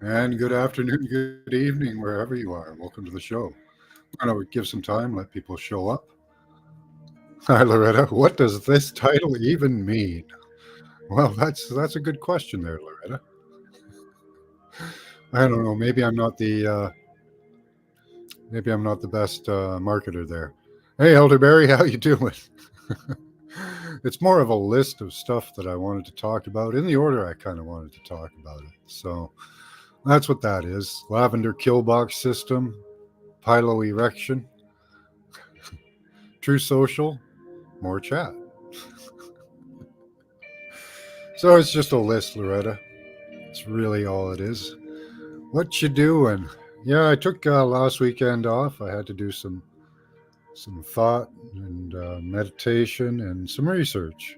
And good afternoon, good evening, wherever you are. Welcome to the show. I'm going to give some time, let people show up. Hi, Loretta. What does this title even mean? Well, that's a good question there, Loretta. I don't know. Maybe I'm not the best marketer there. Hey, Elderberry, how you doing? It's more of a list of stuff that I wanted to talk about in the order I kind of wanted to talk about it. So that's what that is. Lavender Killbox System, PiloErection, True Social, more chat. So it's just a list, Loretta. It's really all it is. What you doing? Yeah, I took last weekend off. I had to do some thought and meditation and some research.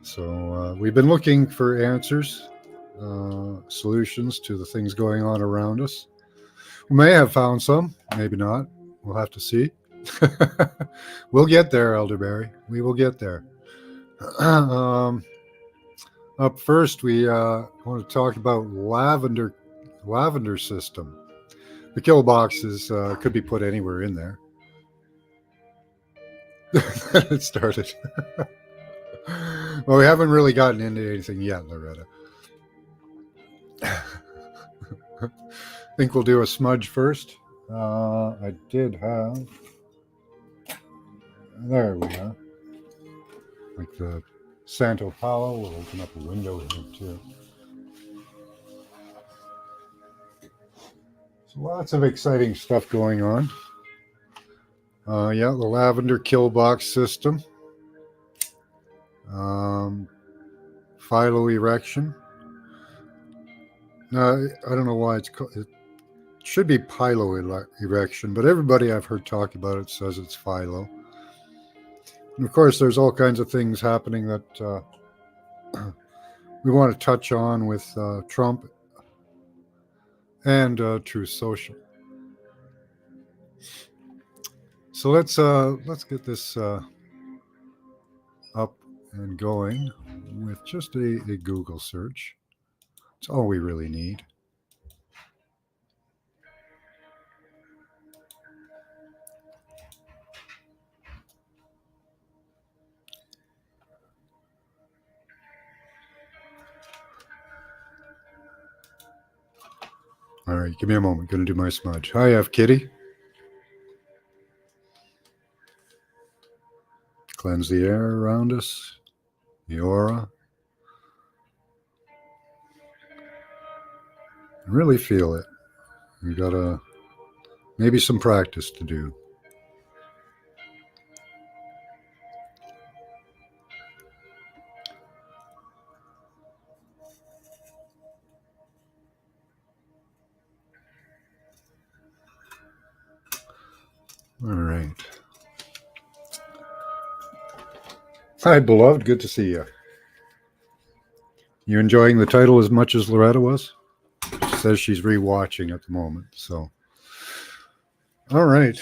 So we've been looking for answers, solutions to the things going on around us. We may have found some, maybe not. We'll have to see. We'll get there, Elderberry. We will get there. Up first, we want to talk about Lavender system. The kill boxes could be put anywhere in there. It started. Well, we haven't really gotten into anything yet, Loretta. I think we'll do a smudge first. I did have. There we are. Like the Santo Paulo. We'll open up a window here too. So lots of exciting stuff going on. Yeah, the Lavender kill box system. PiloErection. I don't know why it's called. It should be PiloErection, but everybody I've heard talk about it says it's Philo. And of course, there's all kinds of things happening that we want to touch on with Trump and Truth Social. So let's get this up and going with just a Google search. It's all we really need. All right, give me a moment. Going to do my smudge. Hi, F Kitty. Cleanse the air around us, the aura. Really feel it. You gotta maybe some practice to do. All right. Hi, beloved. Good to see you. You enjoying the title as much as Loretta was? She says she's rewatching at the moment. So, all right.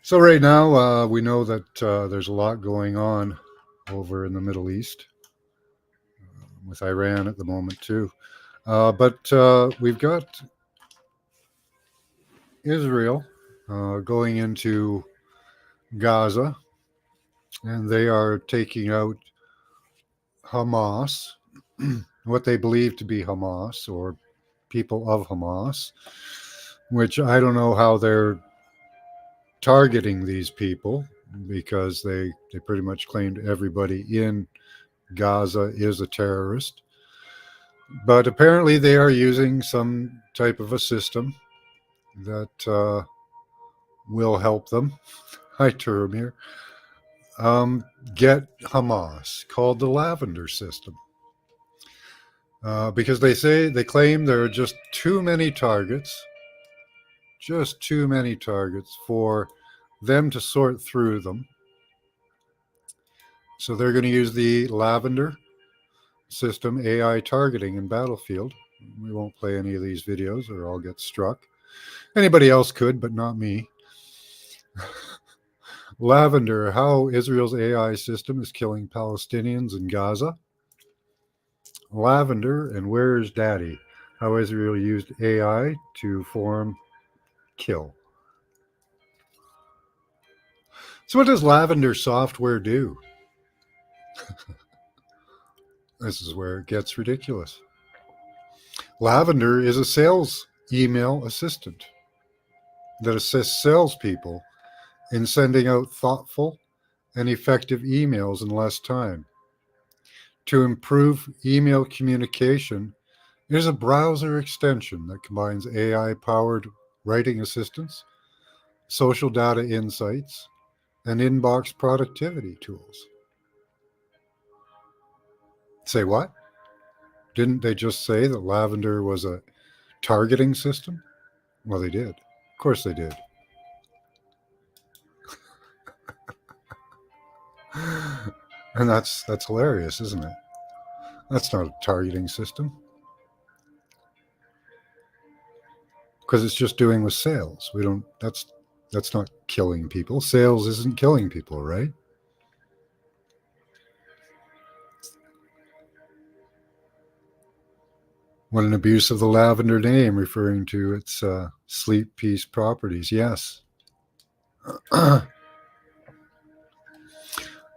So right now, we know that there's a lot going on over in the Middle East, with Iran at the moment too. But we've got Israel going into Gaza, and they are taking out Hamas, what they believe to be Hamas or people of Hamas, which I don't know how they're targeting these people, because they pretty much claimed everybody in Gaza is a terrorist. But apparently they are using some type of a system that will help them. Hi, Turmir. Get Hamas, called the Lavender system. Because they claim there are just too many targets for them to sort through them. So they're going to use the Lavender system, AI targeting in Battlefield. We won't play any of these videos or I'll get struck. Anybody else could, but not me. Lavender, how Israel's AI system is killing Palestinians in Gaza. Lavender, and Where's Daddy? How Israel used AI to form kill. So what does Lavender software do? This is where it gets ridiculous. Lavender is a sales email assistant that assists salespeople in sending out thoughtful and effective emails in less time. To improve email communication, it is a browser extension that combines AI-powered writing assistance, social data insights, and inbox productivity tools. Say what? Didn't they just say that Lavender was a targeting system? Well, they did. Of course they did. And that's hilarious, isn't it? That's not a targeting system. Because it's just doing with sales. That's not killing people. Sales isn't killing people, right? What an abuse of the Lavender name, referring to its sleep peace properties. Yes.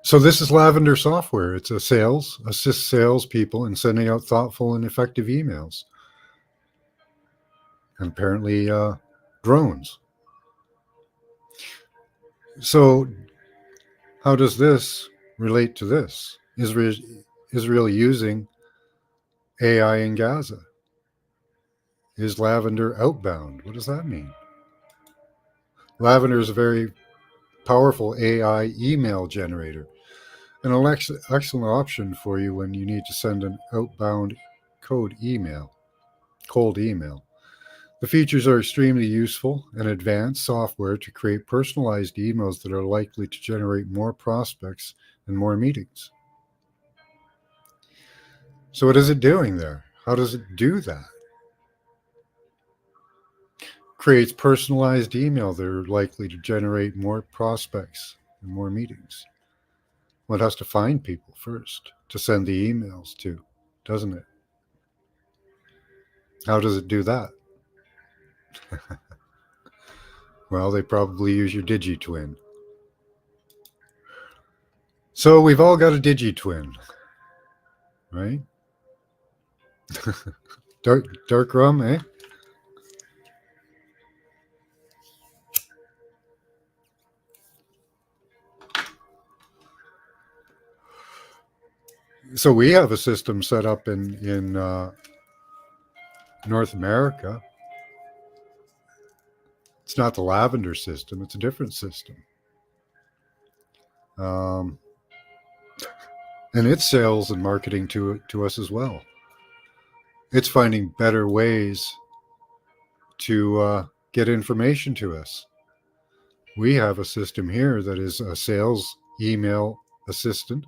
So this is Lavender software. It's a assists salespeople in sending out thoughtful and effective emails. And apparently drones. So how does this relate to this? Israel using AI in Gaza. Is Lavender outbound? What does that mean? Lavender is a very powerful AI email generator, an excellent option for you when you need to send an outbound cold email. The features are extremely useful and advanced software to create personalized emails that are likely to generate more prospects and more meetings. So what is it doing there? How does it do that? Creates personalized email that are likely to generate more prospects and more meetings. Well, it has to find people first to send the emails to, doesn't it? How does it do that? Well, they probably use your DigiTwin. So we've all got a DigiTwin, right? Dark rum, eh? So we have a system set up in North America. It's not the Lavender system; it's a different system. And it's sales and marketing to us as well. It's finding better ways to get information to us. We have a system here that is a sales email assistant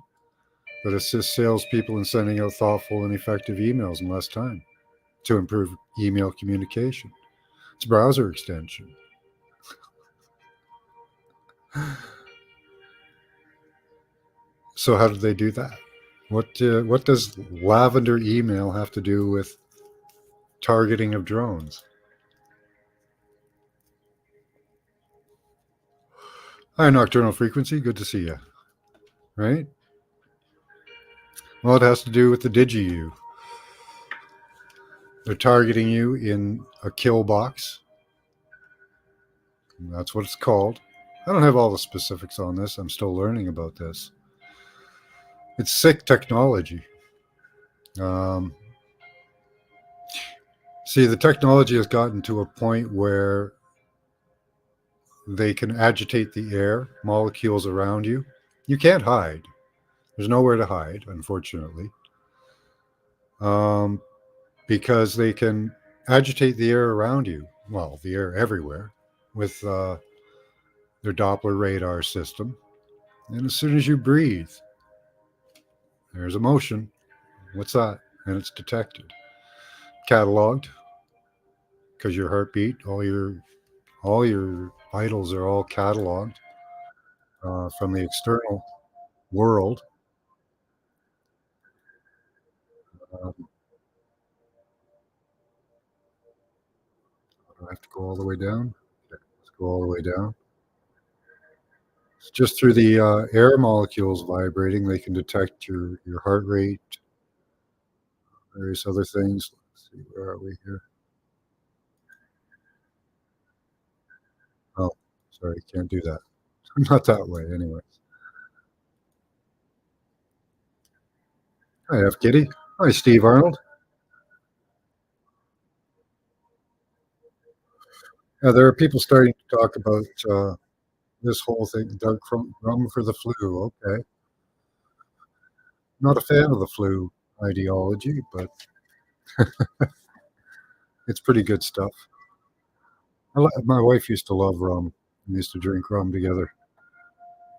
that assists salespeople in sending out thoughtful and effective emails in less time to improve email communication. It's a browser extension. So how did they do that? What does Lavender email have to do with targeting of drones? Hi, Nocturnal Frequency. Good to see you. Right? Well, it has to do with the DigiU. They're targeting you in a kill box. That's what it's called. I don't have all the specifics on this. I'm still learning about this. It's sick technology. See, the technology has gotten to a point where They can agitate the air molecules around you. You can't hide. There's nowhere to hide, unfortunately, um, because they can agitate the air around you. Well, the air everywhere with their Doppler radar system. And as soon as you breathe, there's a motion. What's that? And it's detected, cataloged, because your heartbeat, all your vitals are all cataloged from the external world. Um, I have to go all the way down. Okay, let's go all the way down. It's just through the air molecules vibrating, they can detect your heart rate, various other things. Let's see, where are we here? Oh, sorry, can't do that. Not that way, anyway. Hi, F. Kitty. Hi, Steve Arnold. Yeah, there are people starting to talk about this whole thing, dark rum for the flu. Okay, not a fan of the flu ideology, but it's pretty good stuff. My wife used to love rum. We used to drink rum together.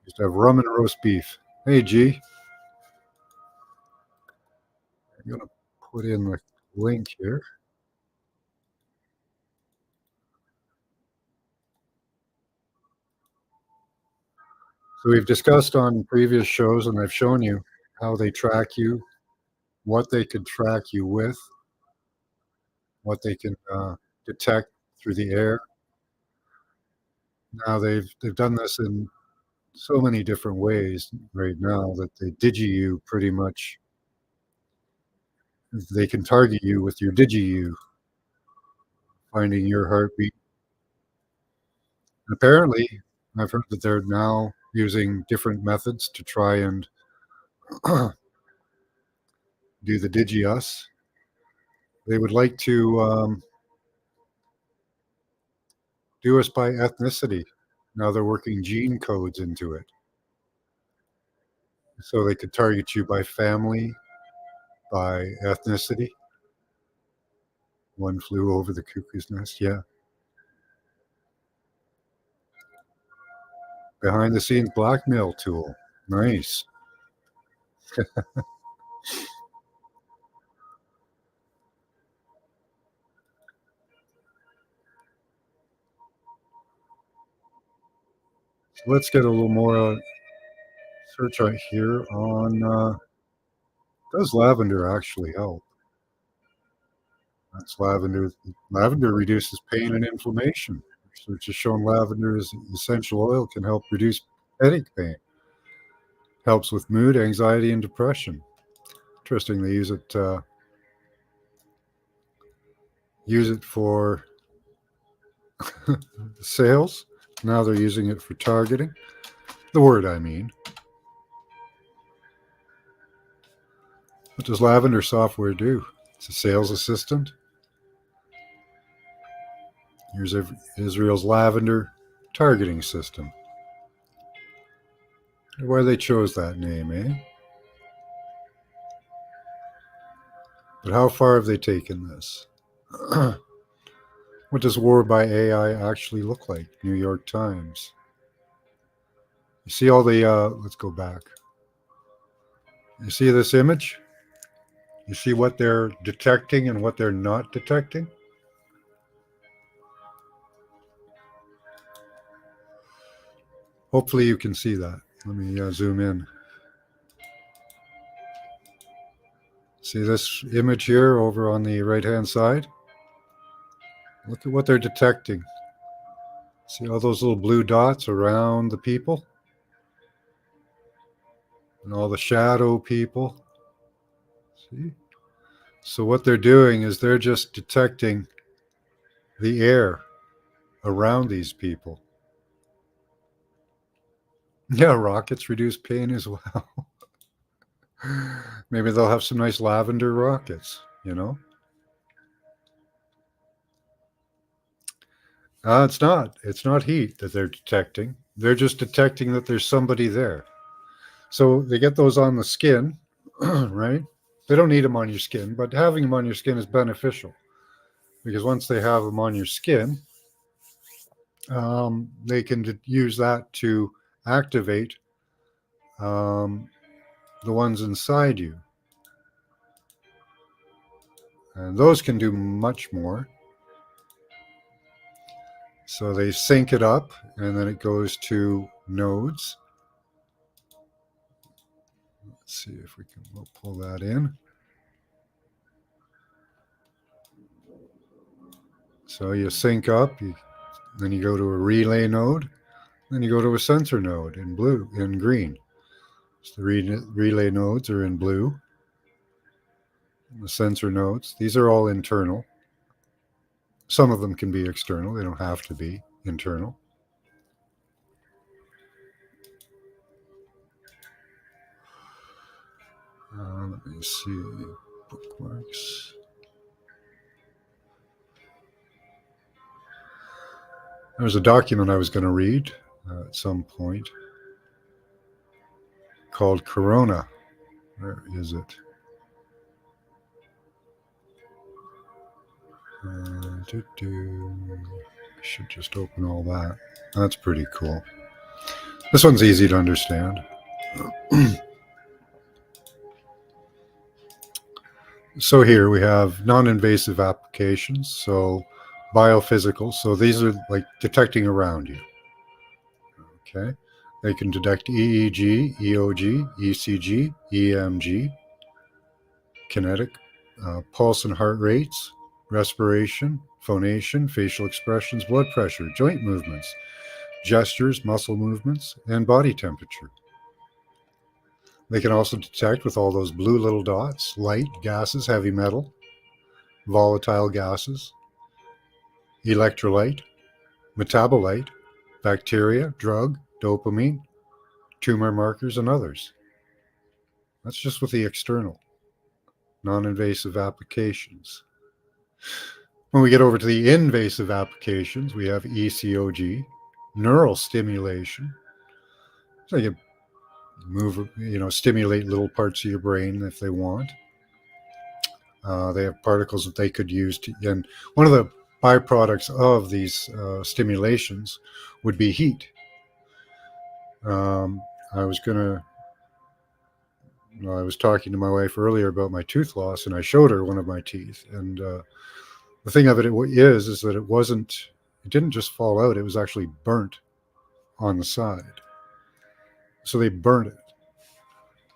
Used to have rum and roast beef. Hey, G, I'm gonna put in the link here. So we've discussed on previous shows, and I've shown you how they track you, what they could track you with, what they can detect through the air. Now they've done this in so many different ways right now that they digi you pretty much. They can target you with your digi you, finding your heartbeat. And apparently, I've heard that they're now using different methods to try and do the digi us. They would like to do us by ethnicity. Now they're working gene codes into it. So they could target you by family, by ethnicity. One flew over the cuckoo's nest. Yeah. Behind the scenes blackmail tool. Nice. So let's get a little more search right here on does lavender actually help? That's lavender. Lavender reduces pain and inflammation. Research has shown lavender's essential oil can help reduce headache pain. Helps with mood, anxiety, and depression. Interesting. They use it for sales. Now they're using it for targeting. The word I mean. What does lavender software do? It's a sales assistant. Here's Israel's lavender targeting system. Why they chose that name, eh? But how far have they taken this? What does war by AI actually look like? New York Times. You see all the, let's go back. You see this image? You see what they're detecting and what they're not detecting? Hopefully you can see that. Let me zoom in. See this image here over on the right hand side? Look at what they're detecting. See all those little blue dots around the people? And all the shadow people? See? So what they're doing is they're just detecting the air around these people. Yeah, rockets reduce pain as well. Maybe they'll have some nice lavender rockets, you know? It's not. It's not heat that they're detecting. They're just detecting that there's somebody there. So they get those on the skin, right? They don't need them on your skin, but having them on your skin is beneficial because once they have them on your skin, they can use that to activate the ones inside you. And those can do much more. So they sync it up and then it goes to nodes. Let's see if we'll pull that in. So you sync up, then you go to a relay node, then you go to a sensor node in green. So the relay nodes are in blue. The sensor nodes, these are all internal. Some of them can be external, they don't have to be internal. Let me see, bookmarks. There was a document I was going to read at some point called Corona. Where is it? I should just open all that. That's pretty cool. This one's easy to understand. So here we have non-invasive applications, so biophysical. So these are like detecting around you. Okay. They can detect EEG, EOG, ECG, EMG, kinetic, pulse and heart rates, respiration, phonation, facial expressions, blood pressure, joint movements, gestures, muscle movements, and body temperature. They can also detect with all those blue little dots, light, gases, heavy metal, volatile gases, electrolyte, metabolite, bacteria, drug, dopamine, tumor markers, and others. That's just with the external, non-invasive applications. When we get over to the invasive applications, we have ECOG, neural stimulation. So you move, stimulate little parts of your brain if they want. They have particles that they could use to, and one of the byproducts of these stimulations would be heat. I was gonna. I was talking to my wife earlier about my tooth loss, and I showed her one of my teeth. And the thing of it is that it wasn't. It didn't just fall out; it was actually burnt on the side. So they burnt it.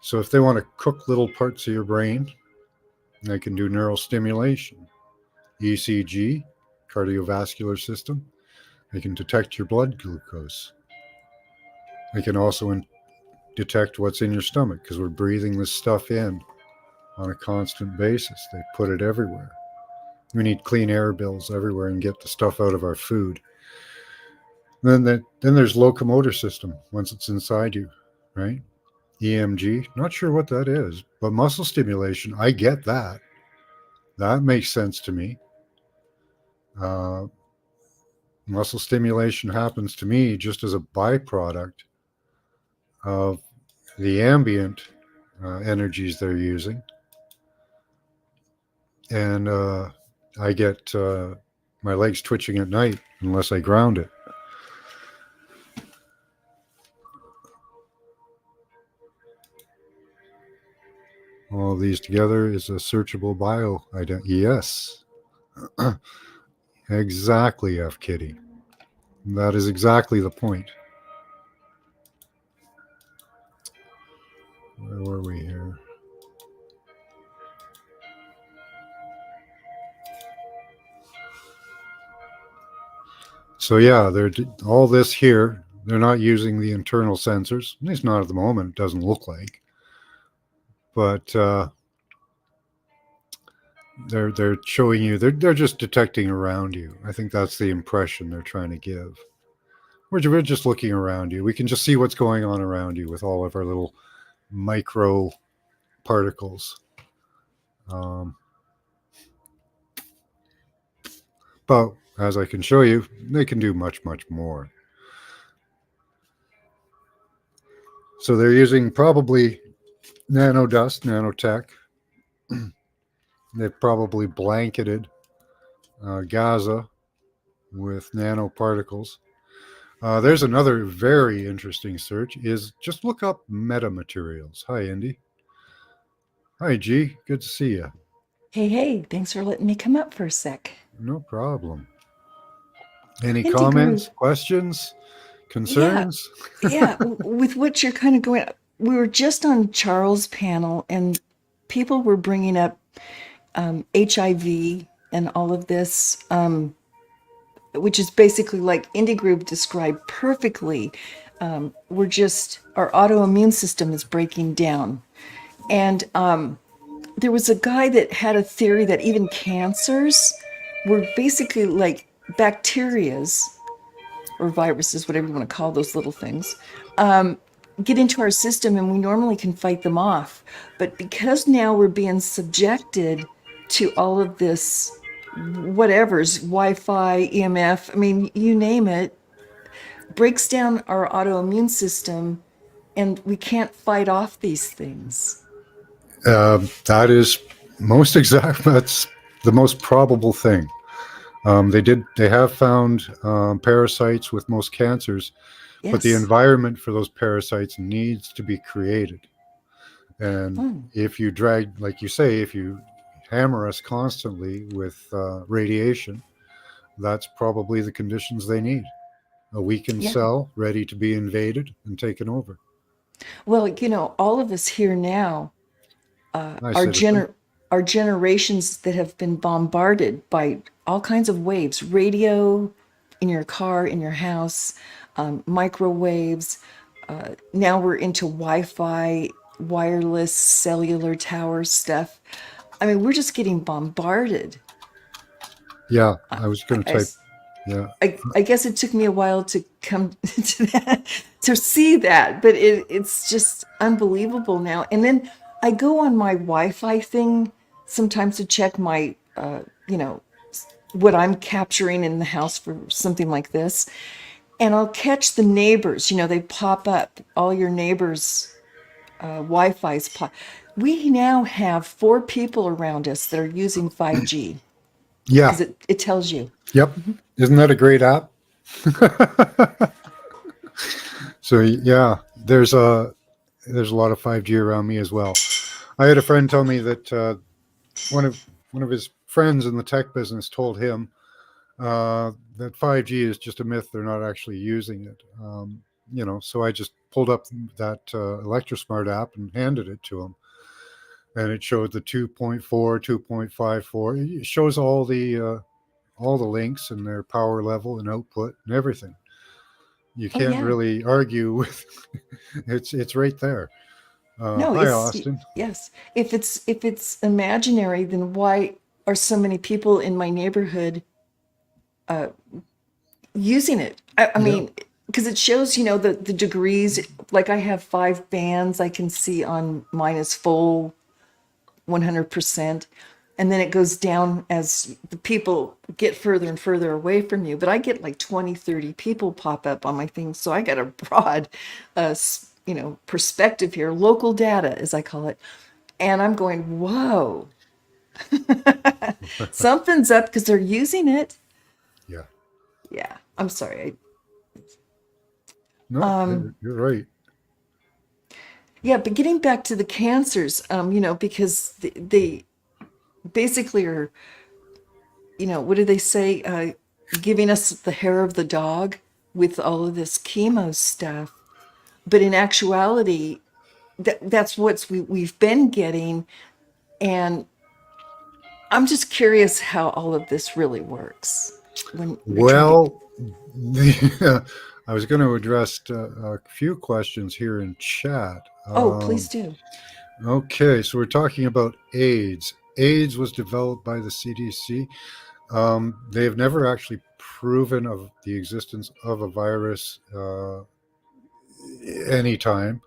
So if they want to cook little parts of your brain, they can do neural stimulation, ECG, cardiovascular system. They can detect your blood glucose. They can also detect what's in your stomach because we're breathing this stuff in on a constant basis. They put it everywhere. We need clean air bills everywhere and get the stuff out of our food. Then there's locomotor system once it's inside you, right? EMG, not sure what that is, but muscle stimulation, I get that. That makes sense to me. Muscle stimulation happens to me just as a byproduct of the ambient energies they're using. And I get my legs twitching at night unless I ground it. All these together is a searchable bio identity. Yes, exactly, F. Kitty. That is exactly the point. Where were we here? So yeah, they're all this here. They're not using the internal sensors, at least not at the moment. It doesn't look like, but they're showing you. They're just detecting around you. I think that's the impression they're trying to give. We're just looking around you. We can just see what's going on around you with all of our little micro particles. Um, but as I can show you, they can do much, much more. So they're using probably nanodust, nanotech. They've probably blanketed Gaza with nanoparticles. There's another very interesting search is just look up metamaterials. Hi, Indy. Hi, G. Good to see you. Hey, hey, thanks for letting me come up for a sec. No problem. Any Indy comments, Groove. questions, Yeah, concerns? yeah, with what you're kind of going, we were just on Charles' panel and people were bringing up HIV and all of this, which is basically like Indy Groove described perfectly. We're just, our autoimmune system is breaking down. And there was a guy that had a theory that even cancers were basically like bacterias or viruses, whatever you want to call those little things, um, get into our system and we normally can fight them off. But because now we're being subjected to all of this, whatever's Wi Fi, EMF, I mean, you name it, breaks down our autoimmune system and we can't fight off these things. That is most exact. That's the most probable thing. They have found parasites with most cancers, but the Yes. environment for those parasites needs to be created. And Hmm. if you drag, like you say, if you hammer us constantly with radiation, that's probably the conditions they need. A weakened Yeah. cell ready to be invaded and taken over. Well, all of us here now, uh, Nice our citizen. gener our generations that have been bombarded by all kinds of waves, radio in your car, in your house, microwaves. Now we're into Wi-Fi, wireless, cellular tower stuff. I mean, we're just getting bombarded. Yeah, I, I was going to I, type. Yeah, I guess it took me a while to come to that, to see that, but it's just unbelievable now. And then I go on my Wi-Fi thing sometimes to check my, what I'm capturing in the house for something like this. And I'll catch the neighbors, they pop up, all your neighbors' Wi-Fi's pop. We now have 4 people around us that are using 5G yeah, because it tells you. yep. Mhm. Isn't that a great app? So yeah, there's a lot of 5G around me as well. I had a friend tell me that one of one of his friends in the tech business told him that 5G is just a myth. They're not actually using it. So I just pulled up that ElectroSmart app and handed it to him, and it showed the 2.4, 2.54. It shows all the links and their power level and output and everything. You Oh can't yeah. really argue with it's right there. No, Hi, it's Austin. yes. If it's imaginary, then why are so many people in my neighborhood uh, using it? I Yeah, mean, because it shows, the degrees. Like I have 5 bands I can see on mine is full 100%, and then it goes down as the people get further and further away from you. But I get like 20, 30 people pop up on my thing, so I got a broad, perspective here, local data, as I call it. And I'm going, whoa, something's up because they're using it. yeah. Yeah, I'm sorry. No, Um, you're right. yeah, but getting back to the cancers, because they basically are, what do they say? Giving us the hair of the dog with all of this chemo stuff. But in actuality, that's what we've been getting. And I'm just curious how all of this really works when you're trying to. Well, I was going to address a few questions here in chat. Oh, please do. Okay, so we're talking about AIDS. AIDS was developed by the CDC. They've never actually proven of the existence of a virus anytime.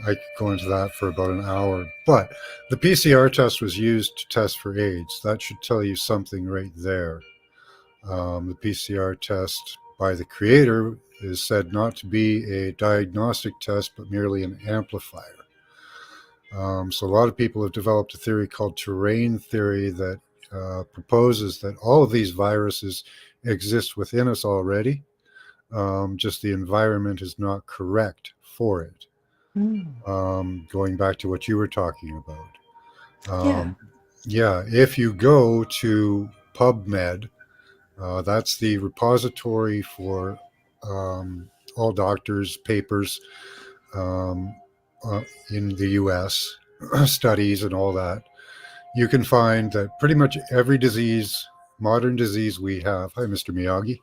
I could go into that for about an hour. But the PCR test was used to test for AIDS. That should tell you something right there. The PCR test by the creator is said not to be a diagnostic test, but merely an amplifier. So a lot of people have developed a theory called terrain theory that proposes that all of these viruses exist within us already. Just the environment is not correct for it. Mm. Going back to what you were talking about. Yeah. Yeah, if you go to PubMed, that's the repository for all doctors' papers um, in the US, studies and all that. You can find that pretty much every disease, modern disease we have, hi, Mr. Miyagi,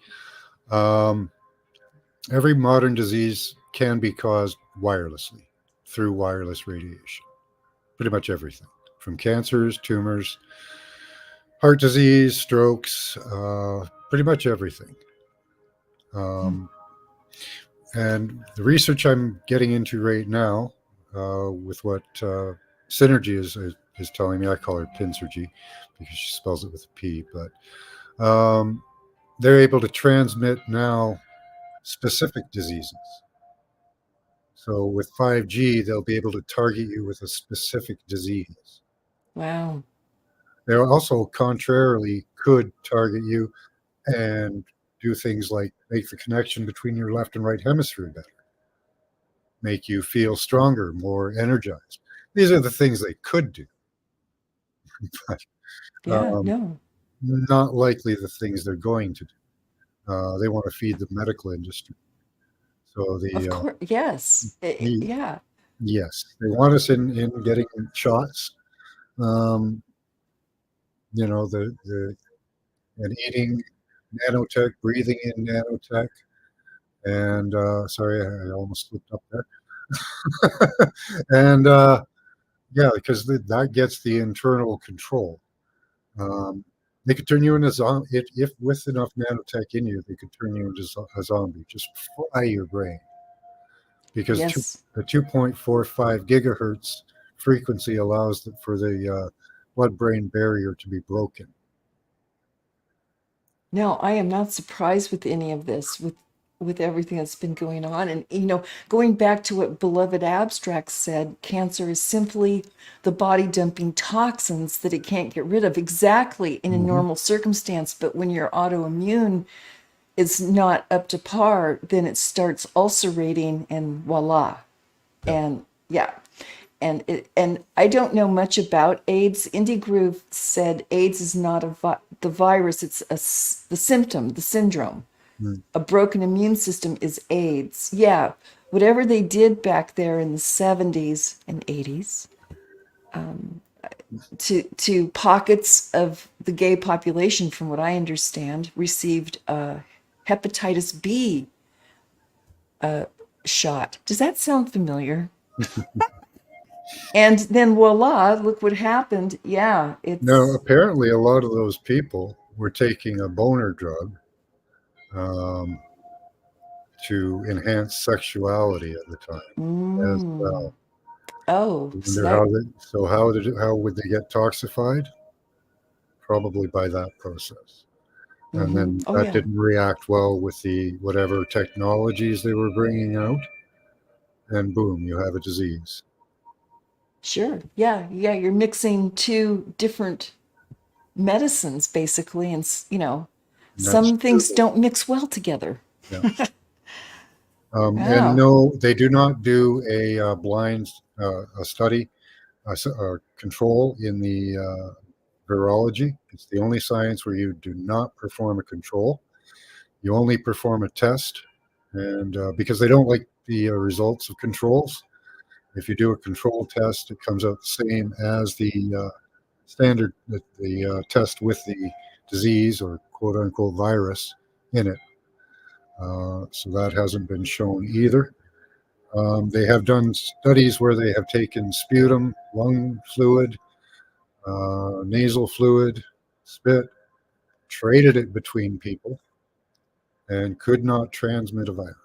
um, every modern disease can be caused wirelessly through wireless radiation. Pretty much everything from cancers, tumors, heart disease, strokes, pretty much everything. Mm. Um, and the research I'm getting into right now, with what Synergy is telling me, I call her Pinsergy because she spells it with a P, but they're able to transmit now specific diseases. So with 5G, they'll be able to target you with a specific disease. Wow. They also, contrarily, could target you and do things like make the connection between your left and right hemisphere better, make you feel stronger, more energized. These are the things they could do, but Yeah. um, No. not likely the things they're going to do. They want to feed the medical industry. So Of course. Yes. the Yeah. yes, they want us in getting shots. Um, the and eating nanotech, breathing in nanotech, and sorry, I almost slipped up there. And yeah, because that gets the internal control. Um, they could turn you into a zombie if with enough nanotech in you. They could turn you into a zombie, just fry your brain because Yes. the 2.45 gigahertz frequency allows for the blood-brain barrier to be broken. No, I am not surprised with any of this, with everything that's been going on. And going back to what beloved abstracts said, cancer is simply the body dumping toxins that it can't get rid of exactly in a Hmm. normal circumstance. But when your autoimmune is not up to par, then it starts ulcerating and voila. Yeah. And yeah. And I don't know much about AIDS. Indie Groove said AIDS is not the virus; it's the symptom, the syndrome. Mm. A broken immune system is AIDS. Yeah, whatever they did back there in the 70s and 80s to pockets of the gay population, from what I understand, received a hepatitis B shot. Does that sound familiar? And then voila, look what happened. Yeah, Now, it's apparently, a lot of those people were taking a boner drug um, to enhance sexuality at the time as mm. well. Oh, I so wonder that how would they get toxified? Probably by that process. And then oh that yeah, didn't react well with the whatever technologies they were bringing out, and boom, you have a disease. sure. Yeah, yeah, you're mixing two different medicines basically and And that's some things true. don't mix well together. Yeah. And Wow. no, they do not do a blind a study, a control in the virology. It's the only science where you do not perform a control. You only perform a test, and because they don't like the results of controls, if you do a control test, it comes out the same as the standard the test with the disease or quote unquote virus in it. So that hasn't been shown either. They have done studies where they have taken sputum, lung fluid, nasal fluid, spit, traded it between people, and could not transmit a virus.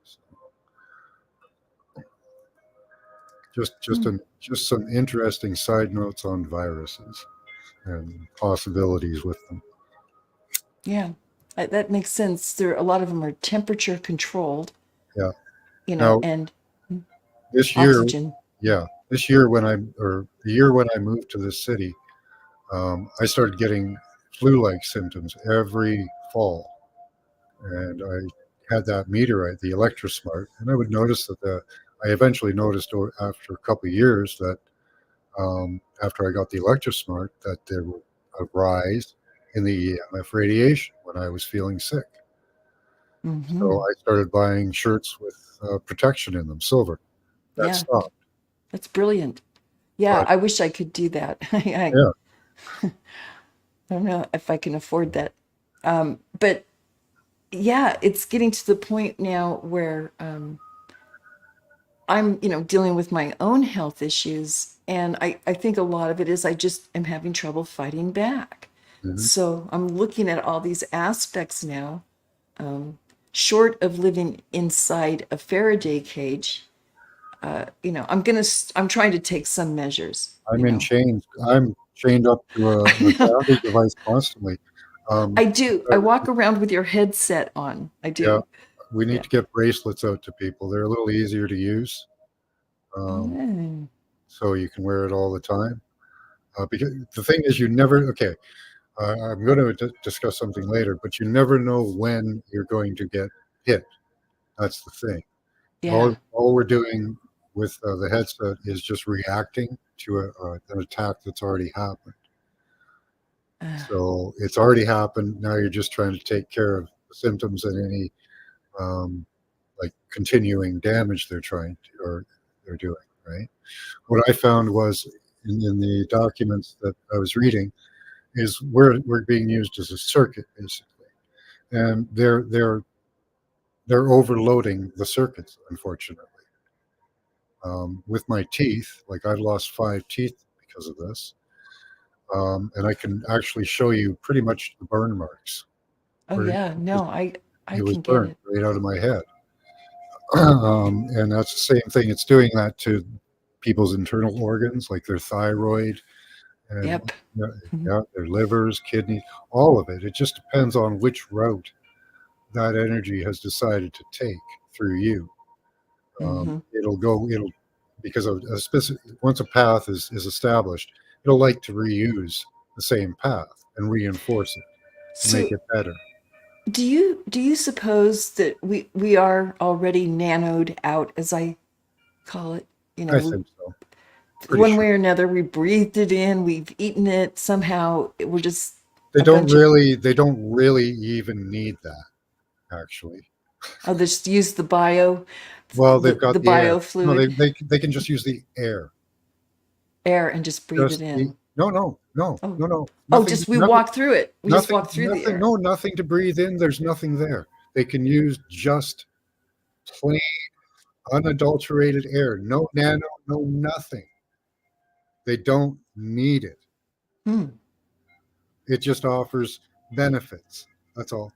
So Hmm. just some interesting side notes on viruses and possibilities with them. Yeah. That makes sense. There, a lot of them are temperature controlled, Yeah. Now, and this year, oxygen. yeah, this year or the year when I moved to this city, I started getting flu-like symptoms every fall, and I had that meteorite, the electrosmart, and I would notice I eventually noticed after a couple of years that after I got the electrosmart that there was a rise in the EMF radiation when I was feeling sick. So Hmm. I started buying shirts with protection in them, silver. That Yeah, stopped, that's brilliant. Yeah, but I wish I could do that. yeah. I don't know if I can afford that. But yeah, it's getting to the point now where I'm, dealing with my own health issues. And I think a lot of it is I just am having trouble fighting back. Mhm. So I'm looking at all these aspects now, short of living inside a Faraday cage. I'm trying to take some measures, I'm in chains. I'm chained up to a grounding device constantly. Um, I do. I walk around with your headset on. I yeah, do. we need Yeah. to get bracelets out to people. They're a little easier to use, um, Oh. so you can wear it all the time. Because the thing is, you never. Okay, I'm going to discuss something later, but you never know when you're going to get hit. That's the thing. Yeah. All we're doing with the headset is just reacting to an attack that's already happened. Uh, So it's already happened. Now you're just trying to take care of the symptoms and any um, like continuing damage they're doing. Right. What I found was in the documents that I was reading is we're being used as a circuit basically, and they're overloading the circuits. Unfortunately, with my teeth, like I've lost 5 teeth because of this, and I can actually show you pretty much the burn marks oh where yeah. No, I it was can get burnt it. right out of my head. And that's the same thing. It's doing that to people's internal organs, like their thyroid and Yep. yeah, Mhm. yeah, their livers, kidneys, all of it. It just depends on which route that energy has decided to take through you. Mhm. It'll because of a specific. Once a path is established, it'll like to reuse the same path and reinforce it to make So it better. do you suppose that we are already nanoed out, as I call it? I We, think so. Pretty one sure. way or another, we breathed it in, we've eaten it, somehow we're just They a don't bunch of, really they don't really even need that actually. oh, just use the bio, Well, they've the got the air. bio No, fluid they can just use the air. air and just breathe it Just the in. no no no Oh, no no oh, nothing just we nothing walk through it. We just nothing walk through the nothing air. no nothing to breathe in. There's nothing there. They can use just plain unadulterated air. No nano, no nothing. They don't need it. Hmm. It just offers benefits. That's all.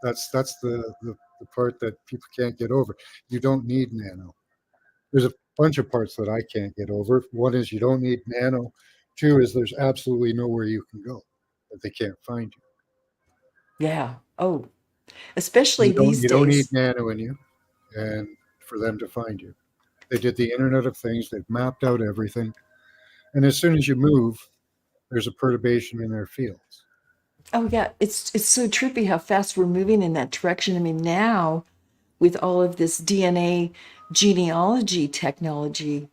That's the part that people can't get over. You don't need nano. There's a bunch of parts that I can't get over. One is you don't need nano. Two is there's absolutely nowhere you can go that they can't find you. Yeah. Oh, especially these You don't need days. nano in you, and for them to find you, they did the Internet of Things. They've mapped out everything, and as soon as you move, there's a perturbation in their fields. Oh yeah, it's so trippy how fast we're moving in that direction. I mean, now with all of this DNA genealogy technology,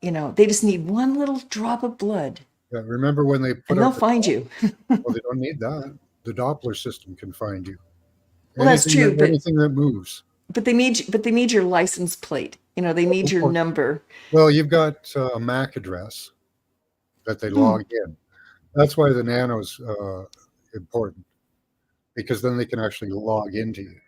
they just need one little drop of blood Yeah, remember when they put and they'll out the find you. well, they don't need that. The Doppler system can find you. Well, that's true, but Anything that moves. they need your license plate. They need your number. Well, you've got a MAC address that they Hmm. log in. That's why the Nano's important because then they can actually log into you.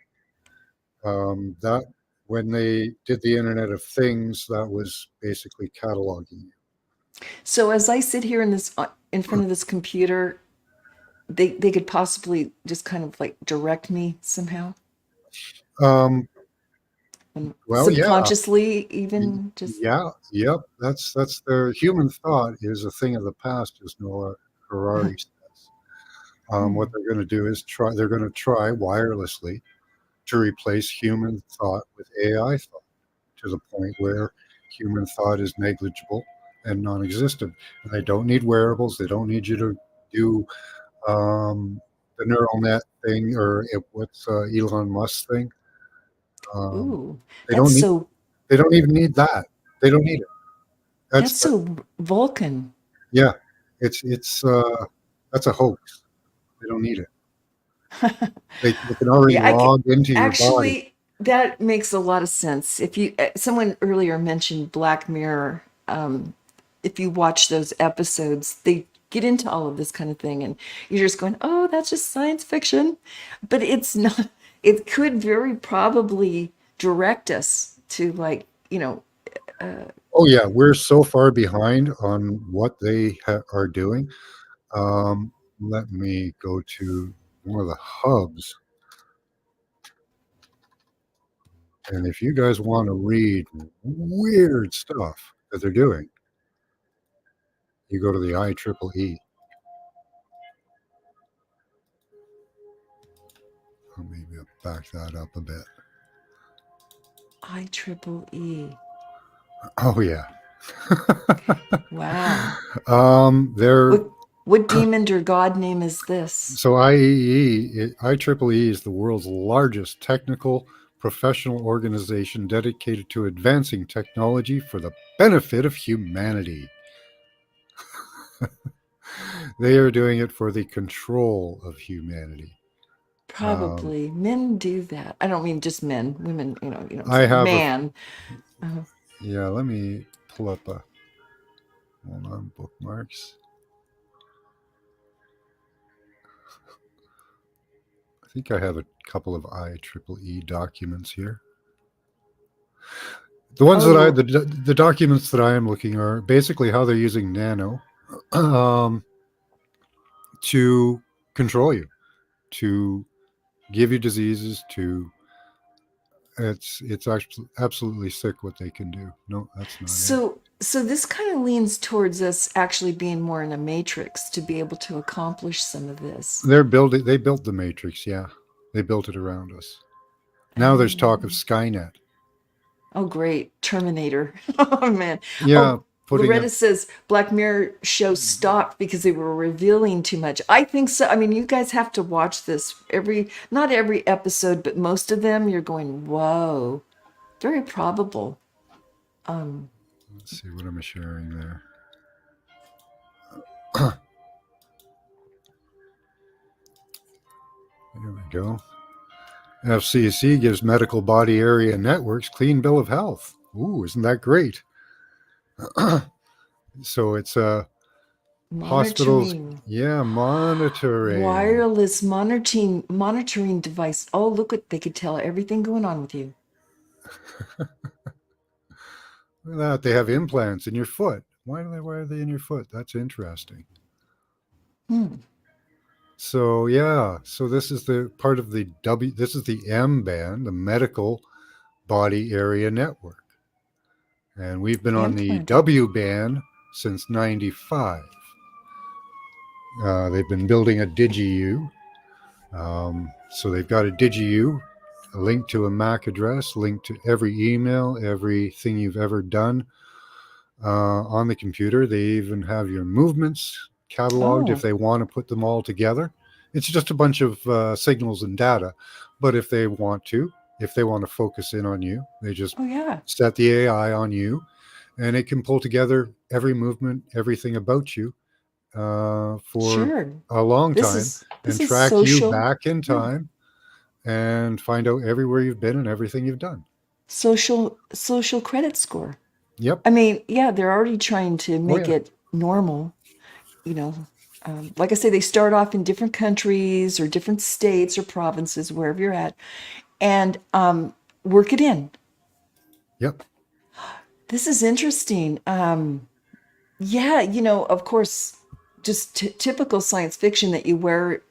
That when they did the Internet of Things, that was basically cataloging So as I sit here in front of this computer, they could possibly just kind of like direct me somehow, you. Well, yeah, subconsciously, even just. yeah, yep. That's the human thought is a thing of the past, as Noah Harari says. What Hmm. they're going to do is try. They're going to try wirelessly to replace human thought with AI thought to the point where human thought is negligible and non-existent. And they don't need wearables. They don't need you to do the neural net thing or what's Elon Musk thing. Um, Ooh, they that's don't need. so They don't even need that. They don't need it. that's That, so Vulcan. yeah. It's that's a hoax. They don't need it. They can already Yeah, log into your body. actually, that makes a lot of sense. If you, someone earlier mentioned Black Mirror, if you watch those episodes, they get into all of this kind of thing, and you're just going, "Oh, that's just science fiction," but it's not. It could very probably direct us to, like, Oh yeah, we're so far behind on what they are doing. Let me go to one of the hubs, and if you guys want to read weird stuff that they're doing, you go to the IEEE. Maybe I'll back that up a bit. IEEE. Oh yeah. Wow. They're What demon or god name is this? so IEEE is the world's largest technical professional organization dedicated to advancing technology for the benefit of humanity. They are doing it for the control of humanity. Um, Probably men do that. I don't mean just men, women. You know what I'm I saying. have a Man. yeah. Let me pull up a hold on bookmarks. I think I have a couple of IEEE documents here. The ones that Oh, the documents that I am looking are basically how they're using nano um, to control you, to give you diseases, to it's actually absolutely sick what they can do. No, that's not it. so this kind of leans towards us actually being more in a matrix to be able to accomplish some of this. They built the matrix, yeah. They built it around us. Now there's talk of Oh, Skynet. oh, great. Terminator. Oh, man. Yeah, Oh, putting Loretta it. says Black Mirror show stopped because they were revealing too much. I think so. I mean, you guys have to watch this not every episode, but most of them. You're going, whoa, very probable. Um, Let's see what am I sharing there. There we go. FCC gives medical body area networks clean bill of health. Ooh, isn't that great? So it's hospitals, monitoring. yeah, monitoring. Wireless monitoring device. Oh, look what they could tell everything going on with you. Look at that. They have implants in your foot. Why are they in your foot? That's interesting. Hmm. So yeah, so this is the part of the this is the M band, the medical body area network. And we've been on the Implanted. W band since 95. They've been building a DigiU. So they've got a DigiU, a link to a MAC address, link to every email, everything you've ever done on the computer. They even have your movements cataloged if Oh, they want to put them all together. It's just a bunch of signals and data. But if they want to focus in on you, they just oh yeah. set the AI on you and it can pull together every movement, everything about you for Sure. a long This time is and this is track you social. back in Yeah. time and find out everywhere you've been and everything you've done. Social credit score. Yep. I mean, yeah, they're already trying to Oh, make yeah. it normal, you know. Like I say, they start off in different countries or different states or provinces, wherever you're at, and work it in. Yep. This is interesting. Yeah, of course, just typical science fiction that you wear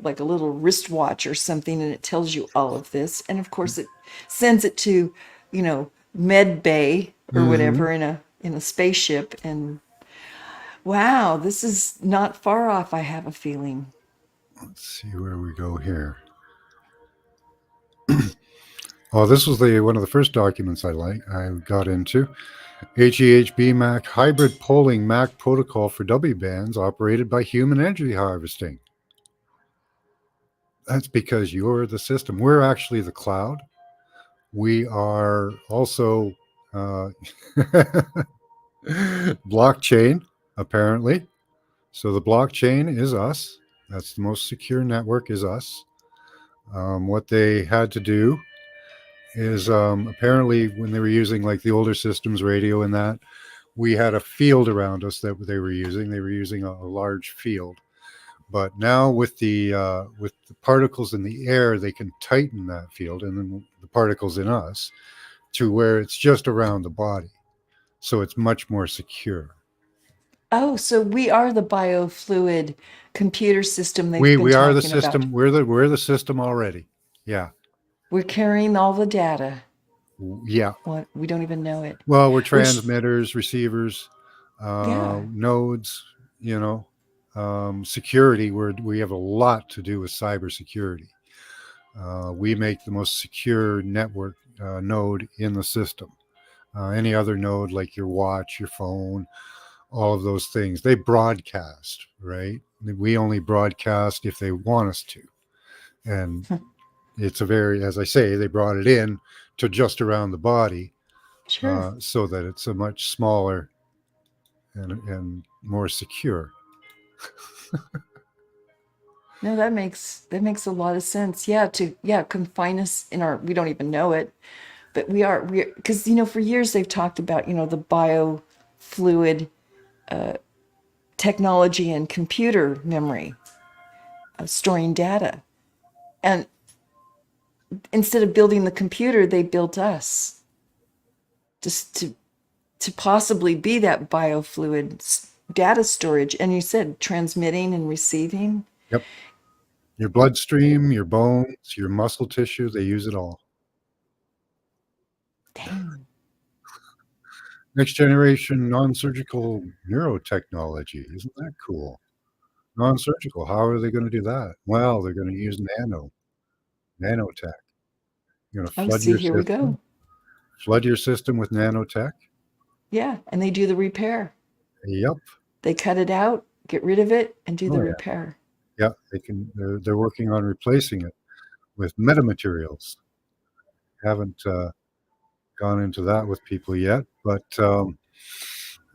like a little wristwatch or something, and it tells you all of this. And of course, it sends it to, med bay or Mm-hmm. whatever in a spaceship. And wow, this is not far off. I have a feeling. Let's see where we go here. Oh, this was one of the first documents I got into. HEHB MAC hybrid polling MAC protocol for W bands operated by human energy harvesting. That's because you're the system. We're actually the cloud. We are also blockchain, apparently. So the blockchain is us. That's the most secure network is us. What they had to do is apparently when they were using like the older systems, radio and that, we had a field around us that they were using. They were using a large field. But now with the particles in the air, they can tighten that field, and then the particles in us to where it's just around the body, so it's much more secure. Oh, so we are the biofluid computer system they've been We are the talking about. system. We're the system already. Yeah, We're carrying all the data. yeah. What we don't even know it. Well, we're Which, transmitters, receivers, yeah. nodes. You know, security. We have a lot to do with cybersecurity. We make the most secure network node in the system. Any other node like your watch, your phone, all of those things, they broadcast, right? We only broadcast if they want us to. And it's as I say, they brought it in to just around the body Sure. so that it's a much smaller and more secure. No, that makes a lot of sense. Yeah, to confine us in our we don't even know it, but we because for years they've talked about the biofluid technology and computer memory of storing data, and instead of building the computer, they built us just to possibly be that biofluid data storage. And you said transmitting and receiving. Yep. Your bloodstream, your bones, your muscle tissue, they use it all. Dang. Next generation non-surgical neurotechnology. Isn't that cool? Non-surgical. How are they going to do that? Well, they're going to use nanotech. You're going to Oh, see, here we go. flood your system with nanotech. Yeah, and they do the repair. Yep. They cut it out, get rid of it, and do Oh the yeah. repair. Yeah. They're working on replacing it with metamaterials. Haven't gone into that with people yet, but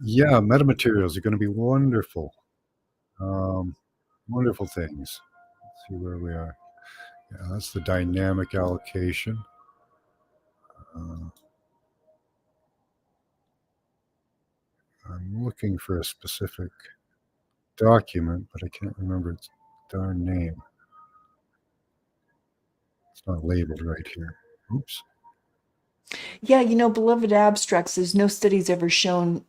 yeah, metamaterials are going to be wonderful. Um, wonderful things. Let's see where we are. Yeah, that's the dynamic allocation. Uh, I'm looking for a specific document, but I can't remember its darn name. It's not labeled right here. Oops. Yeah, beloved abstracts, there's no studies ever shown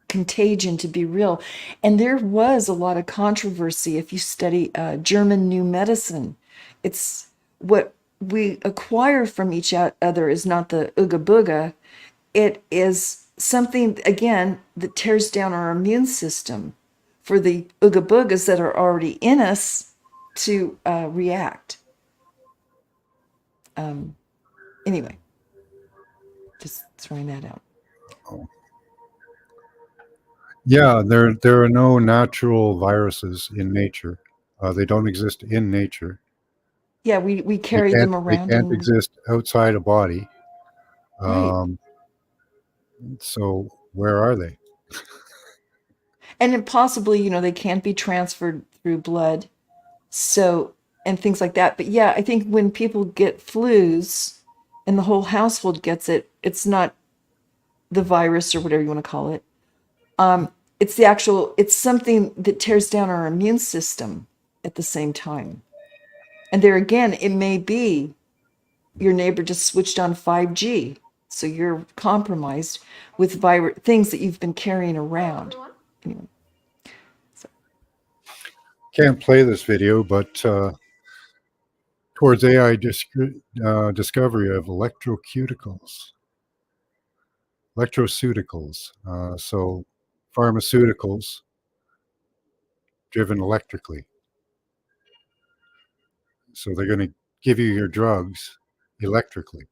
contagion to be real. And there was a lot of controversy if you study German New Medicine. It's what we acquire from each other is not the ooga booga. It is something, again, that tears down our immune system for the ooga boogas that are already in us to react. Anyway, just throwing that out. Oh. Yeah, there are no natural viruses in nature. They don't exist in nature. Yeah, we carry them They around can't and exist outside a body. right. Um, so where are they? And then possibly, they can't be transferred through blood. So, and things like that. But yeah, I think when people get flus and the whole household gets it, it's not the virus or whatever you want to call it. It's it's something that tears down our immune system at the same time. And there again, it may be your neighbor just switched on 5G. So you're compromised with things that you've been carrying around. Anyway, so. Can't play this video, but towards AI discovery of electroceuticals. So pharmaceuticals driven electrically. So they're going to give you your drugs electrically.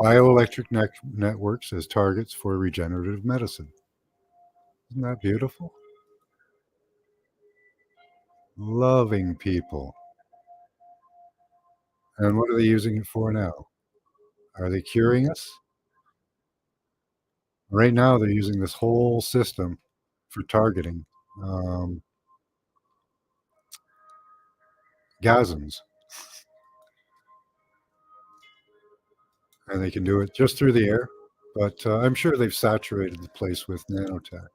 Bioelectric networks as targets for regenerative medicine. Isn't that beautiful? Loving people. And what are they using it for now? Are they curing us? Right now, they're using this whole system for targeting um, gasms, and they can do it just through the air. But I'm sure they've saturated the place with nanotech.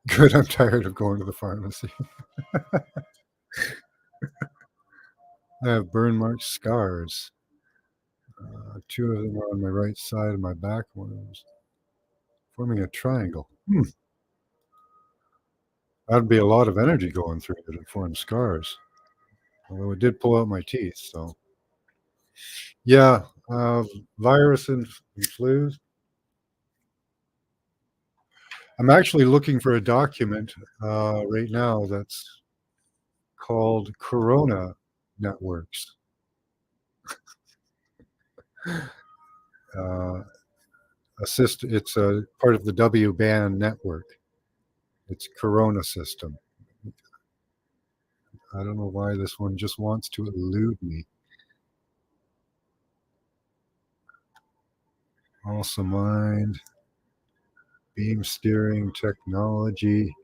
Good. I'm tired of going to the pharmacy. I have burn marks, scars. Two of them are on my right side of my back. One of them's forming a triangle. That'd be a lot of energy going through it to form scars. Although it did pull out my teeth, so yeah. Virus and flus. I'm actually looking for a document right now that's called Corona Networks. Uh, it's a part of the W band network. It's Corona system. I don't know why this one just wants to elude me. Also mind, beam steering technology.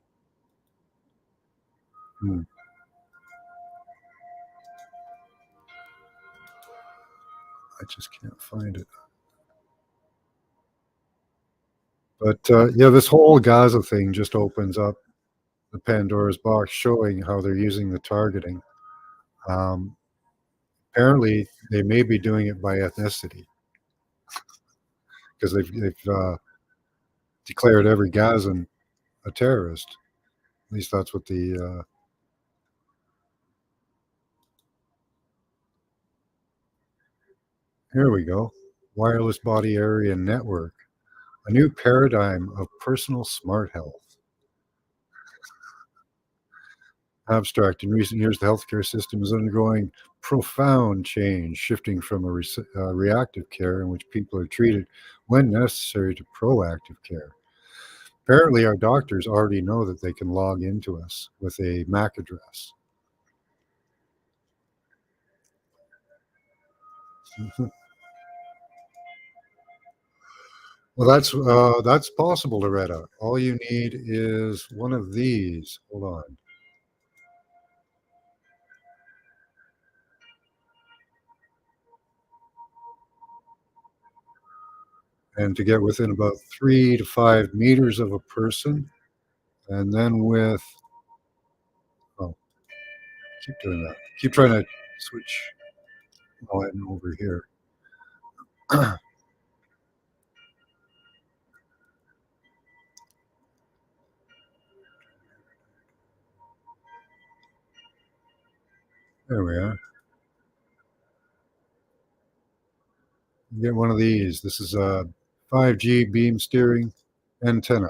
I just can't find it. But yeah, this whole Gaza thing just opens up the Pandora's box, showing how they're using the targeting. Um, Apparently, they may be doing it by ethnicity because they've declared every Gazan a terrorist. At least that's what the. Here we go. Wireless body area network, a new paradigm of personal smart health. Abstract. In recent years, the healthcare system is undergoing profound change, shifting from a reactive care in which people are treated when necessary to proactive care. Apparently, our doctors already know that they can log into us with a MAC address. Well, that's possible, Loretta. All you need is one of these. Hold on. And to get within about 3 to 5 meters of a person, and then with oh, keep doing that. Keep trying to switch. Oh, I'm over here. There we are. You get one of these. This is a 5G beam steering antenna.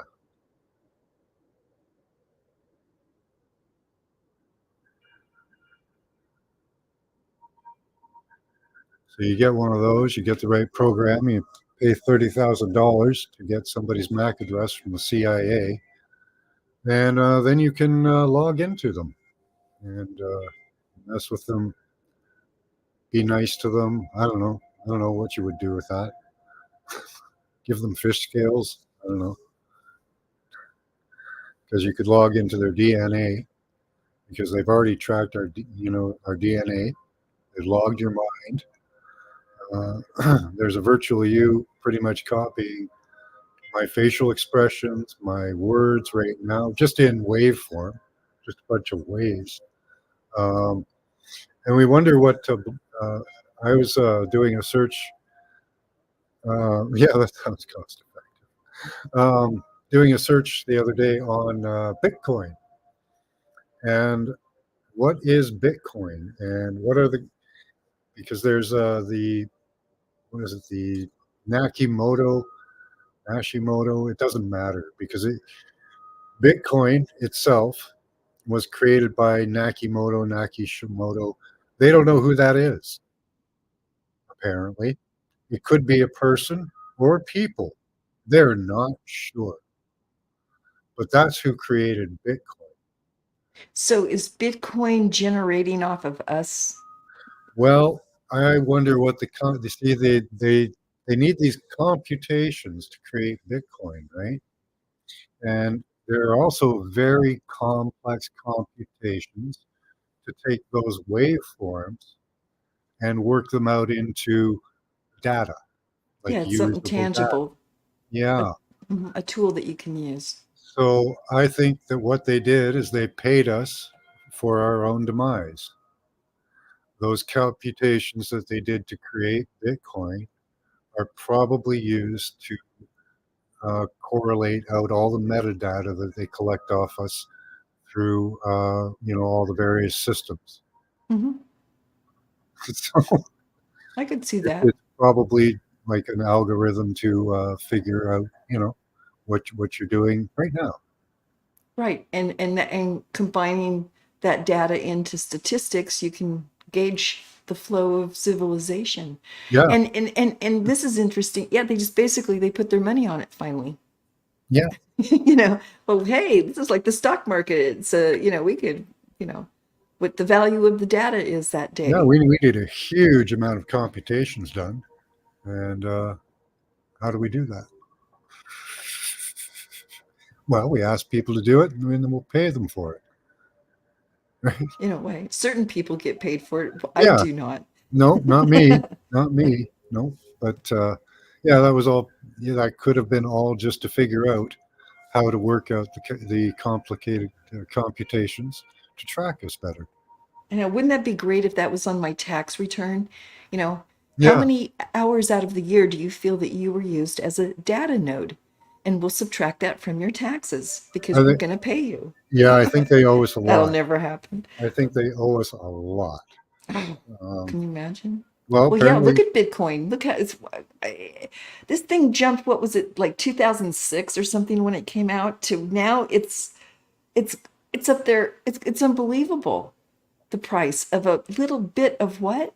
So you get one of those. You get the right program. You pay $30,000 to get somebody's MAC address from the CIA, and then you can log into them and mess with them. Be nice to them. I don't know. I don't know what you would do with that. Give them fish scales. I don't know, because you could log into their DNA because they've already tracked our DNA. They've logged your mind. There's a virtual you pretty much copying my facial expressions, my words right now, just in wave form, just a bunch of waves. Um, and we wonder what I was doing a search. Yeah, that sounds cost effective. Doing a search the other day on Bitcoin and what is Bitcoin and what are the because there's the what is it, the Nakimoto, Hashimoto, it doesn't matter because Bitcoin itself was created by Nakishimoto. They don't know who that is, apparently. It could be a person or people. They're not sure. But that's who created Bitcoin. So is Bitcoin generating off of us? Well, I wonder what they see they need these computations to create Bitcoin, right? And there are also very complex computations to take those waveforms and work them out into data, like Yeah, it's something usable data. tangible, a, Yeah. a tool that you can use. So I think that what they did is they paid us for our own demise. Those computations that they did to create Bitcoin are probably used to correlate out all the metadata that they collect off us through, all the various systems. Hmm. So I could see that. it's probably like an algorithm to figure out, what you're doing right now. Right. And combining that data into statistics, you can gauge the flow of civilization. Yeah, And this is interesting. Yeah, they just basically they put their money on it finally. yeah, you know, well, hey, this is like the stock market. It's we could, you know, what the value of the data is that yeah. day. We need a huge amount of computations done, and how do we do that? Well, we ask people to do it, and then we'll pay them for it. Right? In a way, certain people get paid for it. I Yeah. do not. No, not me. Not me. No. But yeah, that was all. Yeah, that could have been all just to figure out how to work out the complicated computations to track us better. And wouldn't that be great if that was on my tax return? You know, how Yeah. many hours out of the year do you feel that you were used as a data node? And we'll subtract that from your taxes because I we're think. going to pay you. Yeah, I think they owe us a That'll lot. never happen. I think they owe us a lot. Oh, Um, can you imagine? well, Well, yeah, look apparently, at Bitcoin. Look how this thing jumped. What was it, like 2006 or something when it came out to now it's it's up there. It's unbelievable. The price of a little bit of what?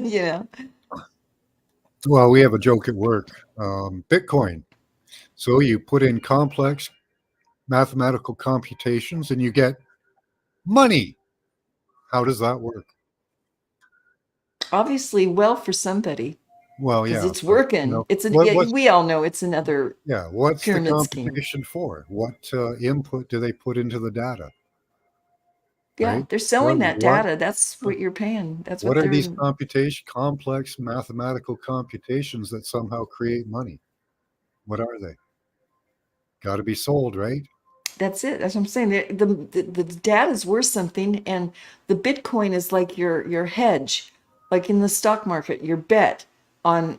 you know. well, we have a joke at work. Bitcoin. So you put in complex mathematical computations and you get money. How does that work? Obviously well for somebody Well, because yeah, it's but working. what's We all know it's another what's the pyramid scheme. computation for? What input do they put into the data, Yeah, right? they're selling that What data. That's what you're paying. That's what what are these they're complex mathematical computations that somehow create money? What are they? Got to be sold, right? that's it. That's what I'm saying. The data is worth something, and the Bitcoin is like your hedge, like in the stock market, your bet on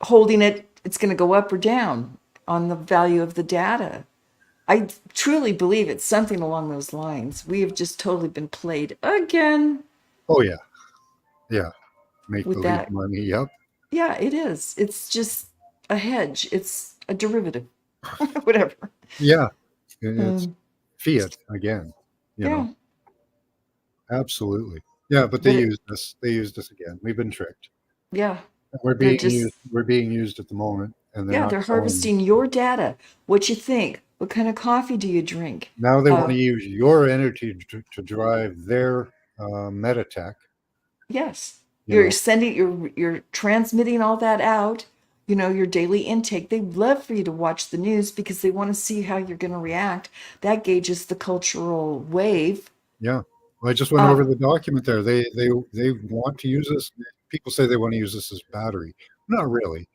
holding it. It's going to go up or down on the value of the data. I truly believe it's something along those lines. We have just totally been played again Oh yeah, yeah. Make with believe that. money. Yep. Yeah, it is. It's just a hedge. It's a derivative, whatever. Yeah. It's Um, fiat again. You know. yeah, Absolutely. Yeah, but they but it, used us. They used us again. We've been tricked. yeah, We're they're being just used. We're being used at the moment, and they're yeah, not they're telling. harvesting your data. What you think? What kind of coffee do you drink? Now they want Uh, to use your energy to drive their meta tech. yes, You you're know. sending, you're transmitting all that out. You know your daily intake. They love for you to watch the news because they want to see how you're going to react. That gauges the cultural wave. Yeah. Well, I just went over Um, the document there. They want to use this. People say they want to use this as battery. Not really.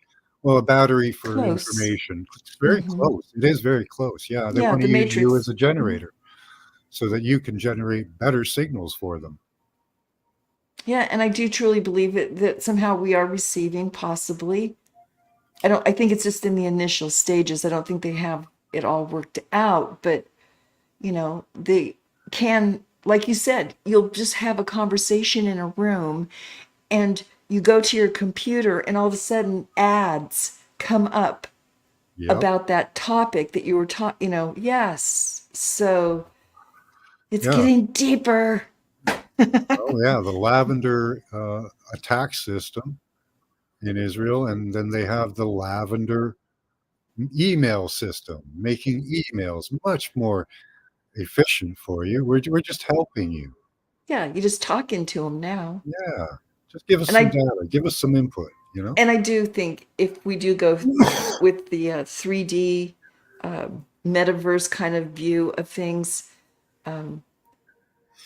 Well, a battery for close. information. It's very Hmm. close. It is very close. Yeah, they Yeah, want to the use you as matrix. a Mhm. generator so that you can generate better signals for them. Yeah, and I do truly believe it that somehow we are receiving possibly. I think it's just in the initial stages. I don't think they have it all worked out, but they can, like you said, you'll just have a conversation in a room and you go to your computer and all of a sudden ads come up Yep. about that topic that you were talking, yes. So it's Yeah. getting deeper. Oh, yeah. The Lavender attack system in Israel, and then they have the Lavender email system, making emails much more efficient for you. We're just helping you. Yeah, you're just talking to them now. Yeah. Just give us And some I data, give us some input, you know? and I do think if we do go with the 3D metaverse kind of view of things,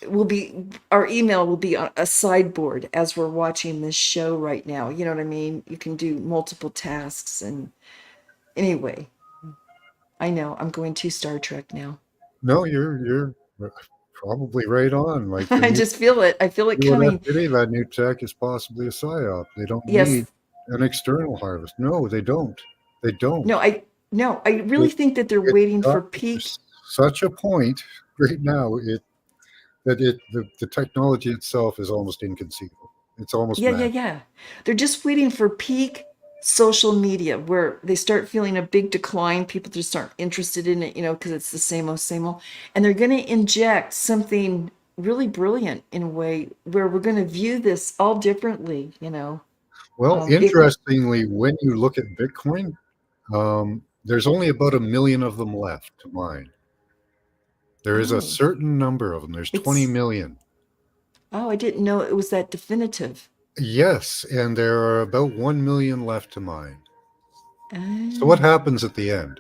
will be our email will be on a sideboard as we're watching this show right now. You know what I mean? You can do multiple tasks. And anyway, I know I'm going to Star Trek now. No, you're probably right on. Like the I new just feel it. I feel it coming. UNFPA, that new tech is possibly a psyop. They don't need Yes. an external harvest. No, they don't. They don't. No, I really It, think that they're it's waiting for gotten to peak. such a point right now the technology itself is almost inconceivable. It's almost Yeah, yeah, mad. yeah. They're just waiting for peak social media where they start feeling a big decline. People just aren't interested in it, because it's the same old, same old. And they're going to inject something really brilliant in a way where we're going to view this all differently. Well, It interestingly, when you look at Bitcoin, there's only about 1 million of them left to mine. There is a oh, certain number of them. There's 20 it's million. oh, I didn't know it was that definitive. Yes, and there are about 1 million left to mine. So what Oh, happens at the end?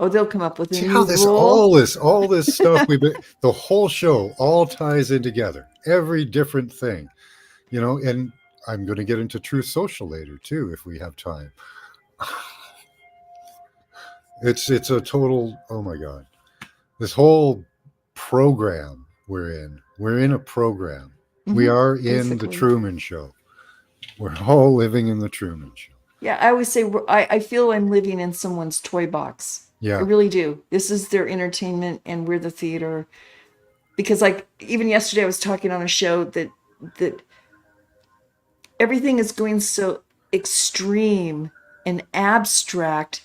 oh, they'll come up with a See how new this rule. all this stuff we've been the whole show all ties in together. Every different thing, and I'm going to get into Truth Social later too if we have time. It's a total, oh my god. This whole program we're in a program. We are in the Basically. Truman Show. We're all living in the Truman Show. Yeah, I always say I feel I'm living in someone's toy box. I Yeah. really do. This is their entertainment, and we're the theater. Because, like, even yesterday, I was talking on a show that everything is going so extreme and abstract.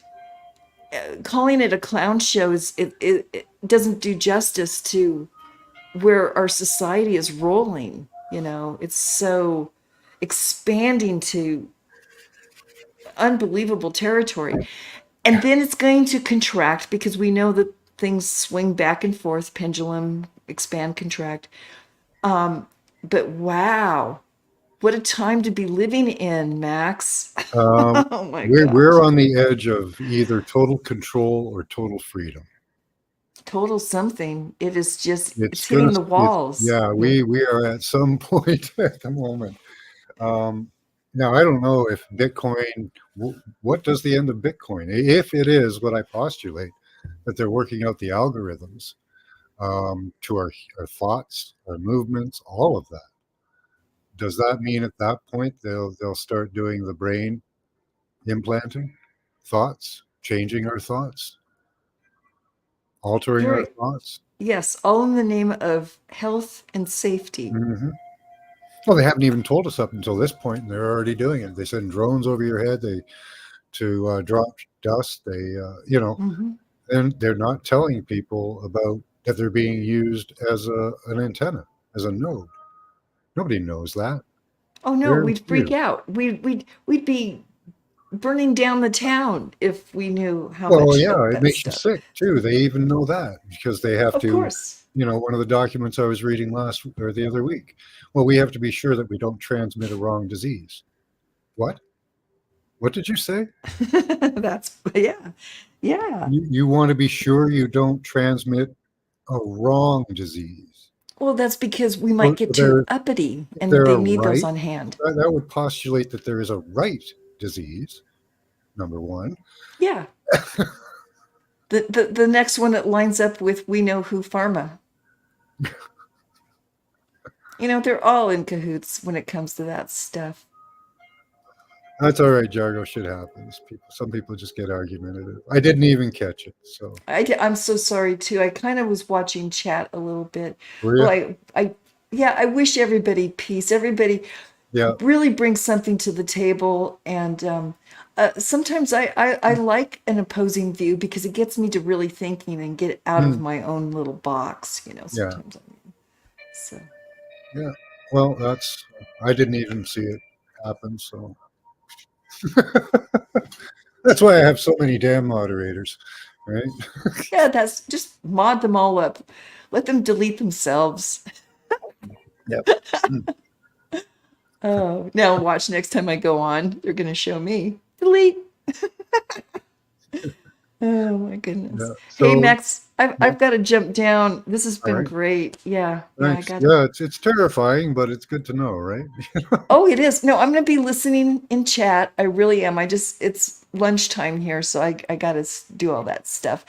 Calling it a clown show it doesn't do justice to where our society is rolling. It's so expanding to unbelievable territory. And then it's going to contract because we know that things swing back and forth, pendulum, expand, contract. But wow, what a time to be living in, Max. Um, Oh my we're gosh. on the edge of either total control or total freedom. Total something. It is just, It's it's gonna hitting the it's walls. Yeah, Yeah. we are at some point at the moment. Um, Now I don't know if Bitcoin. What does the end of Bitcoin? If it is what I postulate, that they're working out the algorithms to our thoughts, our movements, all of that. Does that mean at that point they'll start doing the brain implanting thoughts, changing our thoughts, altering our Very, thoughts? yes, all in the name of health and safety. Hmm. Well, they haven't even told us up until this point, and they're already doing it. They send drones over your head. They to drop dust. Hmm. And they're not telling people about that they're being used as an antenna, as a node. Nobody knows that. Oh no, Very we'd freak few. out. We'd be burning down the town if we knew how Well, much of yeah, it that makes you stuff. sick too. They even know that because they have Of to. course. One of the documents I was reading last or the other week. Well, we have to be sure that we don't transmit a wrong disease. What? What did you say? That's, yeah. Yeah. You want to be sure you don't transmit a wrong disease. Well, that's because we might Well, get too there, uppity if and there they are need those right, on hand. that would postulate that there is a right disease, number one. Yeah. The next one that lines up with we know who pharma. They're all in cahoots when it comes to that stuff. That's all right, Jargo. Shit happens. Some people just get argumentative. I didn't even catch it. So, I'm so sorry too. I kind of was watching chat a little bit. were Well, you? yeah, I wish everybody peace. Everybody, Yeah. really brings something to the table. And sometimes I like an opposing view because it gets me to really thinking and get out of Mm, my own little box, yeah. sometimes. I mean, so. Yeah. Well, I didn't even see it happen. So that's why I have so many damn moderators, right? Yeah, that's just mod them all up. Let them delete themselves. Yep. Mm, Oh, now watch next time I go on. They're going to show me. Delete. Oh my goodness. yeah. Hey So, Max, I've yeah. I've got to jump down. This has All been right. great. Yeah, yeah, I Thanks. got to. Yeah. It's terrifying, but it's good to know, right? Oh, it is. No, I'm going to be listening in chat. I really am. It's lunchtime here, so I got to do all that stuff.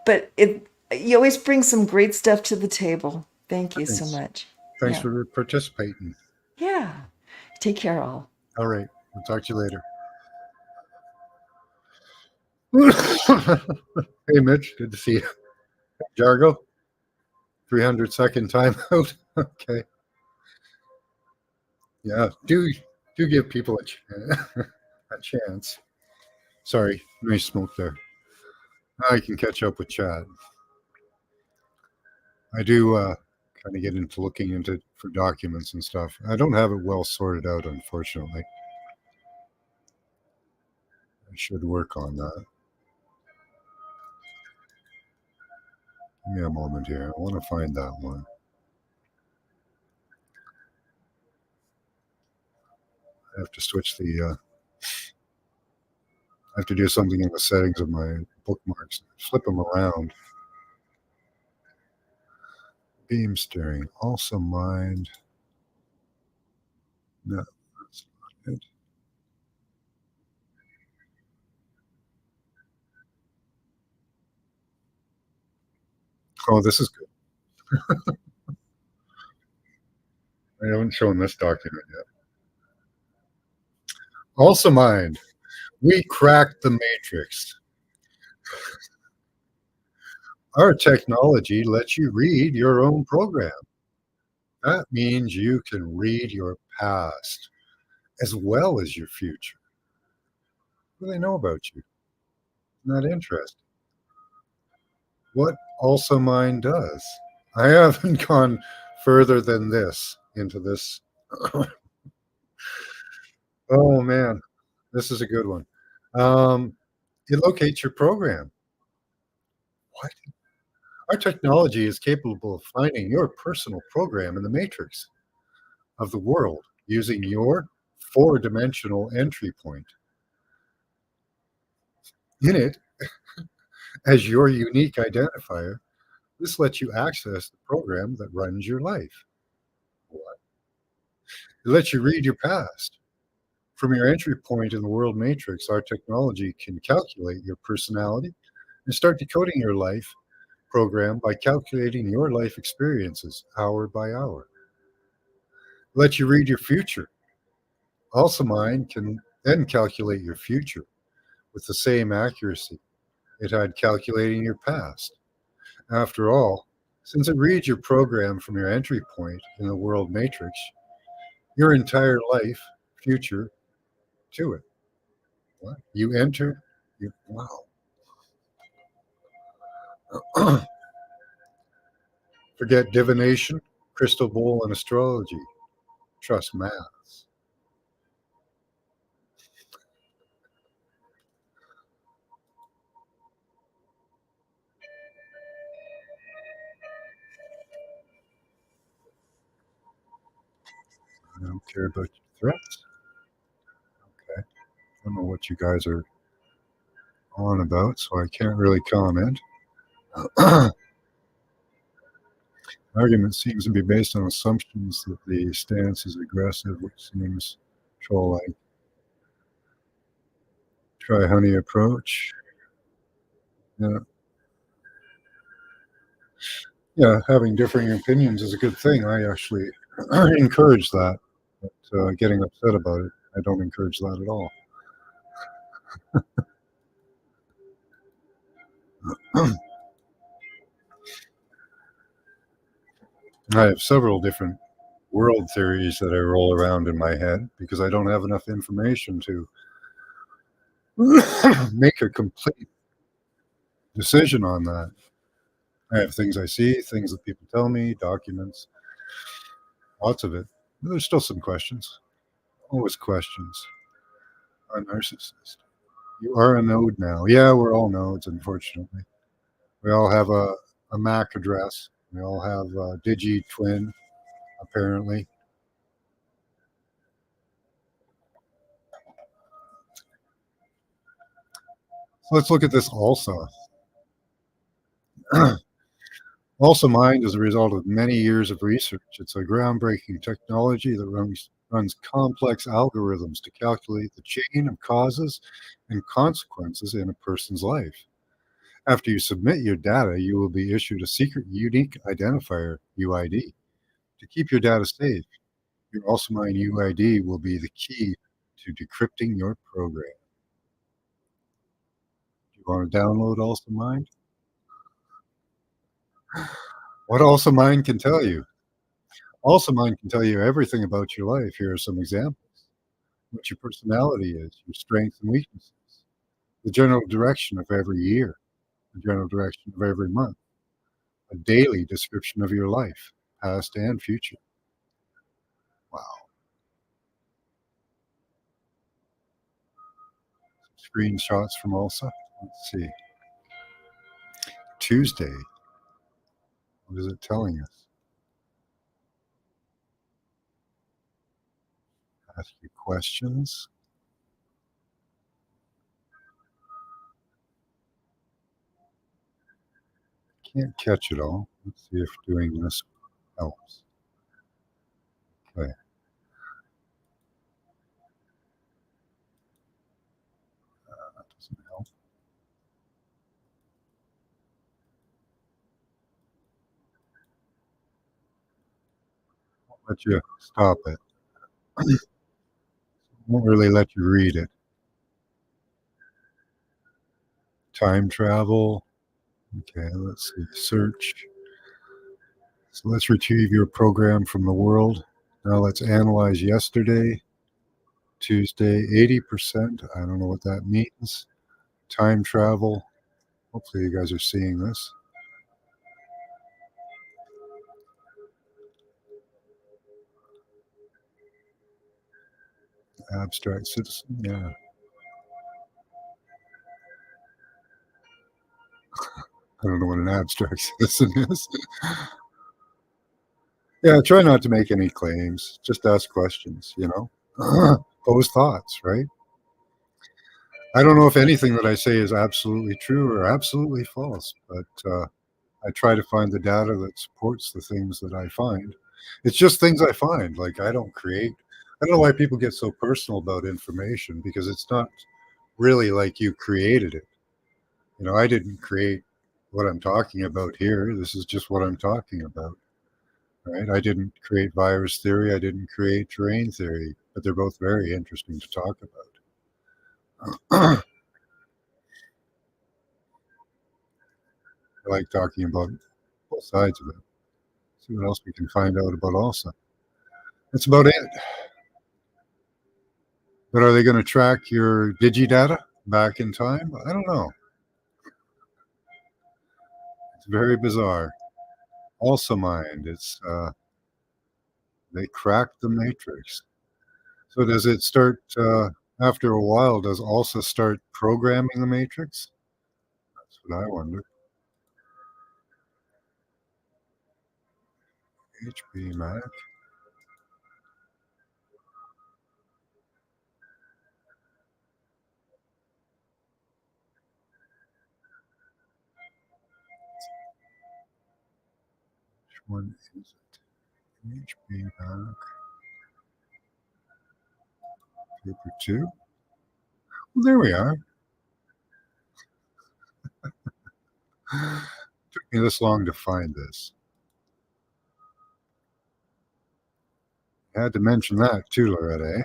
But you always bring some great stuff to the table. Thank you so Thanks. much. Thanks Yeah. for participating. Yeah. Take care all. All right. We'll talk to you later. Hey, Mitch. Good to see you. Jargo, 300-second timeout. Okay. Yeah. Do give people a chance. Sorry, nice smoke there. I can catch up with Chad. I do kind of get into looking into for documents and stuff. I don't have it well sorted out, unfortunately. I should work on that. Give me a moment here. I want to find that one. I have to switch the. I have to do something in the settings of my bookmarks. Flip them around. Beam steering. Also mind. No, that's not it. Oh, this is good. I haven't shown this document yet. Also mind. We cracked the matrix. Our technology lets you read your own program. That means you can read your past as well as your future. What do they know about you? Isn't that interesting? What Also Mind does. I haven't gone further than this into this. Oh man, this is a good one. Um, it locates your program. What? Our technology is capable of finding your personal program in the matrix of the world using your four-dimensional entry point. In it, as your unique identifier, this lets you access the program that runs your life. What? It lets you read your past. From your entry point in the world matrix, our technology can calculate your personality and start decoding your life program by calculating your life experiences hour by hour. It lets you read your future. Also, mine can then calculate your future with the same accuracy it had calculating your past. After all, since it reads your program from your entry point in the world matrix, your entire life, future to it. What? You enter, wow. Forget divination, crystal ball, and astrology. Trust maths. I don't care about your threats. Okay. I don't know what you guys are on about, so I can't really comment. Argument seems to be based on assumptions that the stance is aggressive, which seems troll-like. Try honey approach. Yeah, yeah. Having differing opinions is a good thing. I actually encourage that, but getting upset about it, I don't encourage that at all. I have several different world theories that I roll around in my head because I don't have enough information to make a complete decision on that. I have things I see, things that people tell me, documents, lots of it. But there's still some questions. Always questions. A narcissist. You are a node now. Yeah, we're all nodes, unfortunately. We all have a MAC address. We all have a Digi-twin, apparently. So let's look at this also. Also mined is a result of many years of research. It's a groundbreaking technology that runs complex algorithms to calculate the chain of causes and consequences in a person's life. After you submit your data, you will be issued a secret unique identifier, UID, to keep your data safe. Your AlsoMine UID will be the key to decrypting your program. Do you want to download AlsoMine? What AlsoMine can tell you? AlsoMine can tell you everything about your life. Here are some examples. What your personality is, your strengths and weaknesses, the general direction of every year, the general direction of every month, a daily description of your life, past and future. Wow. Screenshots from Alsa. Let's see. Tuesday. What is it telling us? Ask you questions. Can't catch it all. Let's see if doing this helps. Okay. That doesn't help. Won't let you stop it. Won't really let you read it. Time travel. Okay, let's see. Search. So let's retrieve your program from the world. Now let's analyze yesterday. Tuesday, 80%. I don't know what that means. Time travel. Hopefully you guys are seeing this. Abstract citizen. Yeah. I don't know what an abstract citizen is. Yeah, try not to make any claims. Just ask questions, Pose thoughts, right? I don't know if anything that I say is absolutely true or absolutely false, but I try to find the data that supports the things that I find. It's just things I find. Like I don't create. I don't know why people get so personal about information because it's not really like you created it. I didn't create what I'm talking about here. This is just what I'm talking about, right? I didn't create virus theory. I didn't create terrain theory, but they're both very interesting to talk about. I like talking about both sides of it. See what else we can find out about also. That's about it. But are they going to track your digi-data back in time? I don't know. It's very bizarre. Also mind, it's they cracked the matrix. So does it start after a while? Does ALSA start programming the matrix? That's what I wonder. HB Mac. Which one is it? HB Mac. Paper 2. Well, there we are. Took me this long to find this. I had to mention that too, Loretta.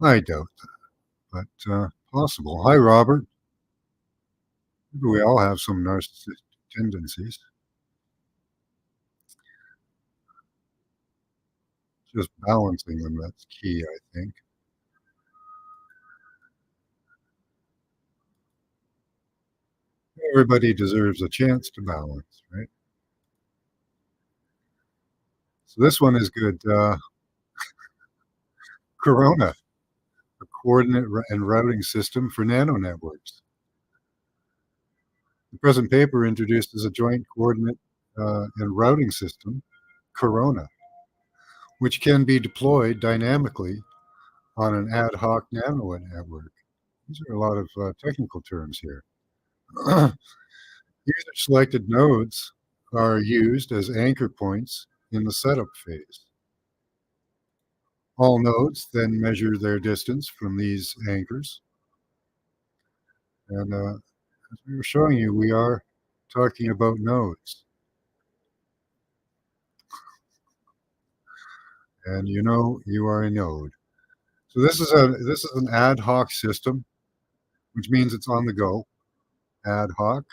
I doubt that, but possible. Hi, Robert. Maybe we all have some narcissistic tendencies. just balancing them that's key, I think. Everybody deserves a chance to balance, right? So this one is good. Corona, a coordinate and routing system for nanonetworks. The present paper introduces a joint coordinate and routing system, Corona, which can be deployed dynamically on an ad hoc nano network. These are a lot of technical terms here. User selected nodes are used as anchor points in the setup phase. All nodes then measure their distance from these anchors. And as we were showing you, we are talking about nodes. And you know you are a node. So this is an ad hoc system, which means it's on the go. Ad hoc.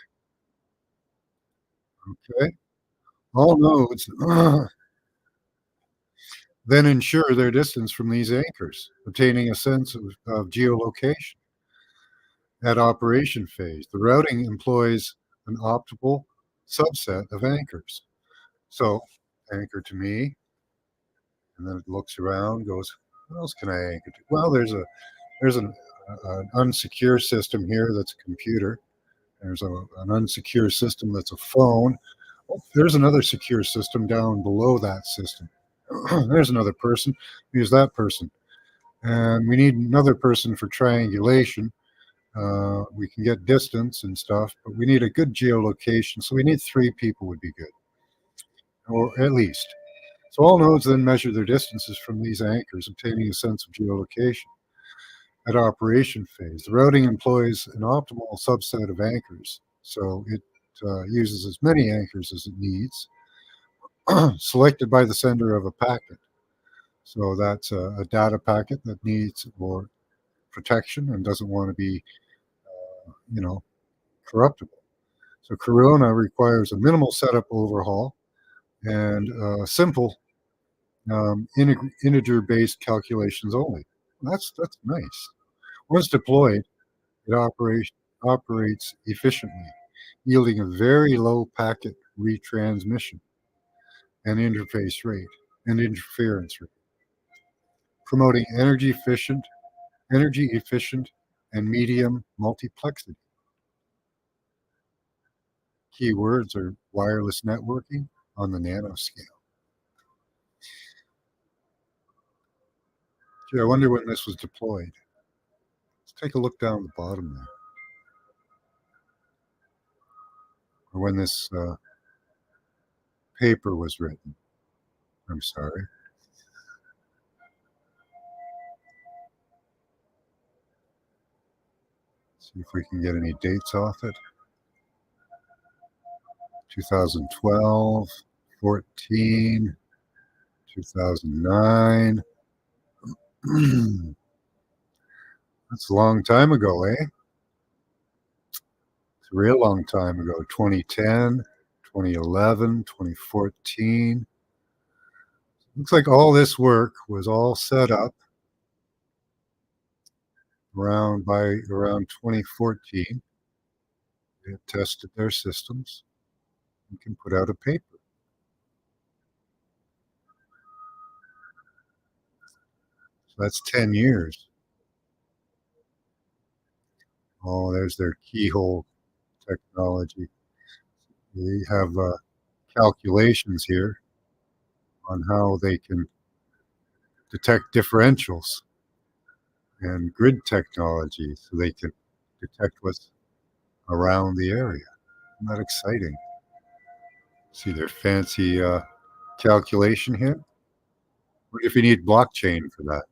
Okay. All nodes then ensure their distance from these anchors, obtaining a sense of geolocation. At operation phase, the routing employs an optimal subset of anchors. So, anchor to me, and then it looks around, goes, what else can I anchor to? Well, there's an unsecure system here that's a computer. There's an unsecure system that's a phone. Oh, there's another secure system down below that system. There's another person. Use that person. And we need another person for triangulation. We can get distance and stuff, but we need a good geolocation. So we need 3 people would be good, or at least. So all nodes then measure their distances from these anchors, obtaining a sense of geolocation. At operation phase, the routing employs an optimal subset of anchors. So it uses as many anchors as it needs, selected by the sender of a packet. So that's a data packet that needs or protection and doesn't want to be, you know, corruptible. So Corona requires a minimal setup overhaul and simple integer-based calculations only. That's nice. Once deployed, it operates efficiently, yielding a very low packet retransmission and interference rate, promoting energy efficient, and medium multiplexity. Keywords are wireless networking on the nanoscale. Gee, I wonder when this was deployed. Let's take a look down the bottom there, or when this paper was written. I'm sorry. See if we can get any dates off it. 2012, 14, 2009. That's a long time ago, eh? It's a real long time ago. 2010, 2011, 2014. Looks like all this work was all set up around 2014. They had tested their systems and can put out a paper. So that's 10 years. Oh, there's their keyhole technology. They have calculations here on how they can detect differentials and grid technology so they can detect what's around the area. Isn't that exciting? See their fancy calculation here? What if you need blockchain for that?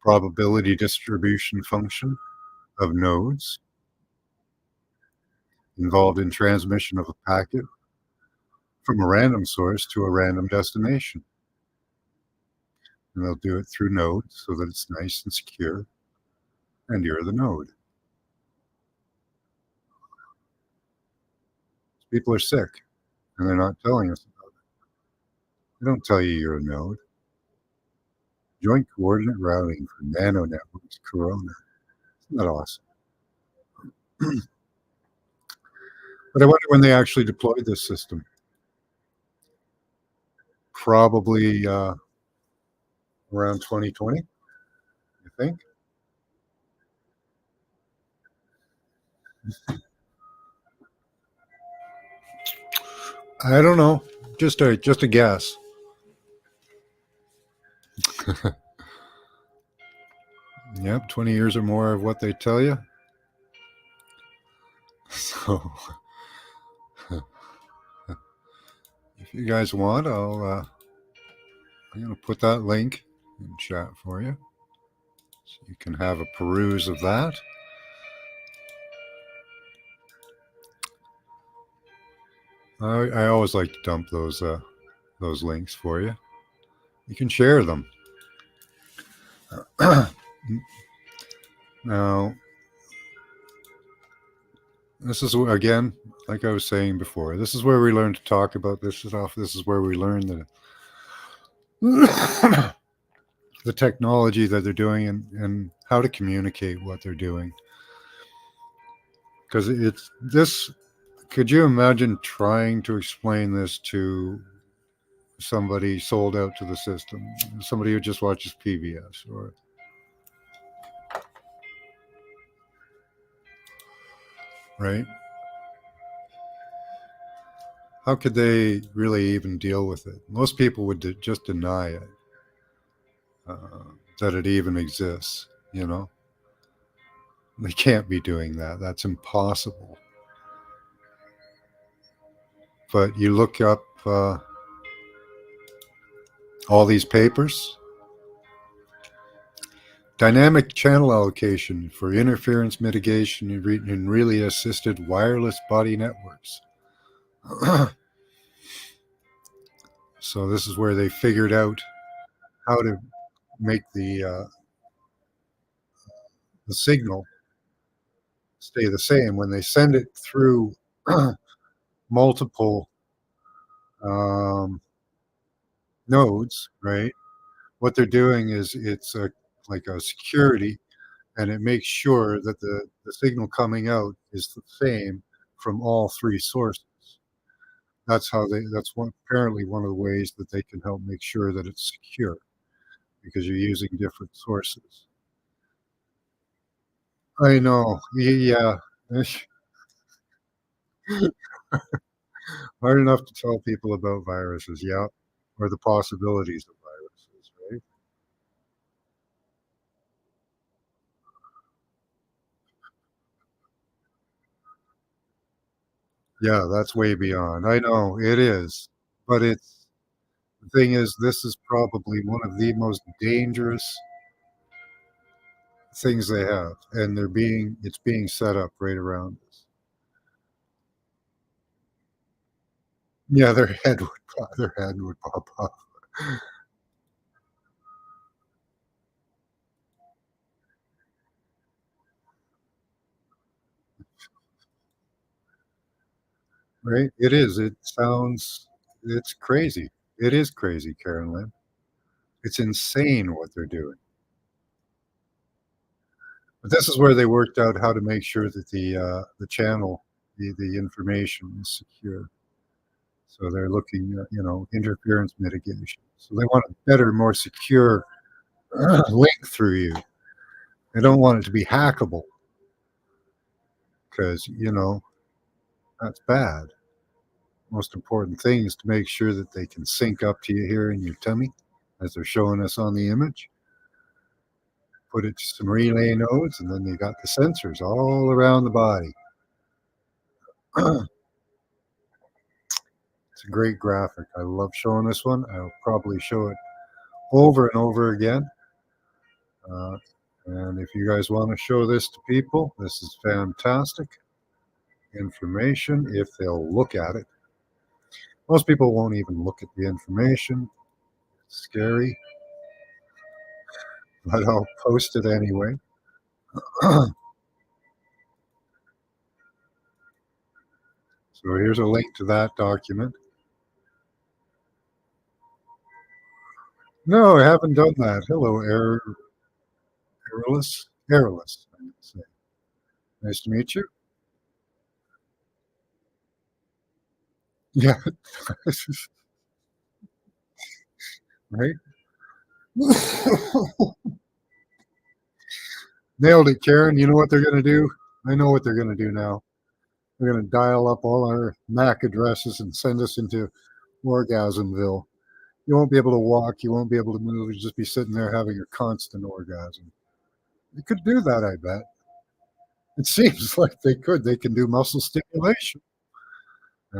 Probability distribution function of nodes involved in transmission of a packet from a random source to a random destination. And they'll do it through nodes so that it's nice and secure, and you're the node. People are sick. and they're not telling us about it. They don't tell you you're a node. Joint coordinate routing for nano networks, Corona. Isn't that awesome? But I wonder when they actually deployed this system. Probably around 2020, I think. I don't know. Just a guess. Yep, 20 years or more of what they tell you. So if you guys want, I'm going to put that link in chat for you, so you can have a peruse of that. I always like to dump those links for you. You can share them. Now, this is again, like I was saying before. This is where we learn to talk about this stuff. This is where we learn the the technology that they're doing and how to communicate what they're doing. Because it's this. Could you imagine trying to explain this to somebody sold out to the system, somebody who just watches PBS, or right? How could they really even deal with it? Most people would just deny it, that it even exists. They can't be doing that. That's impossible. But you look up all these papers. Dynamic channel allocation for interference mitigation in really assisted wireless body networks. So this is where they figured out how to make the signal stay the same when they send it through multiple um, nodes. Right? What they're doing is it's like a security, and it makes sure that the signal coming out is the same from all three sources. That's apparently one of the ways that they can help make sure that it's secure, because you're using different sources. I know. Yeah. Hard enough to tell people about viruses, yeah, or the possibilities of viruses, right? Yeah, that's way beyond. I know it is, but the thing is, this is probably one of the most dangerous things they have, and it's being set up right around us. Yeah, their head would pop off. Right? It is. It's crazy. It is crazy, Karen Lynn. It's insane what they're doing. But this is where they worked out how to make sure that the channel, the information is secure. So they're looking at, interference mitigation. So they want a better, more secure link through you. They don't want it to be hackable, because, that's bad. Most important thing is to make sure that they can sync up to you here in your tummy, as they're showing us on the image. Put it to some relay nodes, and then you got the sensors all around the body. It's a great graphic. I love showing this one. I'll probably show it over and over again. Uh, and if you guys want to show this to people, this is fantastic information if they'll look at it. Most people won't even look at the information. It's scary, but I'll post it anyway. So here's a link to that document. No, I haven't done that. Hello, Airless. Airless, I would say. Nice to meet you. Yeah, right. Nailed it, Karen. You know what they're going to do? I know what they're going to do now. They're going to dial up all our MAC addresses and send us into Orgasmville. You won't be able to walk. You won't be able to move. You'll just be sitting there having a constant orgasm. You could do that, I bet. It seems like they could. They can do muscle stimulation.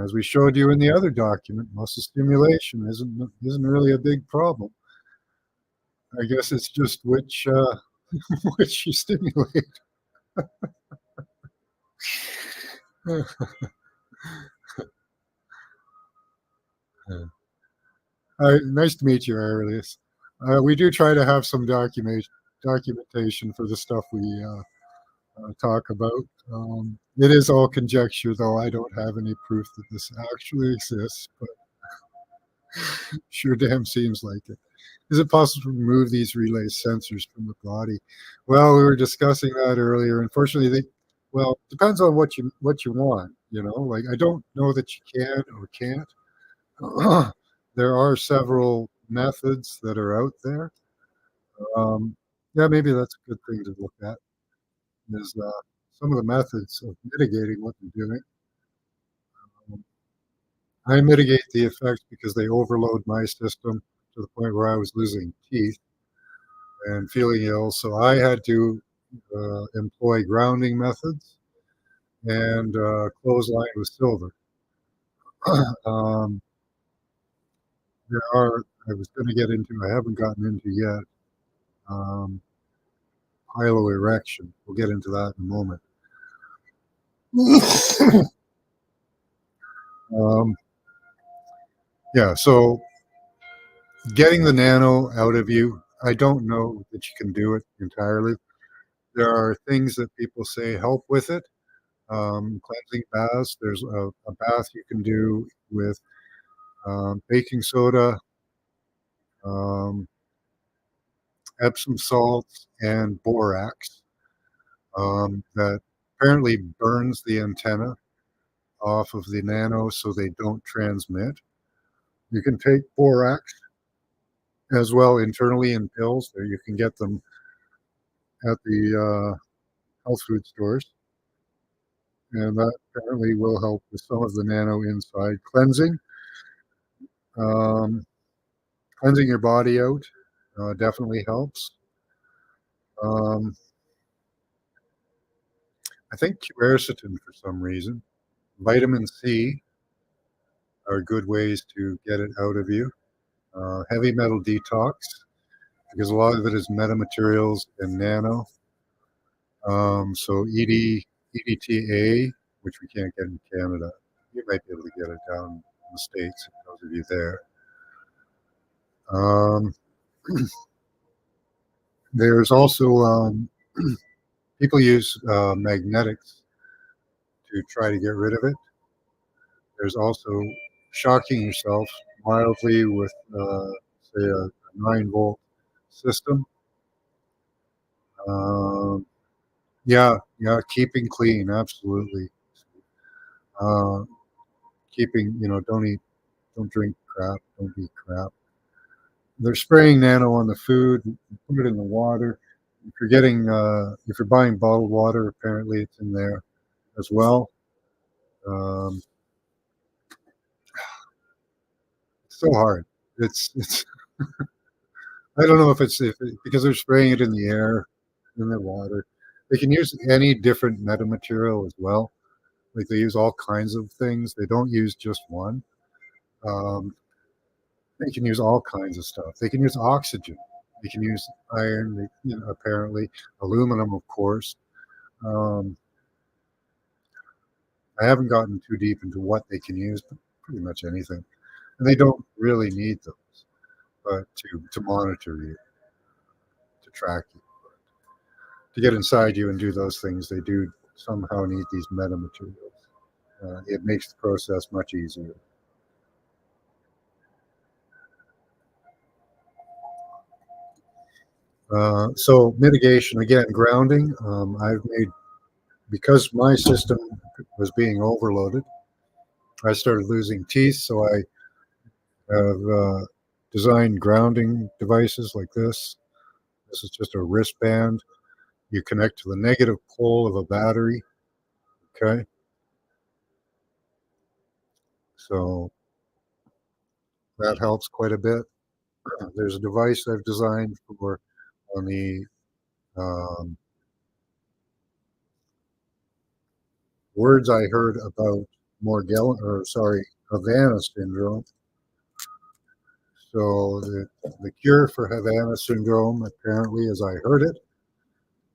As we showed you in the other document, muscle stimulation isn't really a big problem. I guess it's just which which you stimulate. Nice to meet you, Aurelius. We do try to have some documentation for the stuff we talk about. It is all conjecture, though. I don't have any proof that this actually exists, but sure damn seems like it. Is it possible to remove these relay sensors from the body? Well, we were discussing that earlier. Unfortunately, well, depends on what you want. Like I don't know that you can or can't. There are several methods that are out there. Um, yeah, maybe that's a good thing to look at. Is some of the methods of mitigating what they're doing. Um, I mitigate the effects because they overload my system to the point where I was losing teeth and feeling ill. So I had to employ grounding methods and clothesline with silver. um, there are, I was going to get into, I haven't gotten into yet, um, PiloErection. We'll get into that in a moment. um, yeah, so getting the nano out of you, I don't know that you can do it entirely. There are things that people say help with it. Cleansing baths. There's a bath you can do with baking soda, um, Epsom salts, and borax that apparently burns the antenna off of the nano so they don't transmit. You can take borax as well internally in pills. There you can get them at the health food stores, and that apparently will help with some of the nano inside cleansing. Um, Cleansing your body out definitely helps. Um, I think quercetin for some reason. Vitamin C are good ways to get it out of you. Heavy metal detox, because a lot of it is metamaterials and nano. So EDTA, which we can't get in Canada. You might be able to get it down in the States, those of you there. Um, there's also people use magnetics to try to get rid of it. There's also shocking yourself mildly with, say, a 9-volt system. Um, yeah, keeping clean, absolutely. Uh, Keeping, don't drink crap, don't eat crap. They're spraying nano on the food, put it in the water. If you're buying bottled water, apparently it's in there as well. Um, it's so hard. It's I don't know because they're spraying it in the air, in the water. They can use any different metamaterial as well. Like they use all kinds of things. They don't use just one. Um, they can use all kinds of stuff. They can use oxygen. They can use iron. Apparently aluminum, of course. Um, I haven't gotten too deep into what they can use, but pretty much anything. And they don't really need those, but to monitor you, to track you. To get inside you and do those things, they do somehow need these metamaterials. It makes the process much easier. So mitigation again, grounding. I've made because my system was being overloaded. I started losing teeth, so I have designed grounding devices like this. This is just a wristband. You connect to the negative pole of a battery. Okay, so that helps quite a bit. There's a device I've designed for on the um, words I heard about Havana syndrome. So the cure for Havana syndrome, apparently, as I heard it,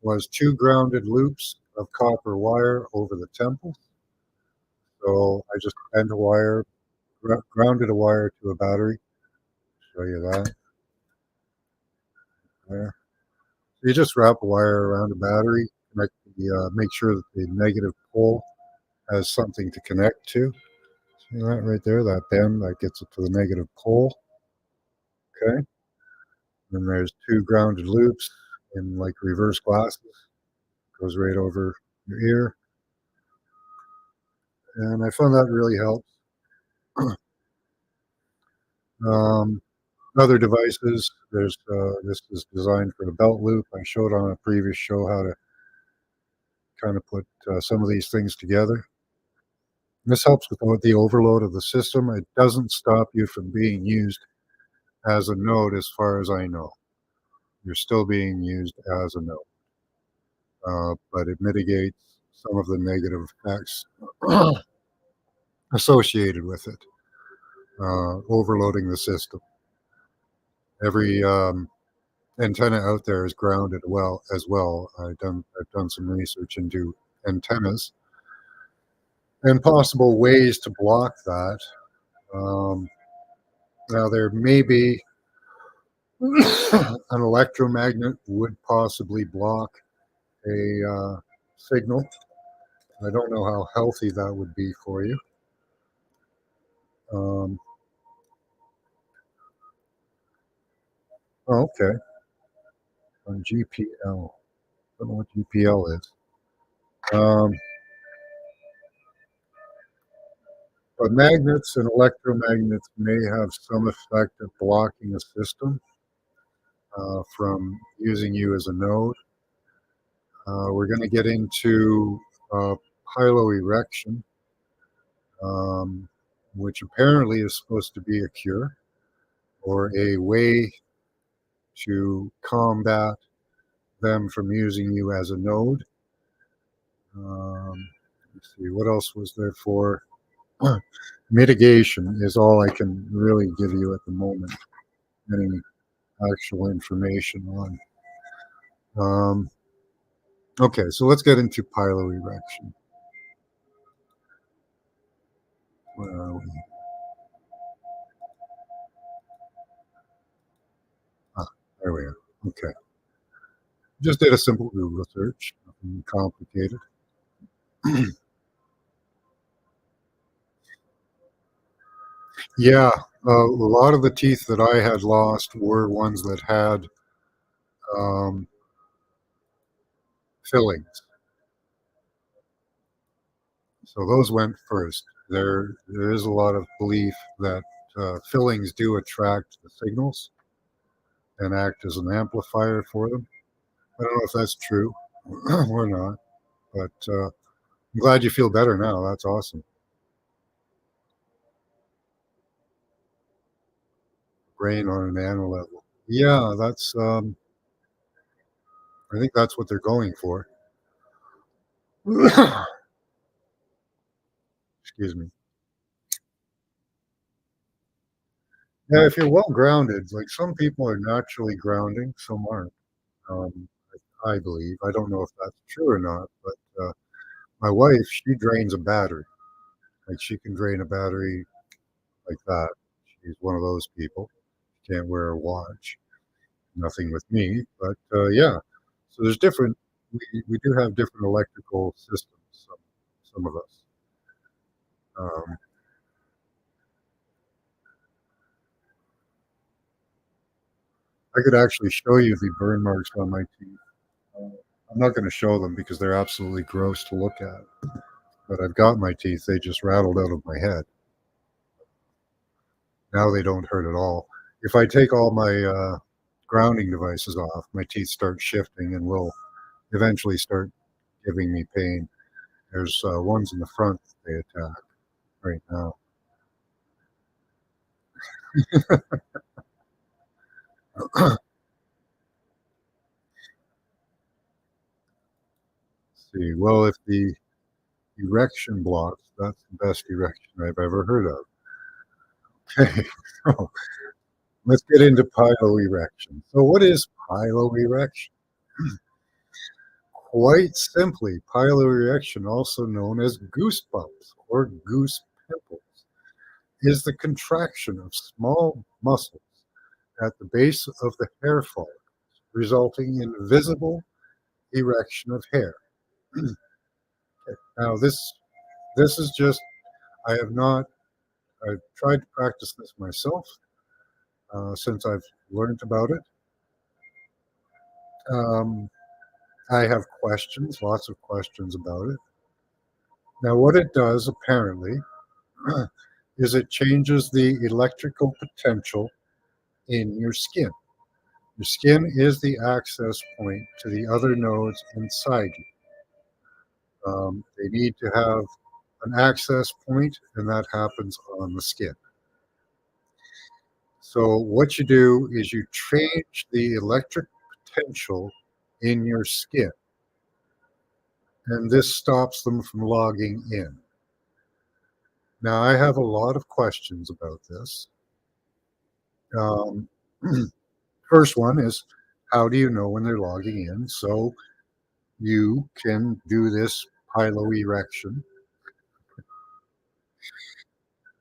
was two grounded loops of copper wire over the temple. So I just bent a wire, grounded a wire to a battery. Show you that there. So you just wrap a wire around a battery, make sure that the negative pole has something to connect to. See that right there, that bend that gets it to the negative pole. Okay. Then there's two grounded loops in like reverse glasses, goes right over your ear. And I found that really helps. Um, Other devices, this is designed for the belt loop. I showed on a previous show how to kind of put some of these things together. This helps with the overload of the system. It doesn't stop you from being used as a node, as far as I know. You're still being used as a node, but it mitigates some of the negative effects associated with it, overloading the system. Every antenna out there is grounded well as well. I've done some research into antennas and possible ways to block that. Um, Now there may be an electromagnet would possibly block a signal. I don't know how healthy that would be for you. Um, oh, okay, on GPL. I don't know what GPL is. Um, but magnets and electromagnets may have some effect at blocking a system from using you as a node. We're going to get into uh, PiloErection, um, which apparently is supposed to be a cure or a way to combat them from using you as a node. Let's see, what else was there for? Mitigation is all I can really give you at the moment. Any actual information on. Okay, so let's get into PiloErection. Where are we? Ah, there we are. Okay. Just did a simple Google search, nothing complicated. Yeah, a lot of the teeth that I had lost were ones that had um, fillings. So those went first. There is a lot of belief that fillings do attract the signals and act as an amplifier for them. I don't know if that's true or not, but I'm glad you feel better now. That's awesome. Brain on a nano level. Yeah, that's. I think that's what they're going for. Excuse me. Yeah, if you're well grounded, like some people are naturally grounding, some aren't. Um, I believe. I don't know if that's true or not, but my wife, she drains a battery. Like she can drain a battery like that. She's one of those people. Can't wear a watch. Nothing with me, but yeah. So there's different. We do have different electrical systems. Some of us. Um, I could actually show you the burn marks on my teeth. Uh, I'm not going to show them because they're absolutely gross to look at. But I've got my teeth; they just rattled out of my head. Now they don't hurt at all. If I take all my grounding devices off, my teeth start shifting and will eventually start giving me pain. There's ones in the front that they attack right now. See, well, if the erection blocks, that's the best erection I've ever heard of. Okay, so let's get into piloerection. So, what is piloerection? Quite simply, piloerection, also known as goosebumps or goose pimples, is the contraction of small muscles at the base of the hair follicles, resulting in visible erection of hair. Now, this is just I have not. I've tried to practice this myself since I've learned about it. Um, I have questions, lots of questions about it. Now, what it does apparently is it changes the electrical potential in your skin. Your skin is the access point to the other nodes inside you. They need to have an access point, and that happens on the skin. So, what you do is you change the electric potential in your skin, and this stops them from logging in. Now, I have a lot of questions about this. Um, First one is, how do you know when they're logging in? So you can do this piloerection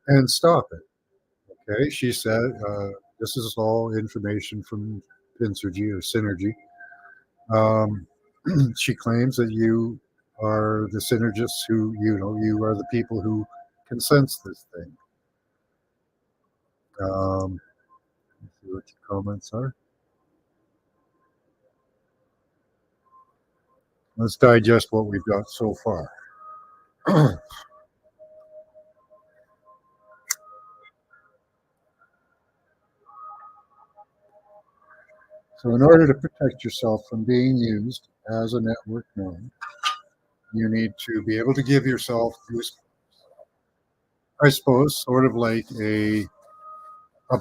and stop it. Okay, she said, this is all information from Pincergy or Synergy. Um, she claims that you are the synergists who, you are the people who can sense this thing. Let's see what your comments are. Let's digest what we've got so far. So, in order to protect yourself from being used as a network node, you need to be able to give yourself goosebumps. I suppose, sort of like a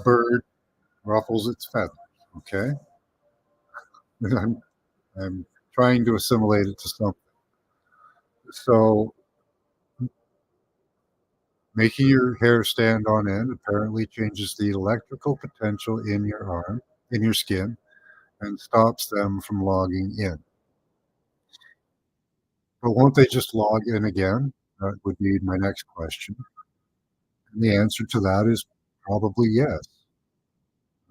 bird ruffles its feathers. Okay, and I'm trying to assimilate it to something. So, making your hair stand on end apparently changes the electrical potential in your arm, in your skin, and stops them from logging in. But won't they just log in again? That would be my next question. And the answer to that is probably yes.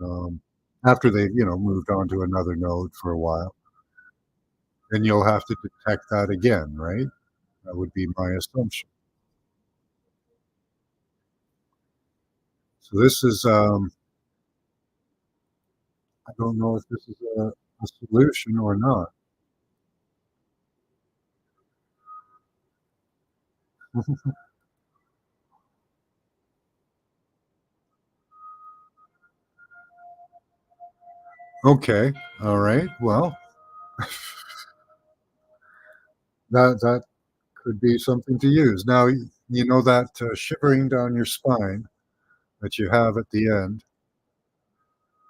Um, After they've, moved on to another node for a while, then you'll have to detect that again, right? That would be my assumption. So this is, I don't know if this is a solution or not. Okay, all right. Well, that could be something to use. Now, you know that shivering down your spine that you have at the end.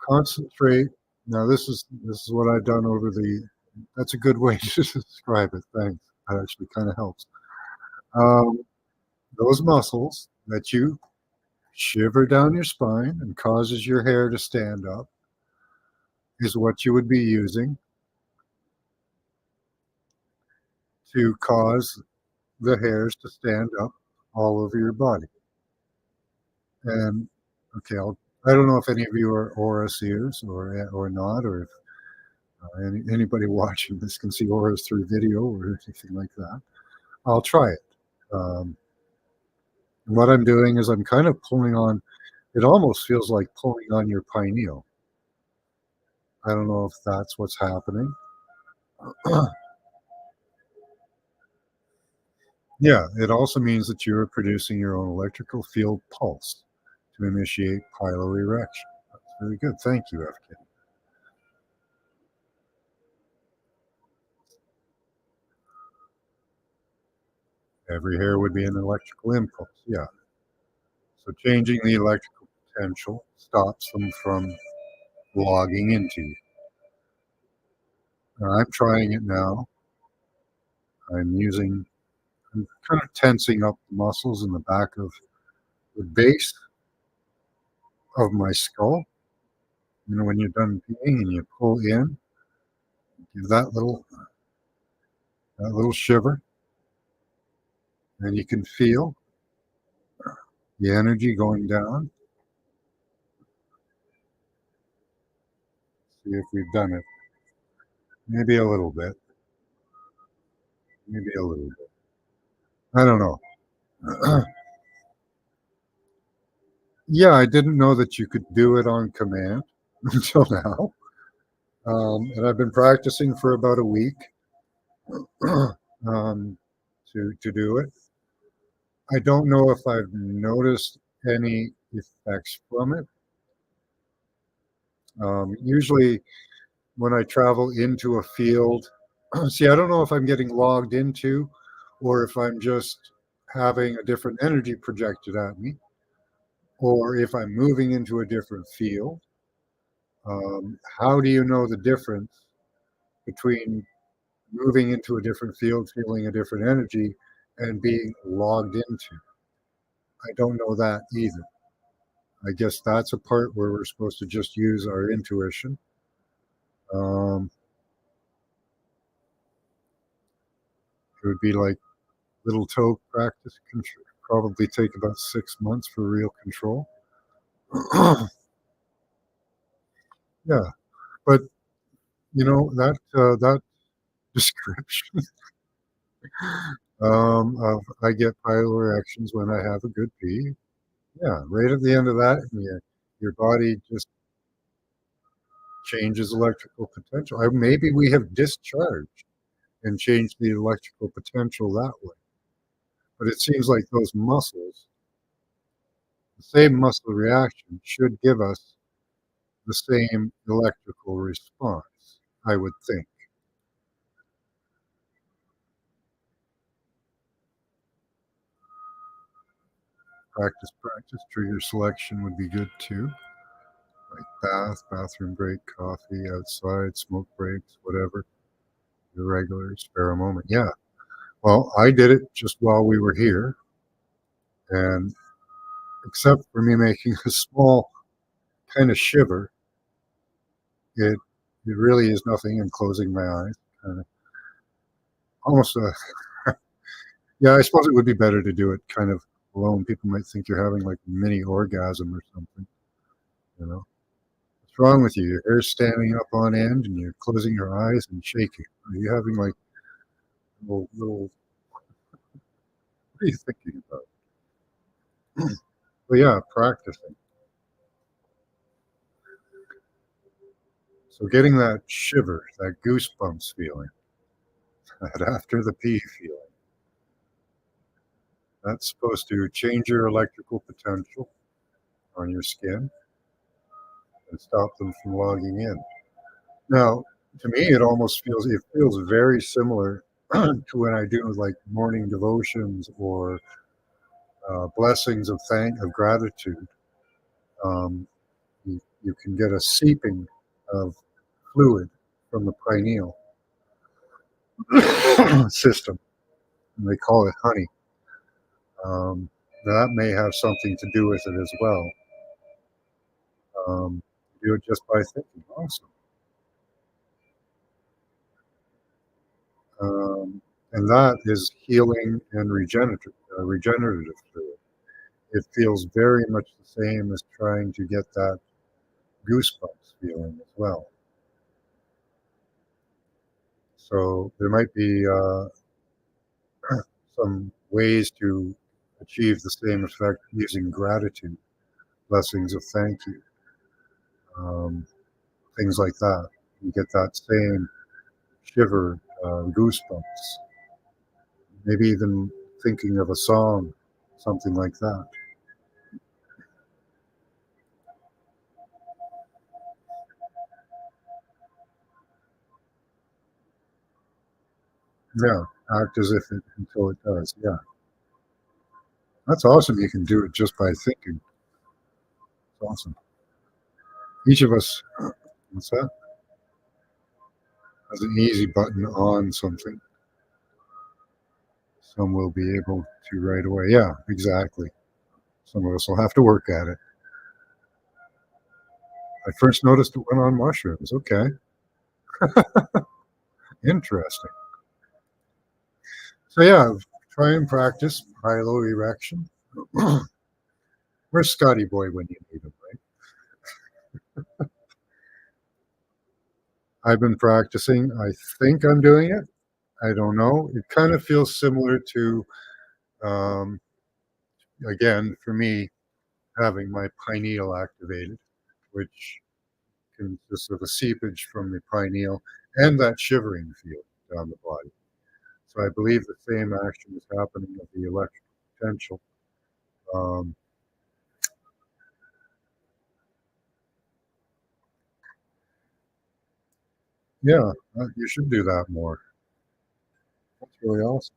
Concentrate. Now, this is what I've done over the. That's a good way to describe it. Thanks. That actually kind of helps. Um, those muscles that you shiver down your spine and causes your hair to stand up is what you would be using to cause the hairs to stand up all over your body. And okay, I don't know if any of you are aura seers or not, or if anybody watching this can see auras through video or anything like that. I'll try it. Um, what I'm doing is I'm kind of pulling on. It almost feels like pulling on your pineal. I don't know if that's what's happening. Yeah, it also means that you are producing your own electrical field pulse to initiate piloerection. That's very good. Thank you, FK. Every hair would be an electrical impulse. Yeah. So changing the electrical potential stops them from logging into you. Now, I'm trying it now. I'm kind of tensing up the muscles in the back of the base of my skull. You know, when you're done peeing and you pull in, give that little shiver, and you can feel the energy going down. See if we've done it. Maybe a little bit. Maybe a little bit. I don't know. Yeah, I didn't know that you could do it on command until now. And I've been practicing for about a week to do it. I don't know if I've noticed any effects from it. Usually, when I travel into a field, see, I don't know if I'm getting logged into or if I'm just having a different energy projected at me or if I'm moving into a different field. How do you know the difference between moving into a different field, feeling a different energy, and being logged into? I don't know that either. I guess that's a part where we're supposed to just use our intuition. Um, it would be like little toe practice, probably take about 6 months for real control. Yeah, but that description of I get piloerections when I have a good pee. Yeah, right at the end of that, your body just changes electrical potential. Maybe we have discharged and changed the electrical potential that way. But it seems like those muscles, the same muscle reaction, should give us the same electrical response, I would think. Practice. Trigger selection would be good too. Like bathroom break, coffee, outside, smoke breaks, whatever. Irregular, spare a moment. Yeah. Well, I did it just while we were here. And except for me making a small kind of shiver, it really is nothing and closing my eyes. Kind of almost yeah, I suppose it would be better to do it kind of alone. People might think you're having like a mini orgasm or something, you know. What's wrong with you? Your hair's standing up on end and you're closing your eyes and shaking. Are you having like little what are you thinking about? Well, yeah, practicing. So getting that shiver, that goosebumps feeling, that after the pee feeling, that's supposed to change your electrical potential on your skin and stop them from logging in. Now, to me, it feels very similar to when I do like morning devotions or blessings of gratitude. Um, you can get a seeping of fluid from the pineal system, and they call it honey. Um, that may have something to do with it as well. Do it just by thinking. Awesome. And that is healing and regenerative fluid. It feels very much the same as trying to get that goosebumps feeling as well. So there might be some ways to achieve the same effect using gratitude, blessings of thank you. Um, things like that. You get that same shiver, goosebumps, maybe even thinking of a song, something like that. Yeah, act as if it until it does. Yeah, that's awesome. You can do it just by thinking. It's awesome. Each of us, what's that? Has an easy button on something. Some will be able to right away. Yeah, exactly. Some of us will have to work at it. I first noticed it went on mushrooms. Okay, interesting. So yeah, try and practice PiloErection. Where's Scotty Boy when you need him, right? I've been practicing. I think I'm doing it. I don't know. It kind of feels similar to, um, again, for me, having my pineal activated, which consists of a seepage from the pineal and that shivering feel down the body. So I believe the same action is happening with the electrical potential. Um, yeah, you should do that more. That's really awesome.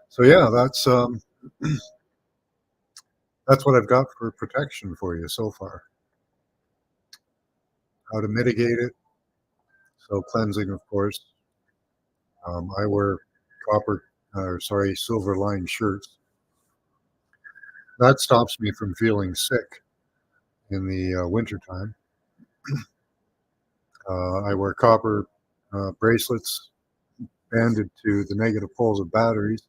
So yeah, that's what I've got for protection for you so far. How to mitigate it. So cleansing, of course. I wear silver lined shirts. That stops me from feeling sick in the wintertime. I wear copper bracelets banded to the negative poles of batteries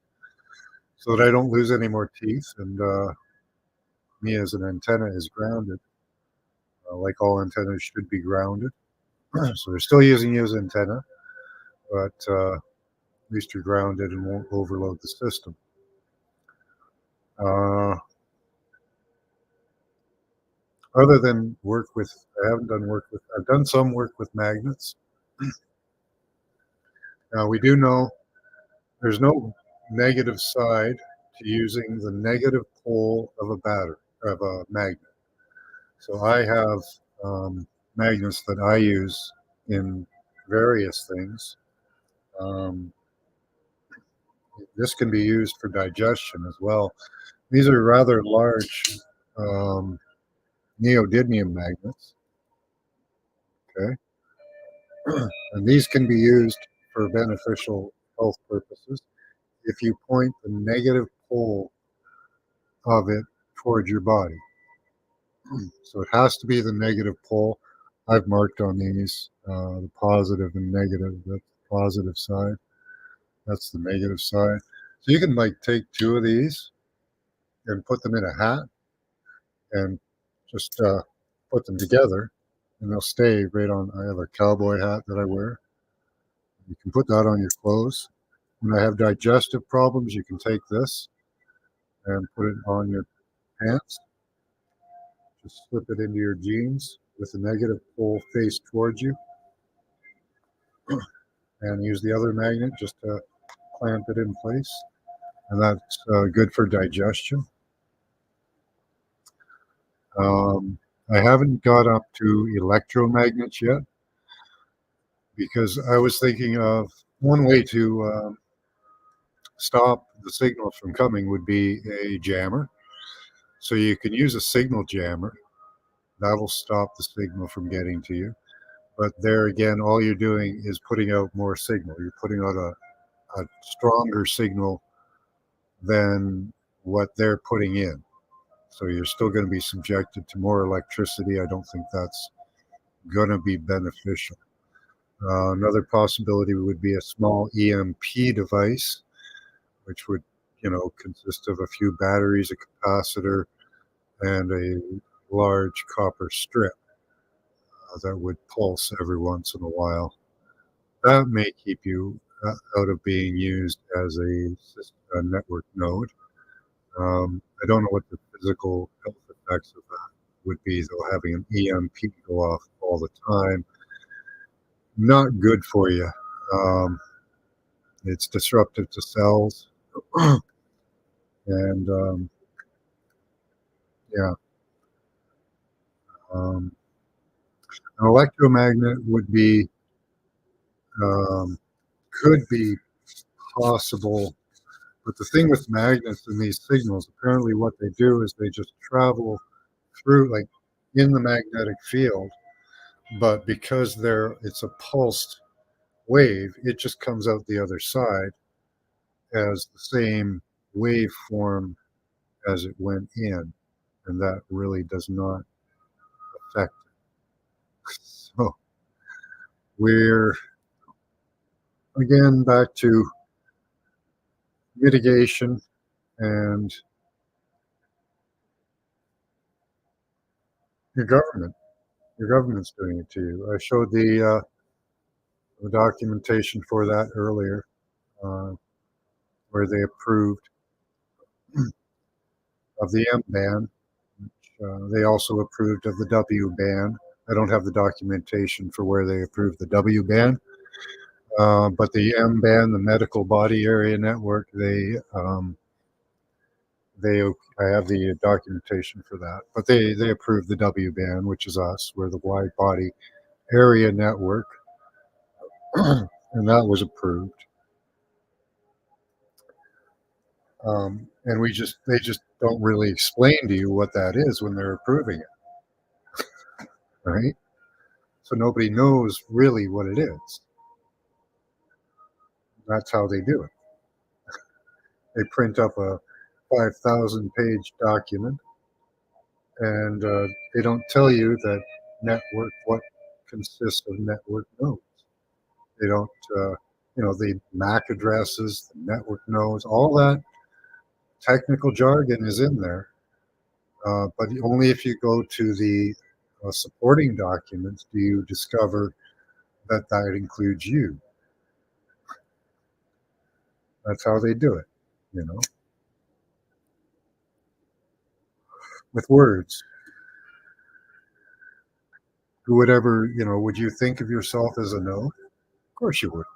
so that I don't lose any more teeth. And me as an antenna is grounded, like all antennas should be grounded. So they're still using you as antenna, but at least you're grounded and won't overload the system. Uh, Other than work with, I haven't done work with, I've done some work with magnets. Now we do know there's no negative side to using the negative pole of a battery, of a magnet. So I have magnets that I use in various things. Um, this can be used for digestion as well. These are rather large um, neodymium magnets. Okay, and these can be used for beneficial health purposes if you point the negative pole of it towards your body. So it has to be the negative pole. I've marked on these the positive and negative. That's the positive side. That's the negative side. So you can like take two of these and put them in a hat and just put them together, and they'll stay right on. I have a cowboy hat that I wear. You can put that on your clothes. When I have digestive problems, you can take this and put it on your pants. Just slip it into your jeans with the negative pole face towards you, and use the other magnet just to clamp it in place. And that's good for digestion. I haven't got up to electromagnets yet because I was thinking of one way to stop the signal from coming would be a jammer. So you can use a signal jammer. That will stop the signal from getting to you. But there again, all you're doing is putting out more signal. You're putting out a stronger signal than what they're putting in. So you're still going to be subjected to more electricity. I don't think that's going to be beneficial. Another possibility would be a small EMP device, which would, consist of a few batteries, a capacitor, and a large copper strip that would pulse every once in a while. That may keep you out of being used as a network node. I don't know what the physical health effects of that would be, though, having an EMP go off all the time. Not good for you. Um, it's disruptive to cells. And yeah, um, an electromagnet would be, um, could be possible. But the thing with magnets and these signals, apparently what they do is they just travel through, like in the magnetic field, but because it's a pulsed wave, it just comes out the other side as the same waveform as it went in, and that really does not affect it. So we're again back to mitigation, and your government. Your government's doing it to you. I showed the documentation for that earlier, uh, where they approved of the M ban. They also approved of the W ban. I don't have the documentation for where they approved the W ban, but the M ban, the medical body area network, they I have the documentation for that. But they approved the W ban, which is us. We're the wide body area network, and that was approved. And they just don't really explain to you what that is when they're approving it, right? So nobody knows really what it is. That's how they do it. They print up a 5,000 page document, and they don't tell you that network what consists of network nodes. They don't, the MAC addresses, the network nodes, all that technical jargon is in there. But only if you go to the supporting documents do you discover that that includes you. That's how they do it, you know, with words. Who would ever, would you think of yourself as a node? Of course you would.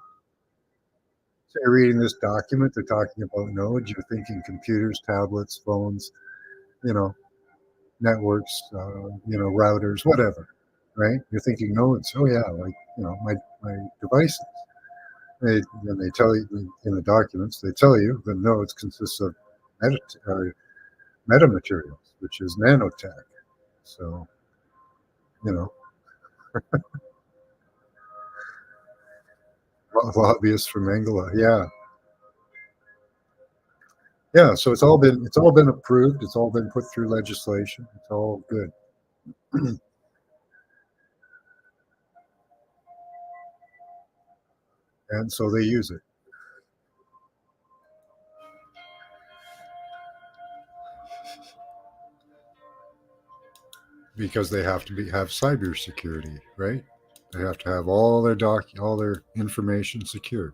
So you're reading this document, they're talking about nodes, you're thinking computers, tablets, phones, you know, networks, routers, whatever, right? You're thinking nodes. Oh yeah, like, my devices. And they tell you in the documents, they tell you the nodes consist of meta, metamaterials, which is nanotech. So, you know, lobbyists from Angola. Yeah. Yeah. So it's all been approved. It's all been put through legislation. It's all good. And so they use it because they have to have cybersecurity, right? They have to have all their information secured.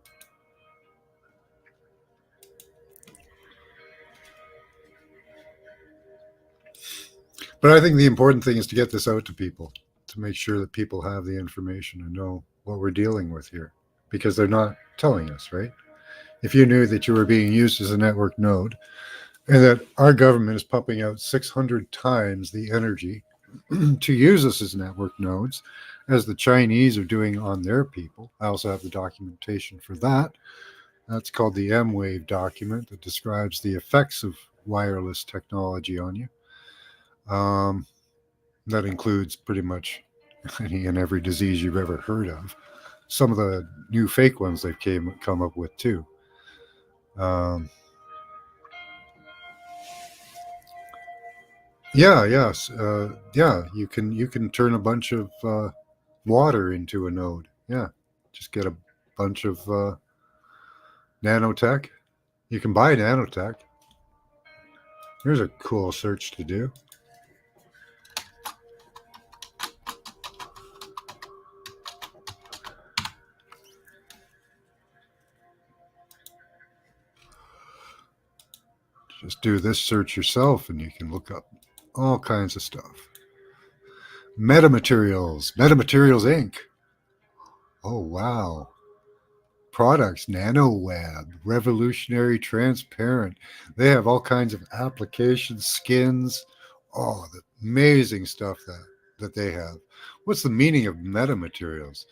But I think the important thing is to get this out to people, to make sure that people have the information and know what we're dealing with here, because they're not telling us, right? If you knew that you were being used as a network node and that our government is pumping out 600 times the energy to use us as network nodes as the Chinese are doing on their people. I also have the documentation for that. That's called the M Wave document that describes the effects of wireless technology on you. Um, that includes pretty much any and every disease you've ever heard of. Some of the new fake ones they've come up with too. Um, yeah, yes, yeah. You can turn a bunch of water into a node. Yeah, just get a bunch of nanotech. You can buy nanotech. Here's a cool search to do. Just do this search yourself and you can look up all kinds of stuff. Metamaterials Inc. Oh, wow. Products, NanoWeb, revolutionary, transparent. They have all kinds of applications, skins. Oh, the amazing stuff that they have. What's the meaning of metamaterials?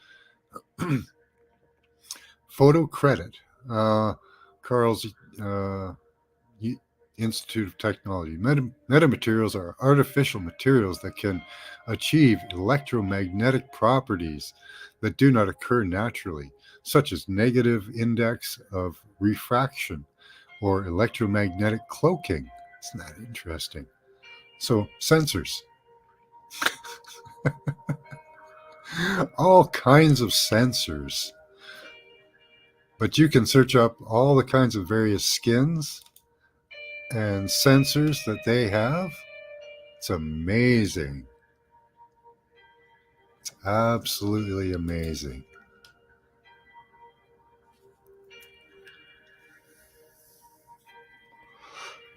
Photo credit. Carl's Institute of Technology. Metamaterials are artificial materials that can achieve electromagnetic properties that do not occur naturally, such as negative index of refraction or electromagnetic cloaking. Isn't that interesting? So, sensors. All kinds of sensors. But you can search up all the kinds of various skins and sensors that they have. It's amazing. It's absolutely amazing.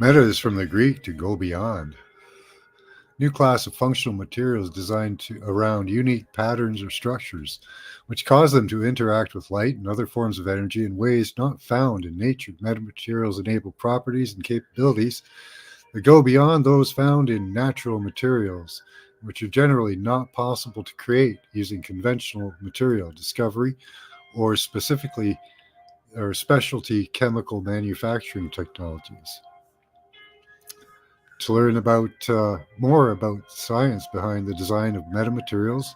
Meta is from the Greek to go beyond. New class of functional materials designed around unique patterns or structures, which cause them to interact with light and other forms of energy in ways not found in nature. Metamaterials enable properties and capabilities that go beyond those found in natural materials, which are generally not possible to create using conventional material discovery or specifically or specialty chemical manufacturing technologies. To learn about more about science behind the design of metamaterials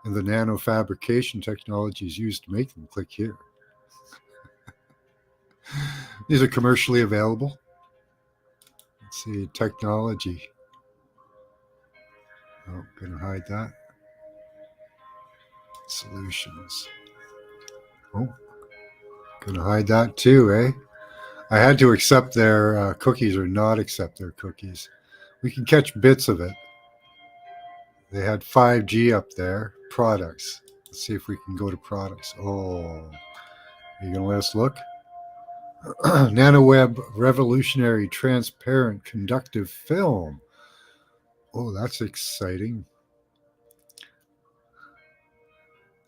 and the nanofabrication technologies used to make them, click here. These are commercially available. Let's see, technology. Oh, gonna hide that. Solutions. Oh, gonna hide that too, eh? I had to accept their cookies or not accept their cookies. We can catch bits of it. They had 5G up there. Products. Let's see if we can go to products. Oh, are you gonna let us look? NanoWeb revolutionary transparent conductive film. Oh, that's exciting.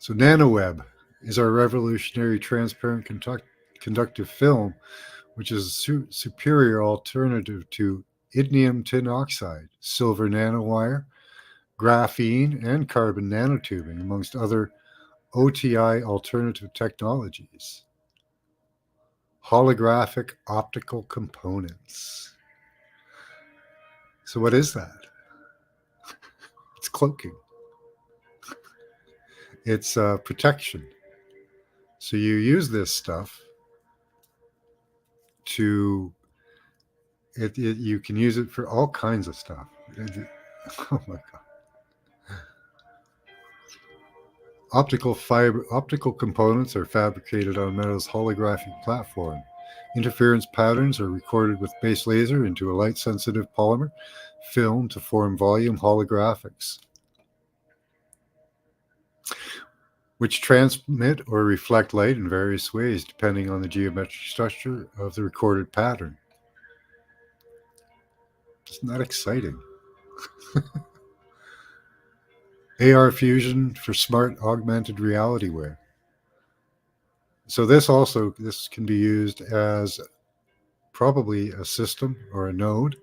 So NanoWeb is our revolutionary transparent conductive film, which is a superior alternative to indium tin oxide, silver nanowire, graphene, and carbon nanotubing, amongst other OTI alternative technologies. Holographic optical components. So what is that? It's cloaking. It's protection. So you use this stuff to you can use it for all kinds of stuff. Oh my god. Optical components are fabricated on metal's holographic platform. Interference patterns are recorded with base laser into a light-sensitive polymer film to form volume holographics, which transmit or reflect light in various ways depending on the geometric structure of the recorded pattern. Isn't that exciting? AR fusion for smart augmented reality wear. So this can be used as probably a system or a node,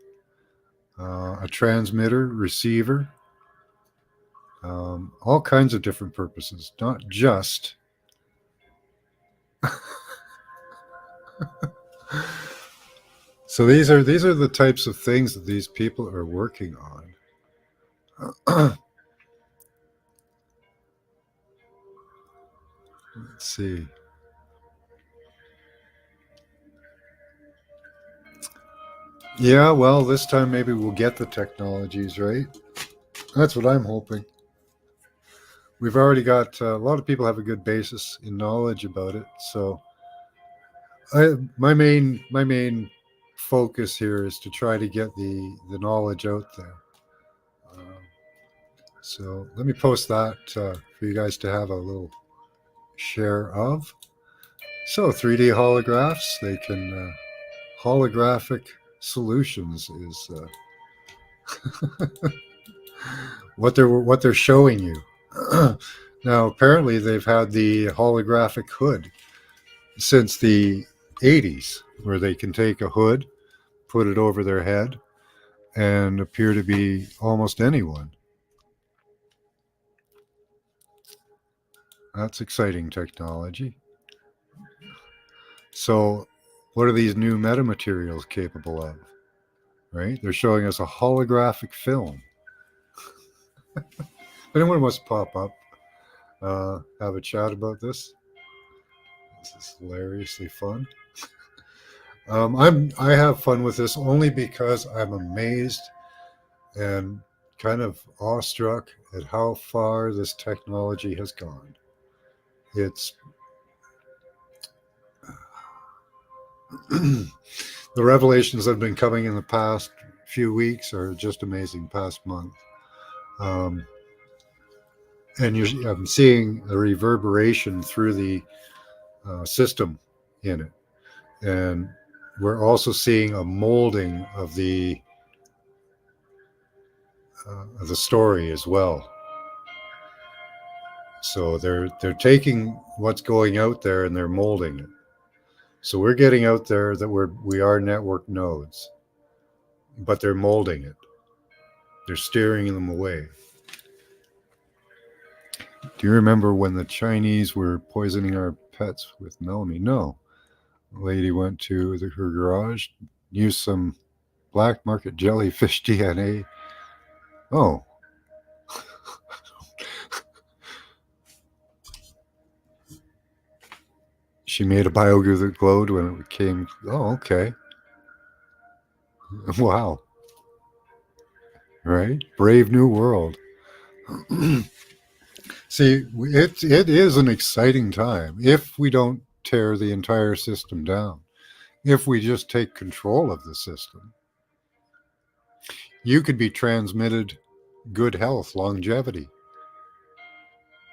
a transmitter, receiver, all kinds of different purposes, not just so these are the types of things that these people are working on. Let's see. Yeah, well, this time maybe we'll get the technologies right. That's what I'm hoping. We've already got a lot of people have a good basis in knowledge about it. So my main focus here is to try to get the knowledge out there. So let me post that for you guys to have a little share of. So 3D holographs, they can holographic solutions is what they're showing you. Now, apparently, they've had the holographic hood since the 80s, where they can take a hood, put it over their head, and appear to be almost anyone. That's exciting technology. So, what are these new metamaterials capable of? Right? They're showing us a holographic film. If anyone wants to pop up, have a chat about this. This is hilariously fun. I have fun with this only because I'm amazed and kind of awestruck at how far this technology has gone. It's the revelations that have been coming in the past few weeks are just amazing. Past month, and I'm seeing a reverberation through the system in it, and we're also seeing a molding of the story as well. So they're taking what's going out there and they're molding it. So we're getting out there that we are network nodes, but they're molding it. They're steering them away. Do you remember when the Chinese were poisoning our pets with melamine? No. A lady went to her garage, used some black market jellyfish DNA. Oh. She made a biogear that glowed when it came. Oh, okay. Wow. Right? Brave new world. See, it is an exciting time if we don't tear the entire system down. If we just take control of the system, you could be transmitted good health, longevity.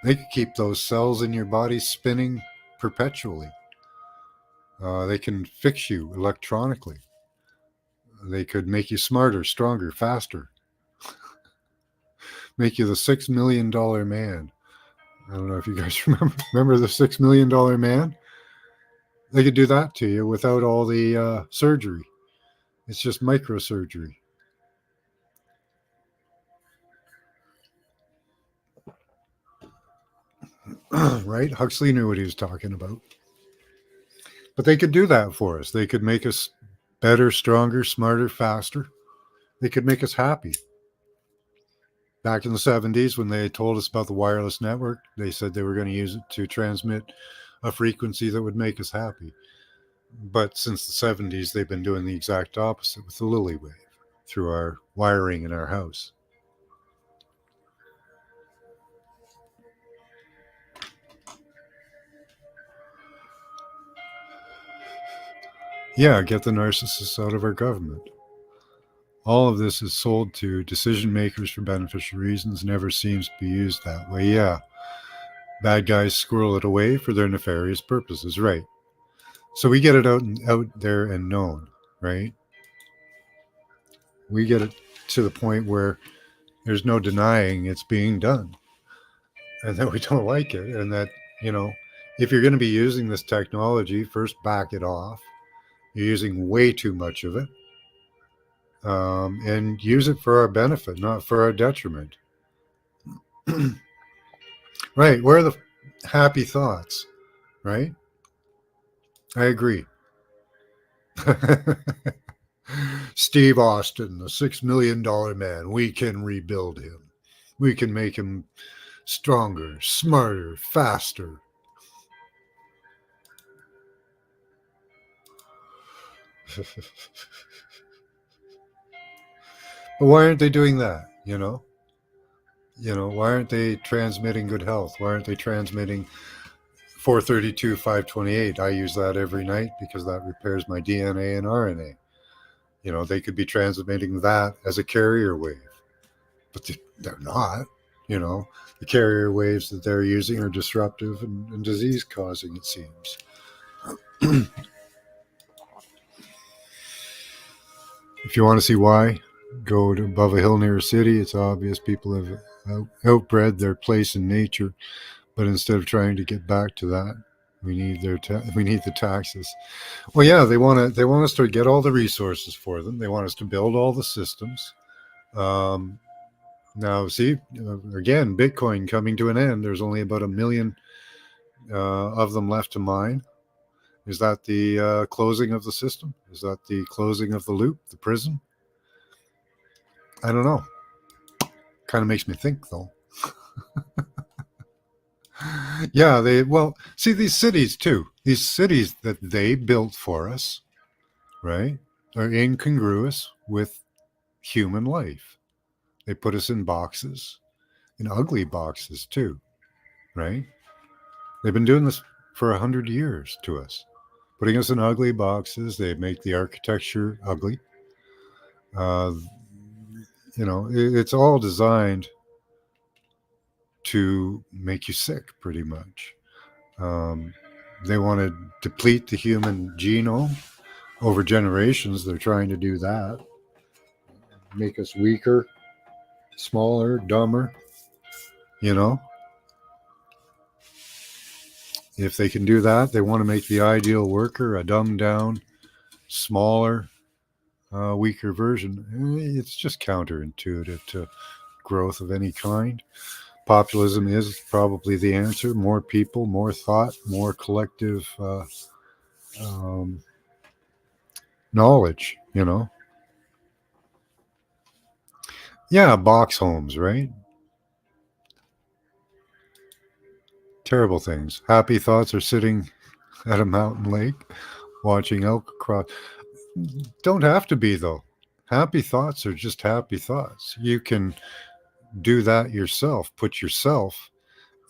They could keep those cells in your body spinning perpetually. They can fix you electronically. They could make you smarter, stronger, faster. Make you the $6 million man. I don't know if you guys remember the $6 million man. They could do that to you without all the surgery. It's just microsurgery. Right? Huxley knew what he was talking about. But they could do that for us. They could make us better, stronger, smarter, faster. They could make us happy. Back in the 70s, when they told us about the wireless network, they said they were going to use it to transmit a frequency that would make us happy. But since the 70s, they've been doing the exact opposite with the Lily wave through our wiring in our house. Yeah, get the narcissists out of our government. All of this is sold to decision makers for beneficial reasons, never seems to be used that way. Yeah, bad guys squirrel it away for their nefarious purposes, right? So we get it out there and known, right? We get it to the point where there's no denying it's being done, and that we don't like it, and that, if you're going to be using this technology, first back it off. You're using way too much of it. And use it for our benefit, not for our detriment. Right. Where are the happy thoughts? Right. I agree. Steve Austin, the $6 million man, we can rebuild him. We can make him stronger, smarter, faster. But why aren't they doing that? Why aren't they transmitting good health? Why aren't they transmitting 432, 528? I use that every night because that repairs my DNA and RNA. They could be transmitting that as a carrier wave, but they're not. The carrier waves that they're using are disruptive and disease causing, it seems. If you want to see why, go to above a hill near a city. It's obvious people have outbred their place in nature, but instead of trying to get back to that, we need the taxes. Well, yeah, they want us to get all the resources for them. They want us to build all the systems. Um, Now, see, again, Bitcoin coming to an end. There's only about 1 million of them left to mine. Is that the closing of the system? Is that the closing of the loop, the prison? I don't know. Kind of makes me think, though. Yeah, well, see, these cities, too, these cities that they built for us, right, are incongruous with human life. They put us in boxes, in ugly boxes, too, right? They've been doing this for 100 years to us, putting us in ugly boxes. They make the architecture ugly. Uh, it's all designed to make you sick, pretty much. Um, they want to deplete the human genome over generations. They're trying to do that, make us weaker, smaller, dumber. You know, if they can do that, they want to make the ideal worker a dumbed down, smaller, weaker version. It's just counterintuitive to growth of any kind. Populism is probably the answer. More people, more thought, more collective um, knowledge, Yeah, box homes, right? Terrible things. Happy thoughts are sitting at a mountain lake watching elk across. Don't have to be, though. Happy thoughts are just happy thoughts. You can do that yourself, put yourself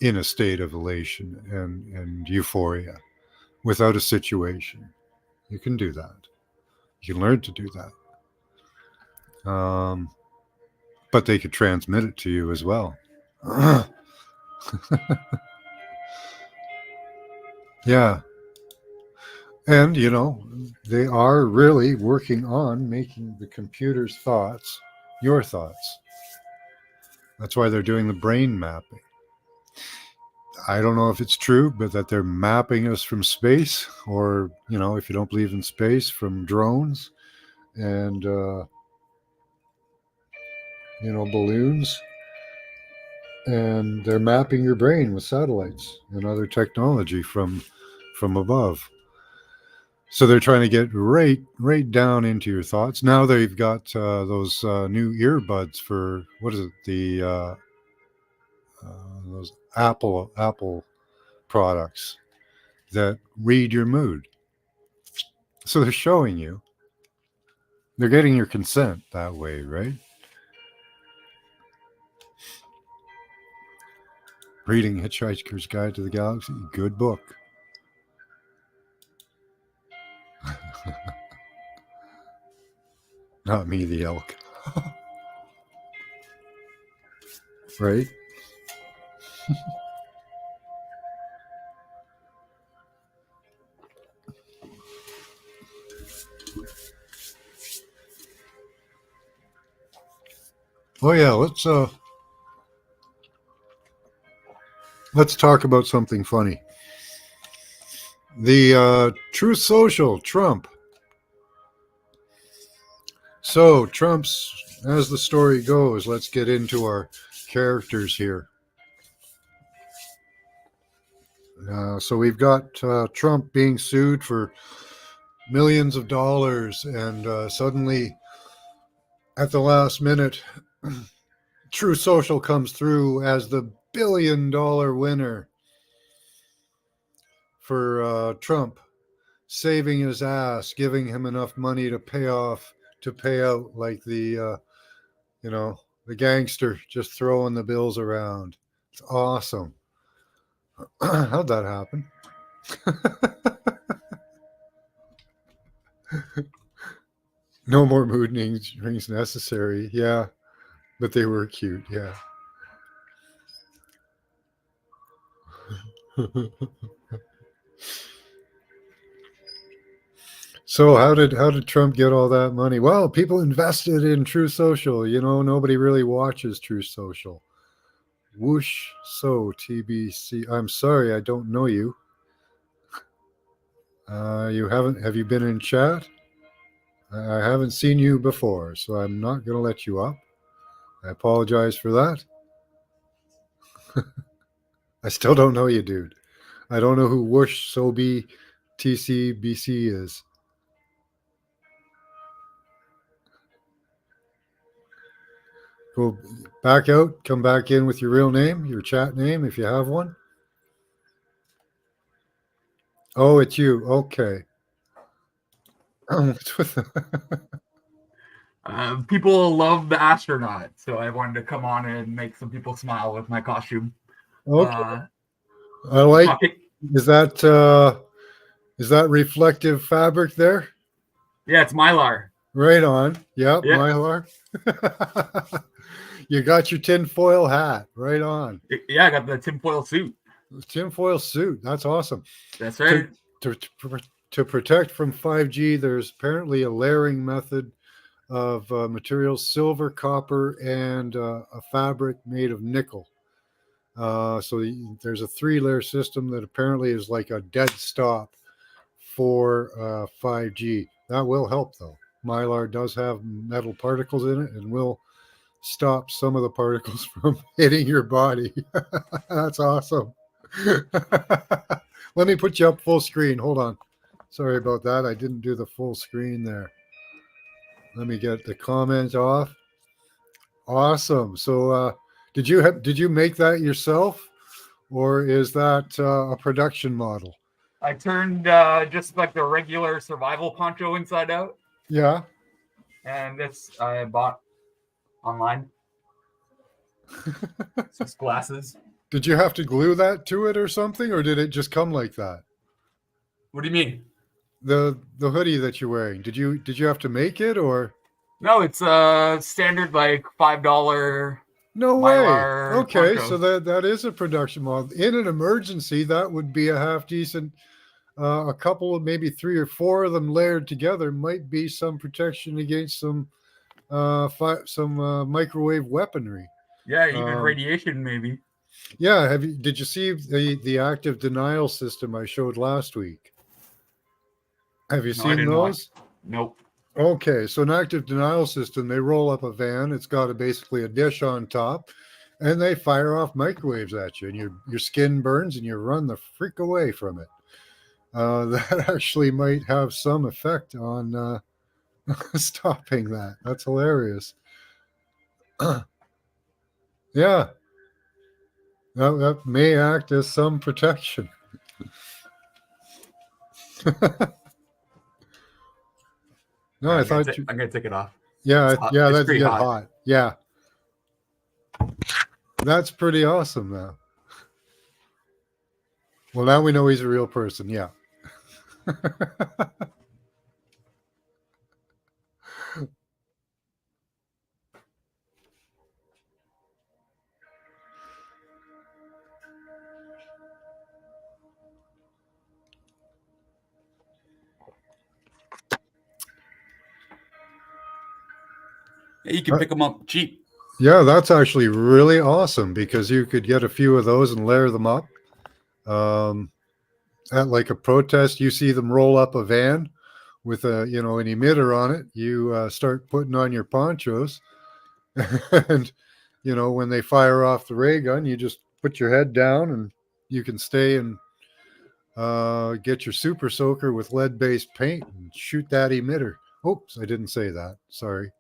in a state of elation and euphoria without a situation. You can do that. You can learn to do that. But they could transmit it to you as well. Yeah. And, they are really working on making the computer's thoughts your thoughts. That's why they're doing the brain mapping. I don't know if it's true, but that they're mapping us from space, or, if you don't believe in space, from drones and, balloons. And they're mapping your brain with satellites and other technology from above. So they're trying to get right down into your thoughts. Now they've got those new earbuds for what is it? The those Apple products that read your mood. So they're showing you. They're getting your consent that way, right? Reading Hitchhiker's Guide to the Galaxy, good book. Not me, the elk. Right? Oh yeah, let's talk about something funny. The Truth Social, Trump. So, Trump's, as the story goes, let's get into our characters here. So, we've got Trump being sued for millions of dollars, and suddenly, at the last minute, Truth Social comes through as the $1 billion winner for Trump, saving his ass, giving him enough money to pay out like the gangster just throwing the bills around. It's awesome. How'd that happen? No more mood rings necessary. Yeah, but they were cute. Yeah. So how did Trump get all that money? Well, people invested in True Social. Nobody really watches True Social. Whoosh. So TBC. I'm sorry, I don't know you. You haven't? Have you been in chat? I haven't seen you before, so I'm not going to let you up. I apologize for that. I still don't know you, dude. I don't know who Whoosh Sobi TCBC is. Go back out, come back in with your real name, your chat name, if you have one. Oh, it's you. Okay. What's with People love the astronaut, so I wanted to come on and make some people smile with my costume. Okay. I like. Talking, Is that reflective fabric there? yeah, it's Mylar. Right on. Yep, Yeah. Mylar. You got your tinfoil hat. Right on. Yeah, I got the tinfoil suit. Tinfoil suit. That's awesome. That's right. To protect from 5G, there's apparently a layering method of materials: silver, copper, and a fabric made of nickel. So there's a 3-layer system that apparently is like a dead stop for 5G. That will help, though. Mylar does have metal particles in it and will stop some of the particles from hitting your body. That's awesome. Let me put you up full screen. Hold on. Sorry about that. I didn't do the full screen there. Let me get the comment off. Awesome. So did you make that yourself, or is that a production model? I turned just like the regular survival poncho inside out. Yeah. And this I bought online. It's just glasses. Did you have to glue that to it or something, or did it just come like that? What do you mean? The hoodie that you're wearing, did you have to make it, or? No, it's standard like $5. No way. Okay, poncho. so that is a production model. In an emergency, that would be a half decent. A couple of maybe 3 or 4 of them layered together might be some protection against some microwave weaponry. Yeah, even radiation maybe. Yeah, did you see the active denial system I showed last week? Have you seen those? Nope. Okay, so an active denial system, they roll up a van. It's got basically a dish on top, and they fire off microwaves at you, and your skin burns, and you run the freak away from it. That actually might have some effect on stopping that. That's hilarious. Yeah, that may act as some protection. No, I thought I'm gonna take it off. Yeah, yeah, it's that's pretty hot. Yeah, that's pretty awesome, though. Well, now we know he's a real person. Yeah. You can pick them up cheap. Yeah, that's actually really awesome because you could get a few of those and layer them up. At like a protest, you see them roll up a van with an emitter on it. You start putting on your ponchos, and when they fire off the ray gun, you just put your head down and you can stay and get your super soaker with lead-based paint and shoot that emitter. Oops, I didn't say that. Sorry.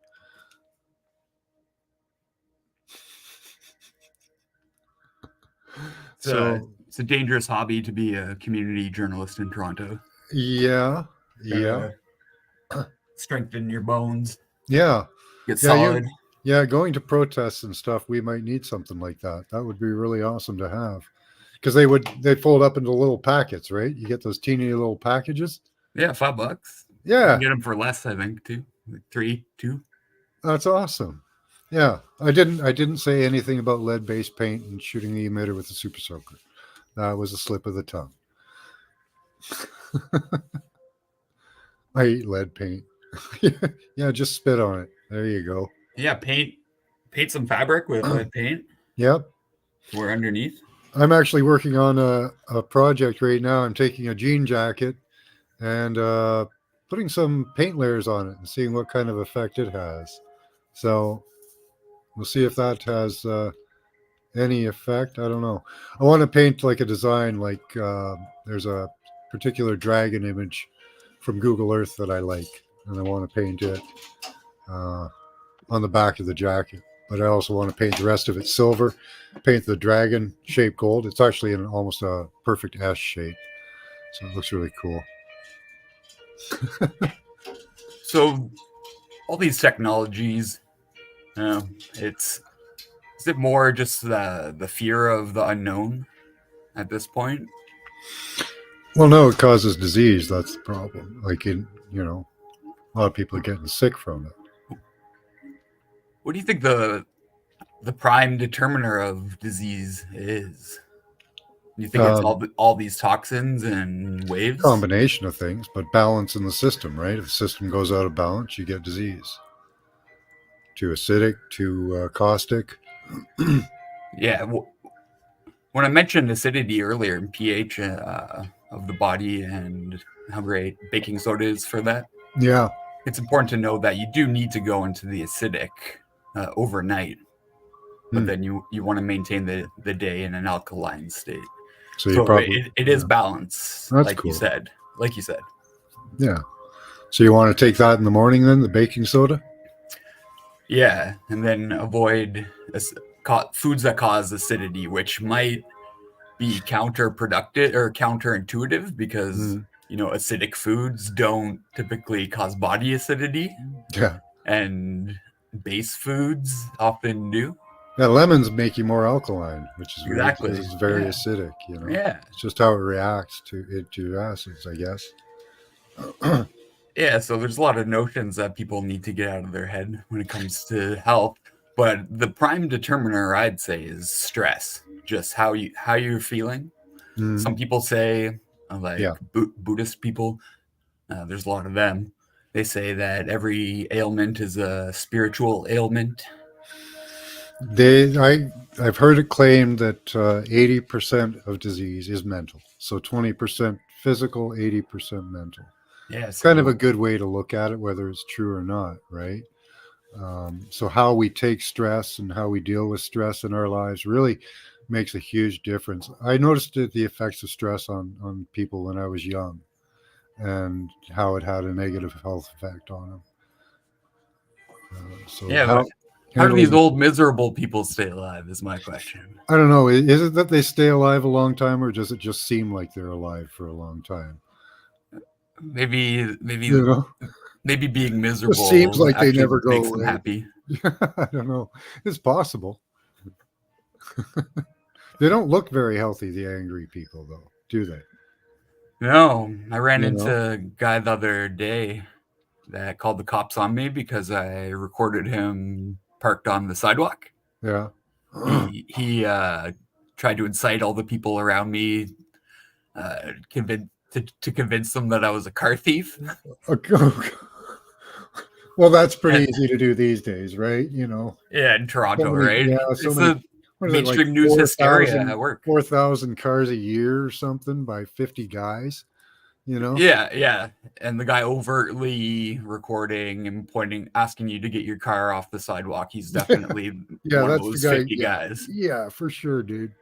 It's a dangerous hobby to be a community journalist in Toronto. Yeah. Strengthen your bones. Yeah. Get solid. Yeah, going to protests and stuff, we might need something like that. That would be really awesome to have. Because they fold up into little packets, right? You get those teeny little packages. Yeah, $5. Yeah. You can get them for less, I think, too. Like 3, 2. That's awesome. Yeah. I didn't say anything about lead-based paint and shooting the emitter with the super soaker. That was a slip of the tongue. I eat lead paint. Yeah, just spit on it. There you go. Yeah, paint some fabric with lead paint. Yep. We're underneath. I'm actually working on a project right now. I'm taking a jean jacket and putting some paint layers on it and seeing what kind of effect it has. So we'll see if that has any effect. I don't know. I want to paint like a design, like there's a particular dragon image from Google Earth that I like, and I want to paint it uh, on the back of the jacket. But I also want to paint the rest of it silver, paint the dragon shape gold. It's actually in almost a perfect S shape, so it looks really cool. So all these technologies, it's is it more just the fear of the unknown at this point? Well, no, it causes disease. That's the problem. Like a lot of people are getting sick from it. What do you think the prime determiner of disease is? Do you think it's all these toxins and waves? Combination of things, but balance in the system, right? If the system goes out of balance, you get disease. Too acidic, too caustic. Yeah. When I mentioned acidity earlier and pH of the body and how great baking soda is for that, Yeah. it's important to know that you do need to go into the acidic overnight, but then you want to maintain the day in an alkaline state. So it is balance, That's like cool. you said. Like you said. Yeah. So you want to take that in the morning then, the baking soda? Yeah, and then avoid foods that cause acidity, which might be counterproductive or counterintuitive because acidic foods don't typically cause body acidity. Yeah. And base foods often do. Yeah, lemons make you more alkaline, which is weird Exactly. because it's very acidic, Yeah. It's just how it reacts to acids, I guess. Yeah, so there's a lot of notions that people need to get out of their head when it comes to health. But the prime determiner, I'd say, is stress. Just how you're feeling. Mm. Some people say, Buddhist people, there's a lot of them. They say that every ailment is a spiritual ailment. I've heard it claimed that 80% of disease is mental. So 20% physical, 80% mental. Yeah, it's kind of a good way to look at it, whether it's true or not, right? So how we take stress and how we deal with stress in our lives really makes a huge difference. I noticed the effects of stress on people when I was young and how it had a negative health effect on them. How do these old miserable people stay alive is my question. I don't know. Is it that they stay alive a long time, or does it just seem like they're alive for a long time? Maybe being miserable it seems like they never go makes them happy. I don't know. It's possible. They don't look very healthy, the angry people, though, do they? No, I ran into a guy the other day that called the cops on me because I recorded him parked on the sidewalk. Yeah. He tried to incite all the people around me, to convince them that I was a car thief. Well, that's pretty easy to do these days, right? Yeah, in Toronto, right? Yeah, it's the mainstream news hysteria at work. 4,000 cars a year or something by 50 guys. Yeah, and the guy overtly recording and asking you to get your car off the sidewalk. He's definitely one of those 50 guys. Yeah, for sure, dude.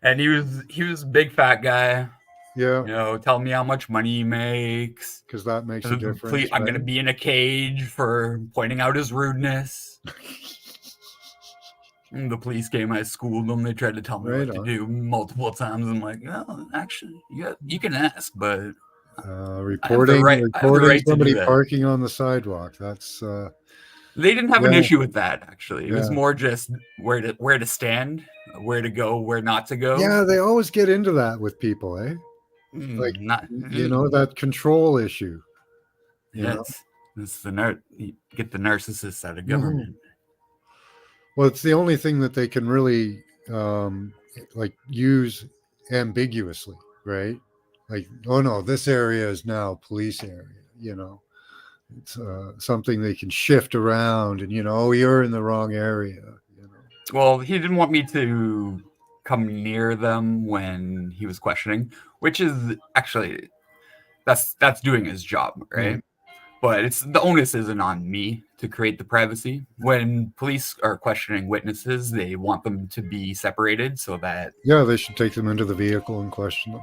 And he was a big fat guy. Yeah. Tell me how much money he makes. Because that makes a difference. I'm going to be in a cage for pointing out his rudeness. And the police came, I schooled them. They tried to tell me what to do multiple times. I'm like, well, actually, you can ask, but reporting somebody parking on the sidewalk. That's they didn't have an issue with that, actually. It was more just where to stand, where to go, where not to go. Yeah, they always get into that with people, eh? That control issue. Yes, it's get the narcissists out of government. Well, it's the only thing that they can really use ambiguously, right? like, oh no, this area is now police area. It's something they can shift around, and oh, you're in the wrong area. Well, he didn't want me to come near them when he was questioning, which is actually that's doing his job, right? But it's the onus isn't on me to create the privacy. When police are questioning witnesses, they want them to be separated so that Yeah, they should take them into the vehicle and question them.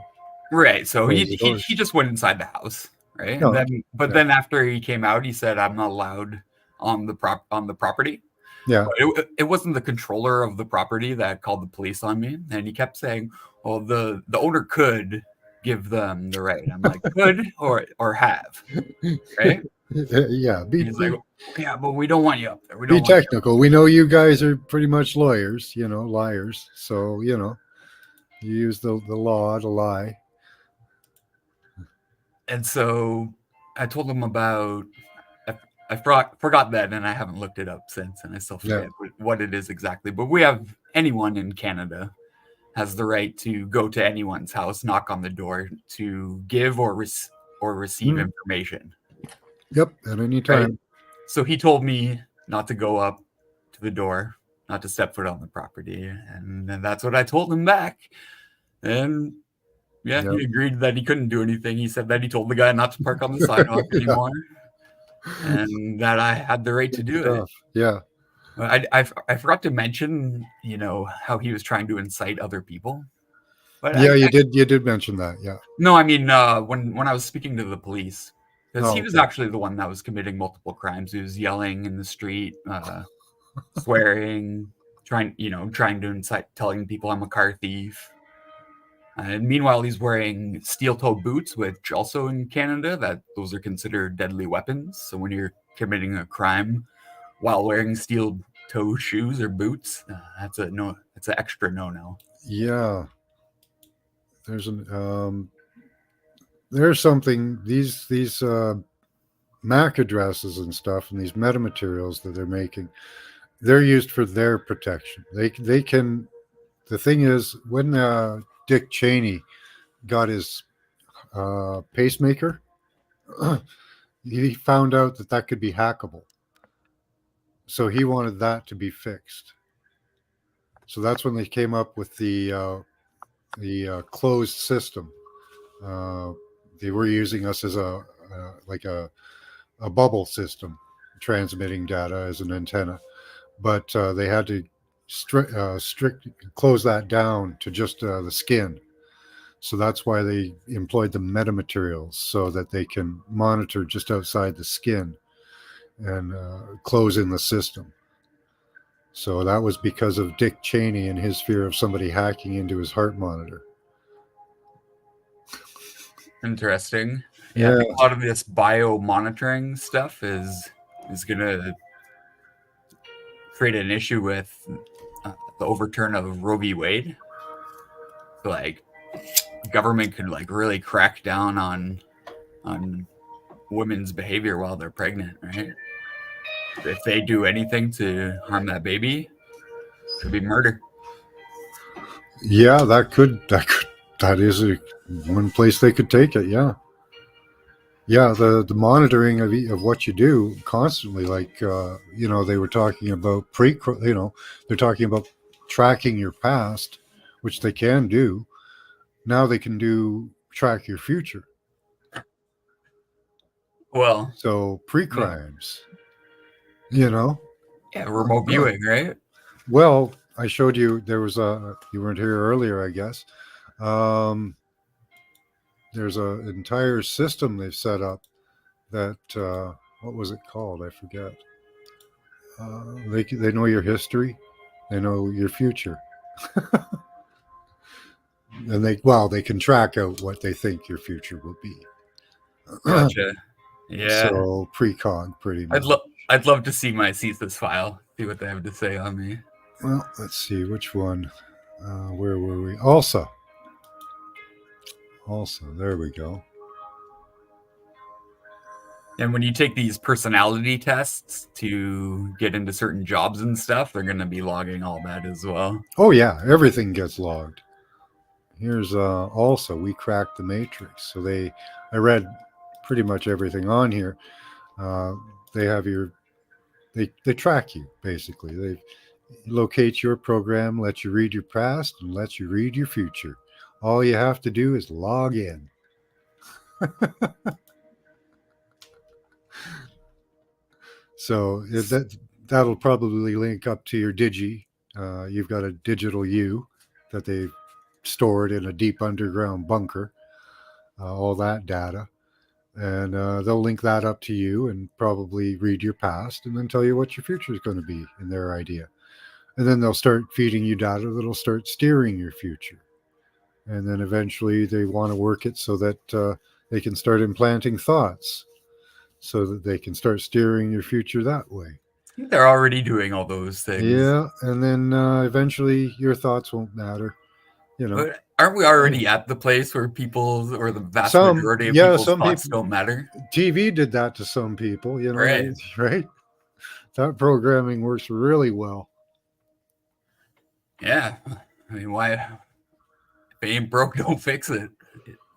right. So Close the doors. he just went inside the house, right? No, Then after he came out, he said, "I'm not allowed on the property." yeah, But it wasn't the controller of the property that called the police on me, and he kept saying, "Well, the owner could give them the right." I'm like, "Could or have," right? yeah. And he's like, "Yeah, but we don't want you up there. We Be don't want you." technical. We know you guys are pretty much lawyers, liars. So you use the law to lie. And so I told him about. I forgot that, and I haven't looked it up since, and I still forget what it is exactly. But we have anyone in Canada has the right to go to anyone's house, knock on the door to give or receive information. Yep, at any time. Right? So he told me not to go up to the door, not to step foot on the property, and that's what I told him back. And yeah, he agreed that he couldn't do anything. He said that he told the guy not to park on the sidewalk anymore, and that I had the right to do it. Yeah. I forgot to mention, how he was trying to incite other people. But yeah, you did mention that. Yeah. No, I mean when I was speaking to the police, because he was actually the one that was committing multiple crimes. He was yelling in the street, swearing, trying to incite, telling people I'm a car thief. And meanwhile, he's wearing steel-toe boots, which also in Canada, those are considered deadly weapons. So when you're committing a crime while wearing steel-toe shoes or boots, that's an extra no-no. Yeah. There's something, these MAC addresses and stuff, and these metamaterials that they're making, they're used for their protection. They can. The thing is, when Dick Cheney got his pacemaker, he found out that could be hackable. So he wanted that to be fixed. So that's when they came up with the closed system. They were using us as a bubble system, transmitting data as an antenna, but they had to close that down to just the skin. So that's why they employed the metamaterials, so that they can monitor just outside the skin and close in the system. So that was because of Dick Cheney and his fear of somebody hacking into his heart monitor. Interesting. Yeah, I think a lot of this bio monitoring stuff is going to create an issue with the overturn of Roe v. Wade. So, government could really crack down on women's behavior while they're pregnant, right? If they do anything to harm that baby, it could be murder. Yeah, that is one place they could take it. Yeah. The monitoring of what you do constantly, they were talking about they're talking about tracking your past, which they can do. Now they can track your future. Well, so pre-crimes, Yeah, remote viewing, right? Well, I showed you, you weren't here earlier, I guess. There's an entire system they've set up that, what was it called? I forget. They know your history. They know your future. And they can track out what they think your future will be. Gotcha. Yeah. So precog, pretty much. I'd love to see my CSIS file, see what they have to say on me. Well, let's see which one. Where were we? Also, there we go. And when you take these personality tests to get into certain jobs and stuff, they're going to be logging all that as well. Oh yeah, everything gets logged. here's also we cracked the matrix. So I read pretty much everything on here. Uh, they have they track you basically. They locate your program, let you read your past, and let you read your future. All you have to do is log in. So that'll probably link up to your digi. You've got a digital you that they've stored in a deep underground bunker. All that data, and they'll link that up to you and probably read your past and then tell you what your future is going to be in their idea. And then they'll start feeding you data that'll start steering your future. And then eventually they want to work it so that they can start implanting thoughts so that they can start steering your future that way. They're already doing all those things. Yeah, and then eventually your thoughts won't matter. But aren't we already at the place where people, or the vast majority of people's thoughts don't matter? TV did that to some people, right? Right? That programming works really well. Yeah, I mean, why? If it ain't broke, don't fix it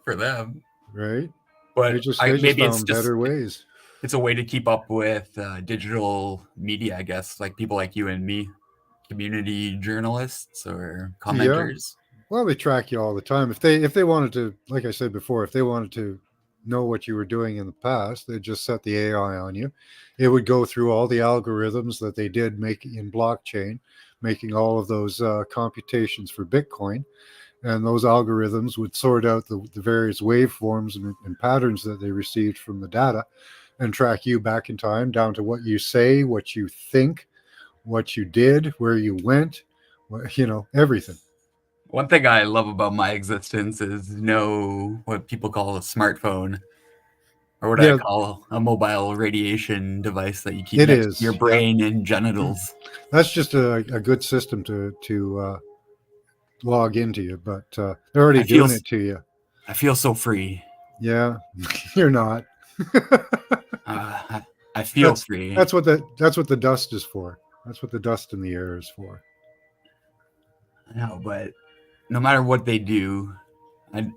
for them, right? But they just maybe found it's just better ways. It's a way to keep up with digital media, I guess, like people like you and me, community journalists or commenters. Yeah. Well, they track you all the time. If they wanted to, like I said before, if they wanted to know what you were doing in the past, they'd just set the AI on you. It would go through all the algorithms that they did make in blockchain, making all of those computations for Bitcoin. And those algorithms would sort out the various waveforms and patterns that they received from the data and track you back in time down to what you say, what you think, what you did, where you went, everything. One thing I love about my existence is what people call a smartphone, or what I call a mobile radiation device that you keep next to your brain and genitals. That's just a good system to log into you, but they're already doing it to you. I feel so free. Yeah, you're not. I feel free. That's what the dust is for. That's what the dust in the air is for. I know, but no matter what they do, I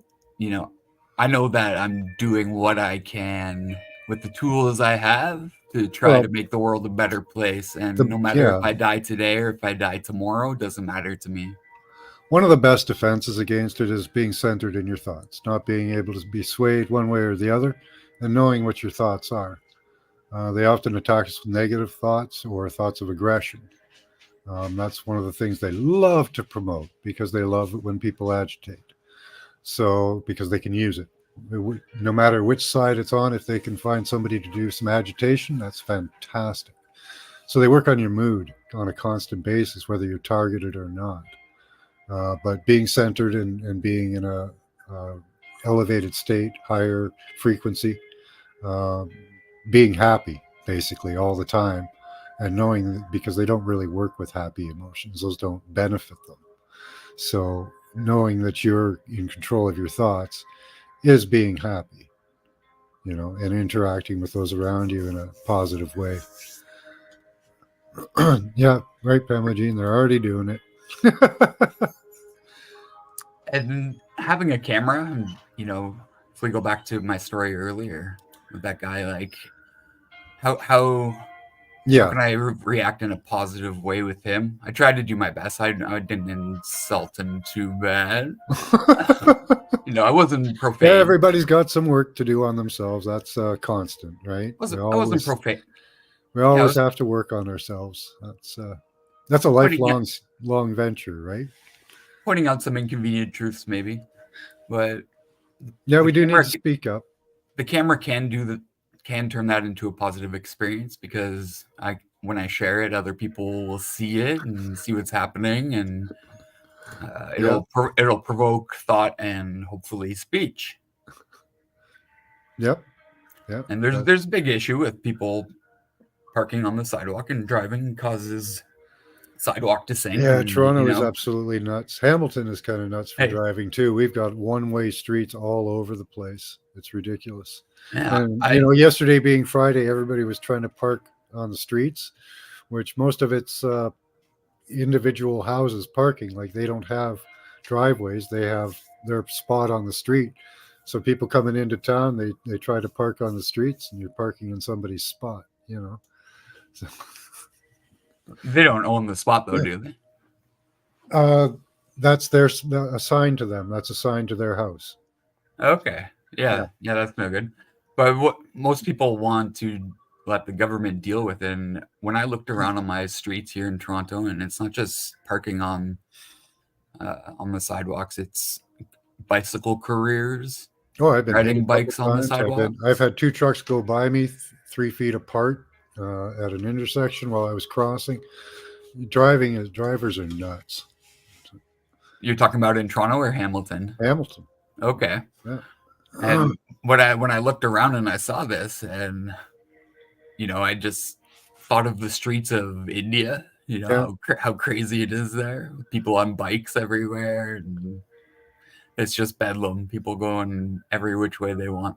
know that I'm doing what I can with the tools I have to try to make the world a better place. And no matter if I die today or if I die tomorrow, it doesn't matter to me. One of the best defenses against it is being centered in your thoughts, not being able to be swayed one way or the other, and knowing what your thoughts are. They often attack us with negative thoughts or thoughts of aggression. That's one of the things they love to promote because they love it when people agitate. So, because they can use it. No matter which side it's on, if they can find somebody to do some agitation, that's fantastic. So they work on your mood on a constant basis, whether you're targeted or not. But being centered and being in a elevated state, higher frequency, being happy basically all the time, and knowing that because they don't really work with happy emotions, those don't benefit them. So knowing that you're in control of your thoughts is being happy, and interacting with those around you in a positive way. Yeah, right, Pamela Jean, they're already doing it. And having a camera, if we go back to my story earlier with that guy, like how can I react in a positive way with him? I tried to do my best. I didn't insult him too bad. I wasn't profane. Yeah, everybody's got some work to do on themselves. That's constant, right? I wasn't profane. We always have to work on ourselves. That's a lifelong long venture, right? Pointing out some inconvenient truths, maybe, but we do need to speak up. The camera can turn that into a positive experience because when I share it, other people will see it and see what's happening, and it'll provoke thought and hopefully speech. Yep. And there's a big issue with people parking on the sidewalk and driving causes sidewalk to sink. Yeah, Toronto is absolutely nuts. Hamilton is kind of nuts for driving too. We've got one-way streets all over the place. It's ridiculous. Yeah, and yesterday being Friday, everybody was trying to park on the streets, which most of it's individual houses parking. Like they don't have driveways, they have their spot on the street. So people coming into town, they try to park on the streets, and you're parking in somebody's spot. So, They don't own the spot though, yeah. do they? That's assigned to them. That's assigned to their house. Okay. Yeah. Yeah, that's no good. But what most people want to let the government deal with it. And when I looked around on my streets here in Toronto, and it's not just parking on the sidewalks, it's bicycle careers, Oh, I've been hit a riding couple bikes on the times. sidewalk. I've had two trucks go by me 3 feet apart at an intersection while I was crossing. Drivers are nuts. You're talking about in Toronto or Hamilton? Hamilton. Okay. Yeah. And when I looked around and I saw this, and I just thought of the streets of India. Yeah. How crazy it is there. People on bikes everywhere, and it's just bedlam. People going every which way they want.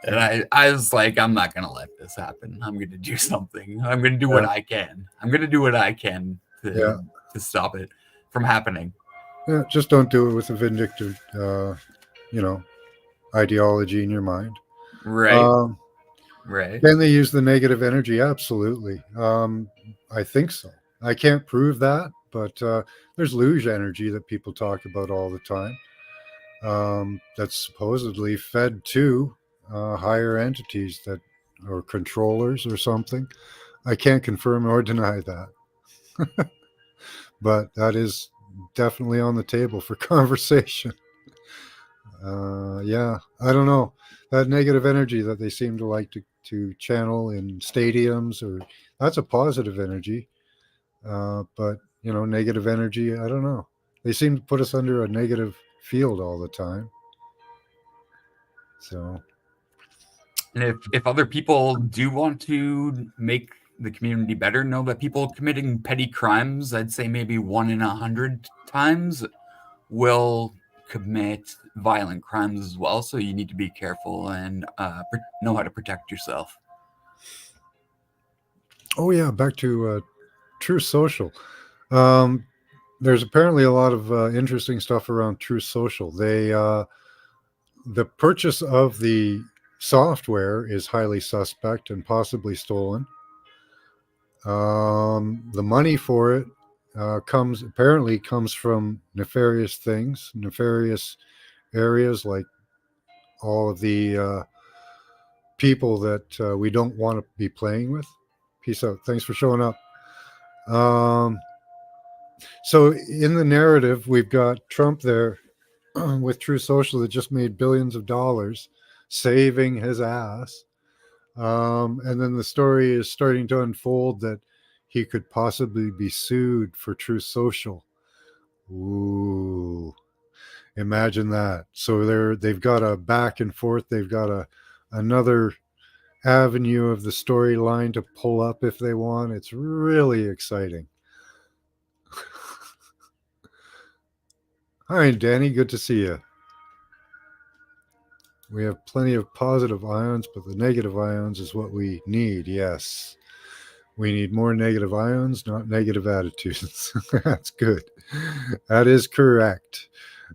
And I was like, I'm not gonna let this happen. I'm gonna do something. I'm gonna do what I can. I'm gonna do what I can to stop it from happening. Yeah, just don't do it with a vindictive, ideology in your mind. Right. Right. Can they use the negative energy? Absolutely. I think so. I can't prove that, but there's luge energy that people talk about all the time. That's supposedly fed to higher entities or controllers or something. I can't confirm or deny that, but that is definitely on the table for conversation. Yeah, I don't know. That negative energy that they seem to like to channel in stadiums, that's a positive energy. But negative energy, I don't know. They seem to put us under a negative field all the time. So And if other people do want to make the community better, know that people committing petty crimes, I'd say maybe 1 in 100 times, will commit violent crimes as well. So you need to be careful and know how to protect yourself. oh yeah, back to True Social. There's apparently a lot of interesting stuff around True Social. The purchase of the software is highly suspect and possibly stolen. The money for it comes from nefarious things, nefarious areas, like all of the people that we don't want to be playing with. Peace out. Thanks for showing up. So in the narrative, we've got Trump there with True Social that just made billions of dollars, saving his ass. And then the story is starting to unfold that he could possibly be sued for True Social. Ooh, imagine that. So they've got a back and forth. They've got another avenue of the storyline to pull up if they want. It's really exciting. Hi, Danny. Good to see you. We have plenty of positive ions, but the negative ions is what we need. Yes. We need more negative ions, not negative attitudes. That's good. That is correct.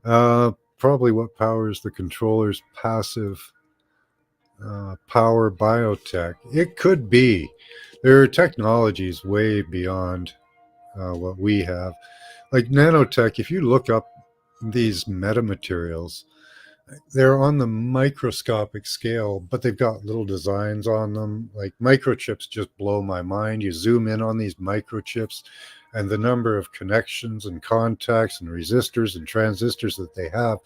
Probably what powers the controller's passive power biotech. It could be. There are technologies way beyond what we have. Like nanotech, if you look up these metamaterials, they're on the microscopic scale, but they've got little designs on them. Like microchips just blow my mind. You zoom in on these microchips and the number of connections and contacts and resistors and transistors that they have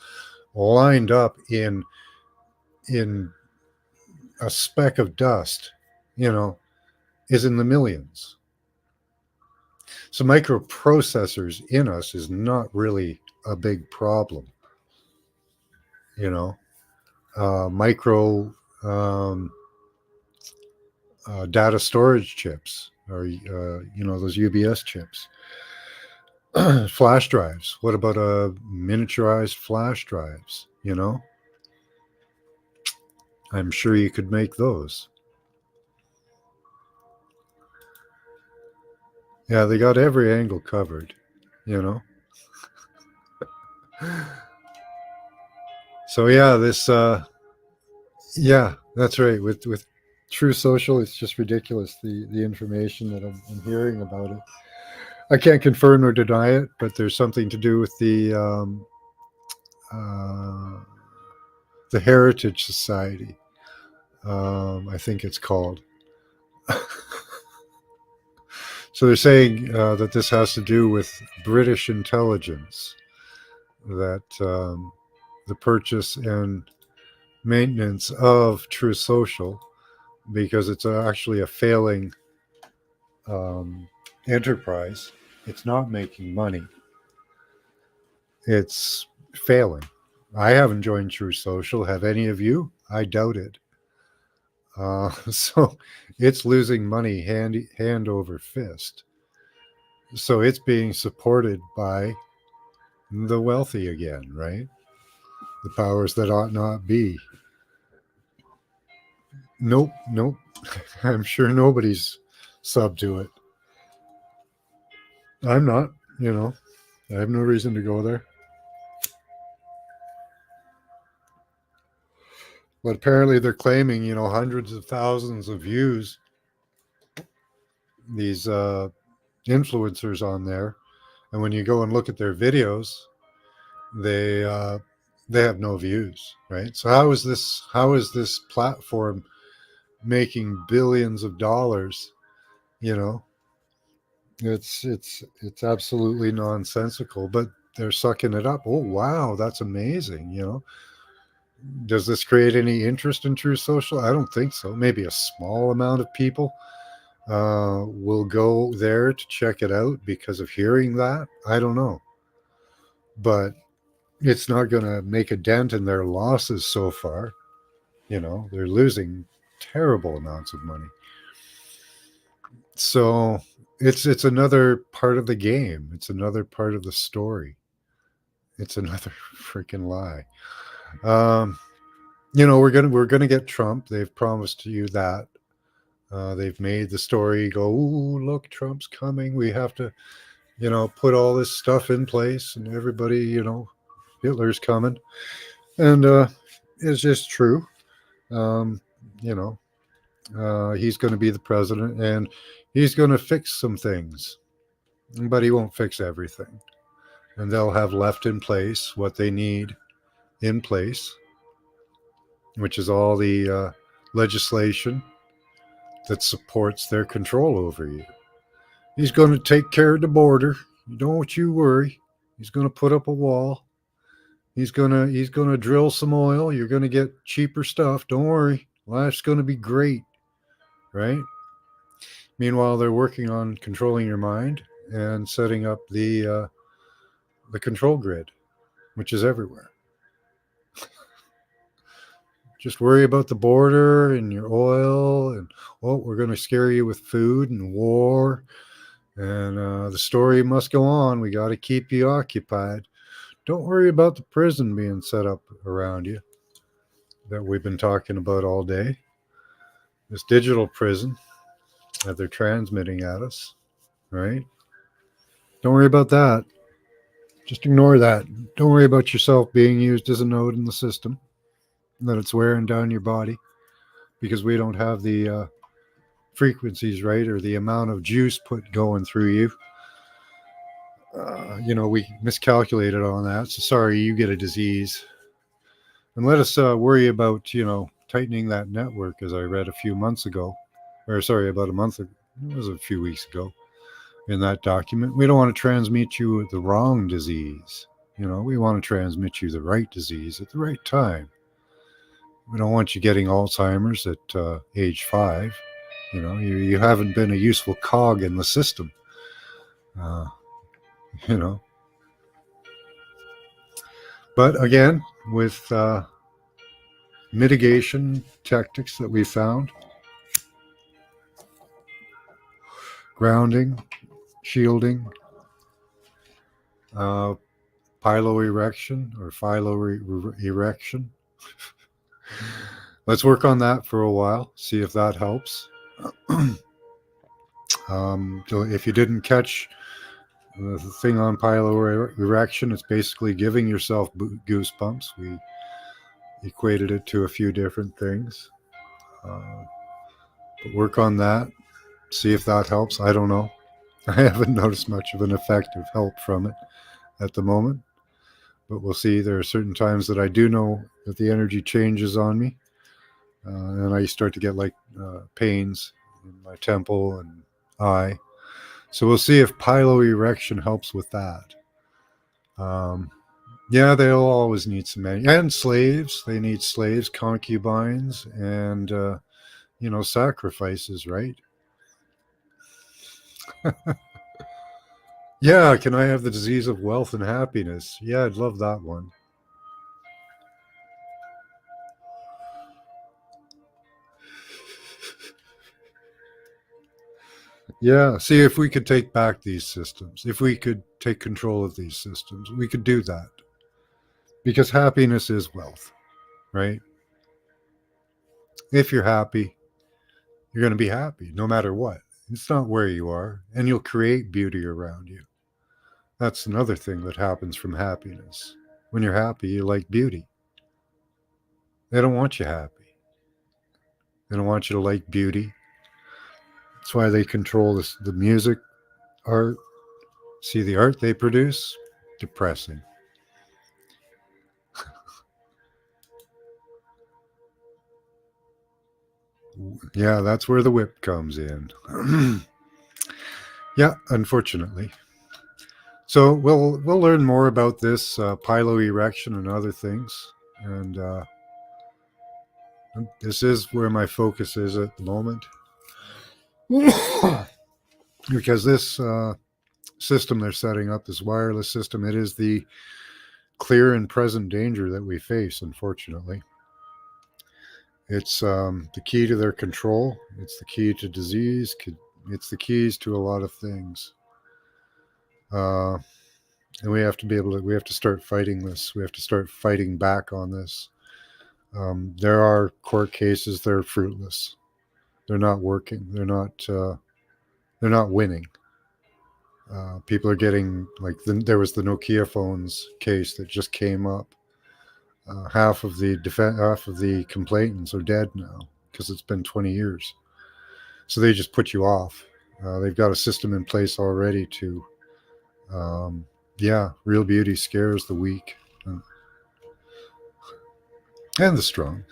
lined up in a speck of dust, is in the millions. So microprocessors in us is not really a big problem. Micro data storage chips, or those UBS chips. Flash drives. What about miniaturized flash drives? I'm sure you could make those. Yeah, they got every angle covered. So yeah, this yeah, that's right. With True Social, it's just ridiculous the information that I'm hearing about it. I can't confirm or deny it, but there's something to do with uh, the Heritage Society. I think it's called. So they're saying that this has to do with British intelligence, that the purchase and maintenance of True Social, because it's actually a failing enterprise. It's not making money. It's failing. I haven't joined True Social. Have any of you? I doubt it. So it's losing money hand over fist. So it's being supported by the wealthy again, right? The powers that ought not be. Nope, nope. I'm sure nobody's sub to it. I'm not, you know. I have no reason to go there. But apparently they're claiming, hundreds of thousands of views, these influencers on there. And when you go and look at their videos, they have no views, right? So how is this platform making billions of dollars? You know, it's absolutely nonsensical, but they're sucking it up. Oh wow, that's amazing. Does this create any interest in True Social? I don't think so. Maybe a small amount of people will go there to check it out because of hearing that. I don't know, but it's not going to make a dent in their losses so far. They're losing terrible amounts of money. So it's another part of the game. It's another part of the story. It's another freaking lie. We're gonna get Trump. They've promised you that. They've made the story go, ooh, look, Trump's coming. We have to, put all this stuff in place, and everybody, Hitler's coming, and it's just true. Um, you know, he's going to be the president, and he's going to fix some things, but he won't fix everything. And they'll have left in place what they need in place, which is all the legislation that supports their control over you. He's going to take care of the border. Don't you worry. He's going to put up a wall. He's gonna drill some oil. You're going to get cheaper stuff. Don't worry. Life's going to be great, right? Meanwhile, they're working on controlling your mind and setting up the control grid, which is everywhere. Just worry about the border and your oil, and we're going to scare you with food and war, and the story must go on. We got to keep you occupied. Don't worry about the prison being set up around you that we've been talking about all day. This digital prison that they're transmitting at us, right? Don't worry about that. Just ignore that. Don't worry about yourself being used as a node in the system, that it's wearing down your body because we don't have the frequencies right, or the amount of juice put going through you. We miscalculated on that. So sorry, you get a disease. And let us worry about, tightening that network, as I read a few months ago, or sorry, about a month ago. It was a few weeks ago in that document. We don't want to transmit you the wrong disease. We want to transmit you the right disease at the right time. We don't want you getting Alzheimer's at age 5. You haven't been a useful cog in the system. you know. But again, with mitigation tactics that we found, grounding, shielding, PiloErection or PiloErection. Let's work on that for a while, see if that helps. If you didn't catch the thing on PiloErection, it's basically giving yourself goosebumps. We equated it to a few different things. But work on that. See if that helps. I don't know. I haven't noticed much of an effect of help from it at the moment. But we'll see. There are certain times that I do know that the energy changes on me. And I start to get like pains in my temple and eye. So we'll see if PiloErection helps with that. Yeah, they'll always need some money. And slaves. They need slaves, concubines, and, sacrifices, right? Yeah, can I have the disease of wealth and happiness? Yeah, I'd love that one. Yeah, see, if we could take back these systems, if we could take control of these systems, we could do that. Because happiness is wealth, right? If you're happy, you're going to be happy no matter what. It's not where you are, and you'll create beauty around you. That's another thing that happens from happiness. When you're happy, you like beauty. They don't want you happy. They don't want you to like beauty. That's why they control the music, art. See the art they produce? Depressing. Yeah, that's where the whip comes in. Yeah, unfortunately. So we'll learn more about this PiloErection and other things, and this is where my focus is at the moment, because this system they're setting up, this wireless system, it is the clear and present danger that we face. Unfortunately, it's the key to their control. It's the key to disease. It's the keys to a lot of things. And we have to start fighting this. We have to start fighting back on this. There are court cases that are fruitless. They're not working. They're not winning. People are getting there was the Nokia phones case that just came up. Half of the complainants are dead now because it's been 20 years. So they just put you off. They've got a system in place already to, real beauty scares the weak and the strong.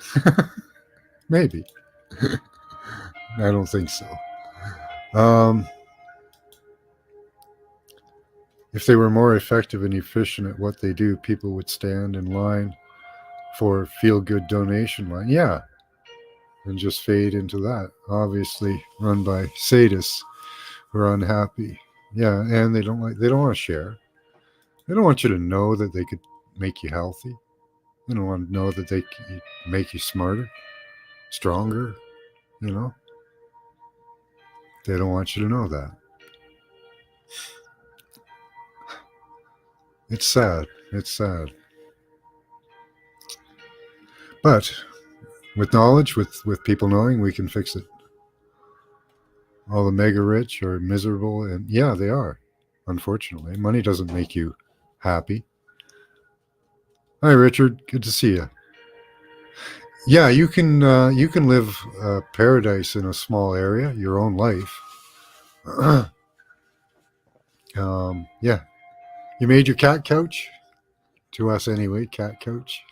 Maybe. I don't think so. If they were more effective and efficient at what they do, people would stand in line for feel-good donation line. Yeah, and just fade into that. Obviously run by sadists who are unhappy. Yeah, and they don't want to share. They don't want you to know that they could make you healthy. They don't want to know that they can make you smarter, stronger, you know. They don't want you to know that. It's sad. It's sad. But with knowledge, with people knowing, we can fix it. All the mega rich are miserable, and yeah, they are. Unfortunately, money doesn't make you happy. Hi, Richard. Good to see you. Yeah, you can live paradise in a small area, your own life. Yeah, you made your cat couch. To us, anyway, cat couch.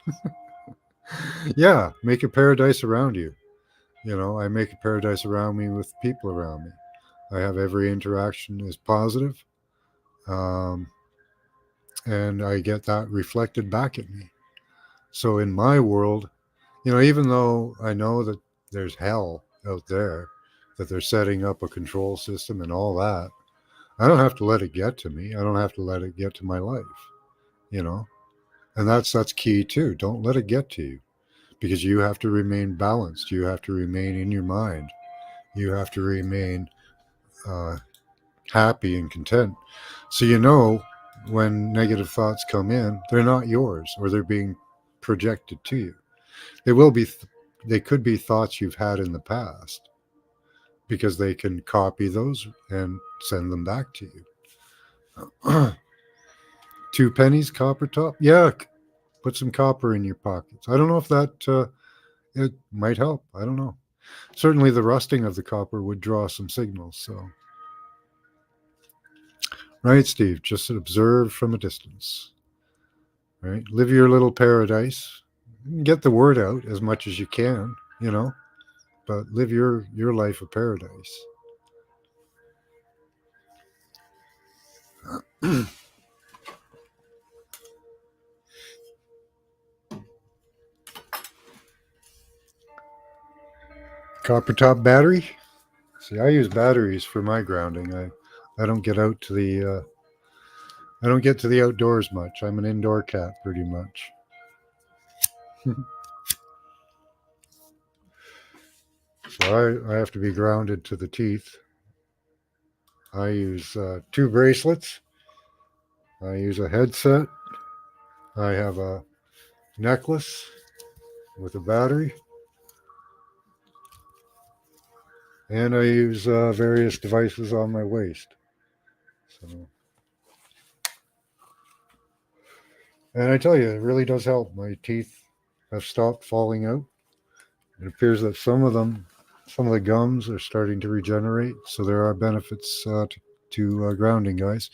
Yeah, make a paradise around you. You know, I make a paradise around me with people around me. I have every interaction is positive, and I get that reflected back at me. So in my world, even though I know that there's hell out there, that they're setting up a control system and all that, I don't have to let it get to me. I don't have to let it get to my life, and that's key too. Don't let it get to you, because you have to remain balanced. You have to remain in your mind. You have to remain happy and content. So when negative thoughts come in, they're not yours, or they're being projected to you. They could be thoughts you've had in the past, because they can copy those and send them back to you. 2 pennies, copper top. Yeah, put some copper in your pockets. I don't know if that it might help. I don't know. Certainly, the rusting of the copper would draw some signals. So, right, Steve, just observe from a distance. Right, live your little paradise. Get the word out as much as you can, but live your life of paradise. Copper top battery. See, I use batteries for my grounding. I don't get out to the I don't get to the outdoors much. I'm an indoor cat pretty much. So I have to be grounded to the teeth. I use 2 bracelets. I use a headset. I have a necklace with a battery. And I use various devices on my waist. So, and I tell you, it really does help. My teeth have stopped falling out. It appears that some of the gums are starting to regenerate. So there are benefits to grounding, guys.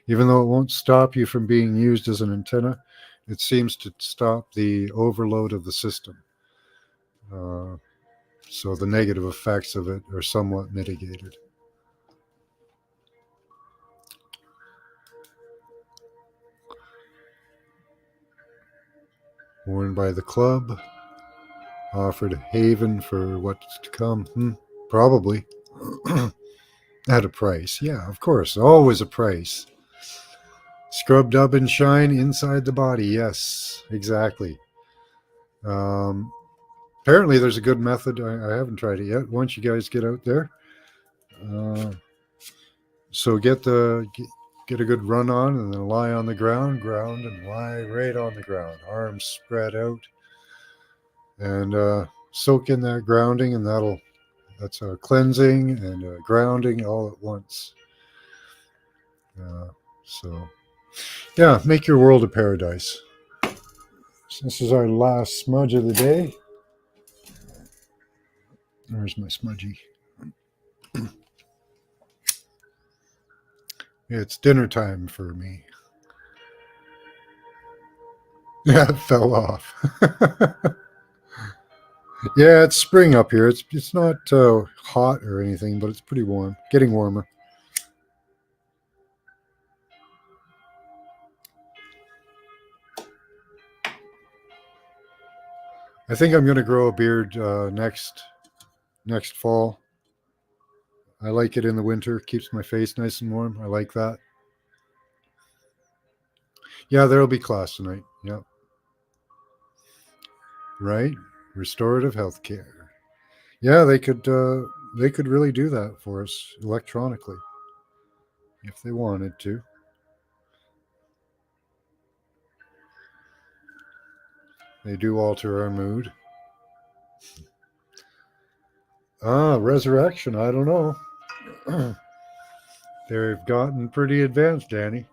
Even though it won't stop you from being used as an antenna, it seems to stop the overload of the system. So the negative effects of it are somewhat mitigated. Worn by the club, offered a haven for what's to come. Probably. At a price. Yeah, of course. Always a price. Scrub, dub, and shine inside the body. Yes, exactly. Apparently, there's a good method. I haven't tried it yet. Once you guys get out there, so get a good run on, and then lie on the ground, ground, and lie right on the ground, arms spread out, and soak in that grounding, and that's a cleansing and a grounding all at once. So, yeah, make your world a paradise. So this is our last smudge of the day. Where's my smudgy? It's dinner time for me. Yeah, it fell off. Yeah, it's spring up here. It's not hot or anything, but it's pretty warm. Getting warmer. I think I'm going to grow a beard next fall. I like it in the winter. Keeps my face nice and warm. I like that. Yeah, there'll be class tonight. Yep. Right. Restorative health care. Yeah, they could really do that for us electronically if they wanted to. They do alter our mood. Resurrection. I don't know. They've gotten pretty advanced, Danny.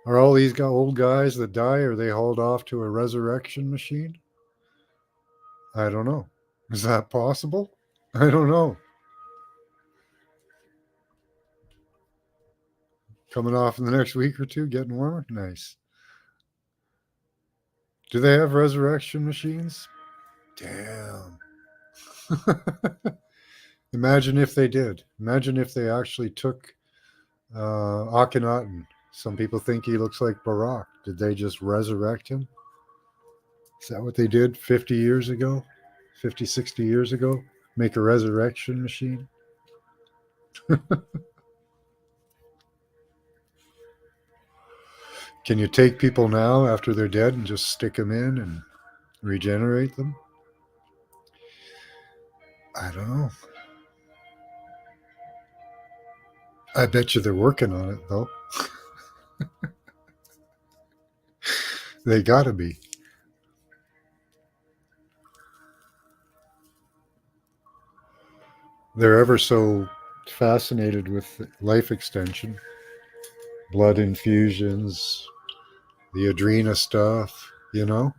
Are all these old guys that die, are they hauled off to a resurrection machine? I don't know. Is that possible? I don't know. Coming off in the next week or two, getting warmer? Nice. Do they have resurrection machines? Damn. Imagine if they did. Imagine if they actually took Akhenaten. Some people think he looks like Barack. Did they just resurrect him? Is that what they did 50 years ago? 50, 60 years ago? Make a resurrection machine? Can you take people now after they're dead and just stick them in and regenerate them? I don't know. I bet you they're working on it, though. They gotta be. They're ever so fascinated with life extension, blood infusions, the adrena stuff, you know?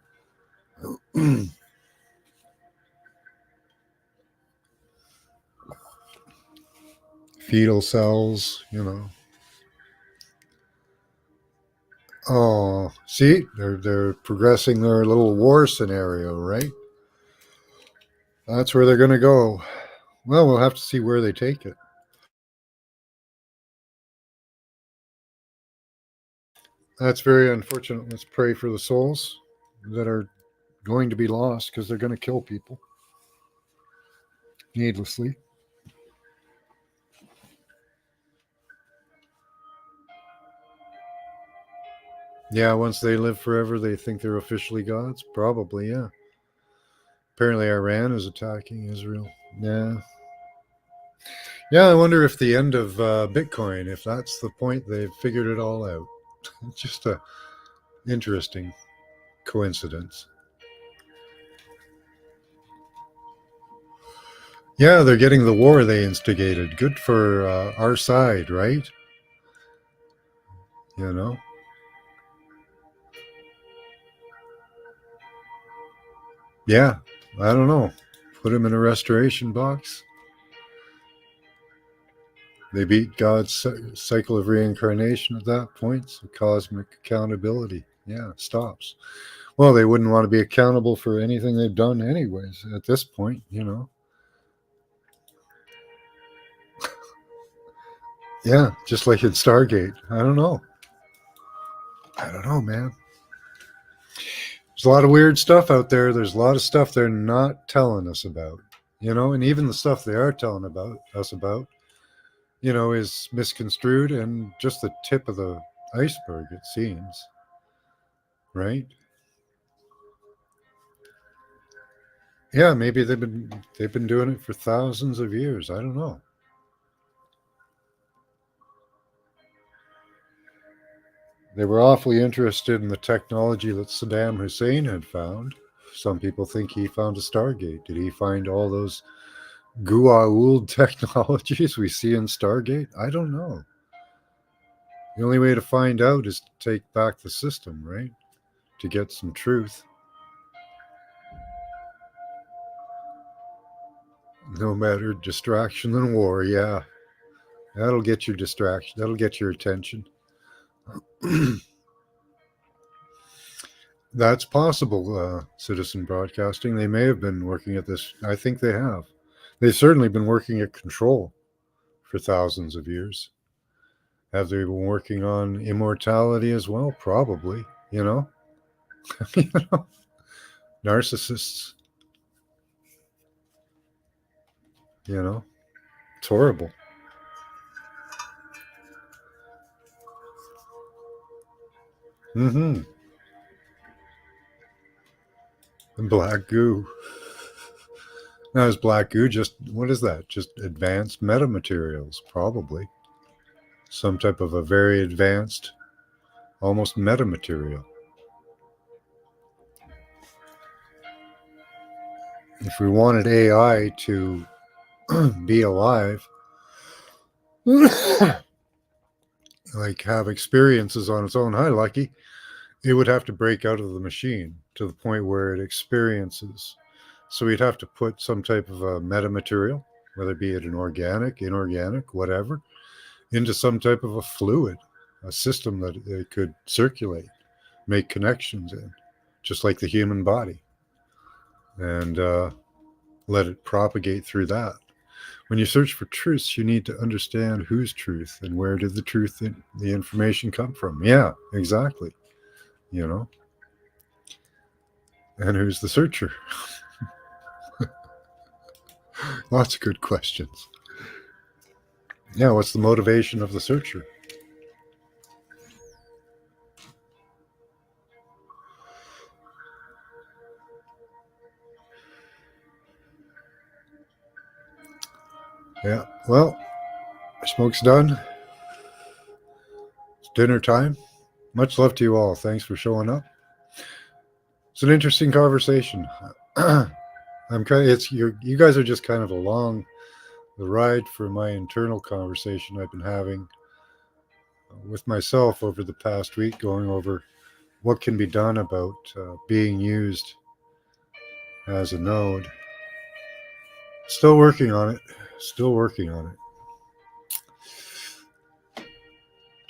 Fetal cells, you know. Oh, see, they're progressing their little war scenario, right? That's where they're going to go. Well, we'll have to see where they take it. That's very unfortunate. Let's pray for the souls that are going to be lost because they're going to kill people needlessly. Yeah, once they live forever, they think they're officially gods. Probably, yeah. Apparently, Iran is attacking Israel. Yeah. Yeah, I wonder if the end of Bitcoin, if that's the point, they've figured it all out. Just a interesting coincidence. Yeah, they're getting the war they instigated. Good for our side, right? You know? Yeah, I don't know. Put them in a restoration box. They beat God's cycle of reincarnation at that point, so cosmic accountability. Yeah, it stops. Well, they wouldn't want to be accountable for anything they've done anyways at this point, you know. Yeah, just like in Stargate. I don't know. I don't know, man. There's a lot of weird stuff out there. There's a lot of stuff they're not telling us about, you know, and even the stuff they are telling about us about, you know, is misconstrued and just the tip of the iceberg, it seems. Right? Yeah, maybe they've been doing it for thousands of years. I don't know. They were awfully interested in the technology that Saddam Hussein had found. Some people think he found a Stargate. Did he find all those Gua'uld technologies we see in Stargate? I don't know. The only way to find out is to take back the system, right? To get some truth. No matter distraction than war, yeah. That'll get your distraction. That'll get your attention. That's possible, citizen broadcasting. They may have been working at this. I think they have. They've certainly been working at control for thousands of years. Have they been working on immortality as well? Probably, you know? You know? Narcissists, you know? It's horrible. Mm-hmm. And black goo. Now, is black goo just, what is that? Just advanced metamaterials, probably. Some type of a very advanced, almost metamaterial. If we wanted AI to be alive, like have experiences on its own, hi, Lucky, it would have to break out of the machine to the point where it experiences. So we'd have to put some type of a metamaterial, whether be it an organic, inorganic, whatever, into some type of a fluid, a system that it could circulate, make connections in, just like the human body, and let it propagate through that. When you search for truths, you need to understand whose truth and where did the information come from. Yeah, exactly. You know, and who's the searcher? Lots of good questions. Yeah, what's the motivation of the searcher? Yeah, well, smoke's done. It's dinner time. Much love to you all. Thanks for showing up. It's an interesting conversation. I'm kind of, you guys are just kind of along the ride for my internal conversation I've been having with myself over the past week, going over what can be done about being used as a node. Still working on it. Still working on it.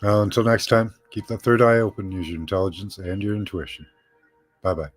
Until next time, keep that third eye open, use your intelligence and your intuition. Bye bye.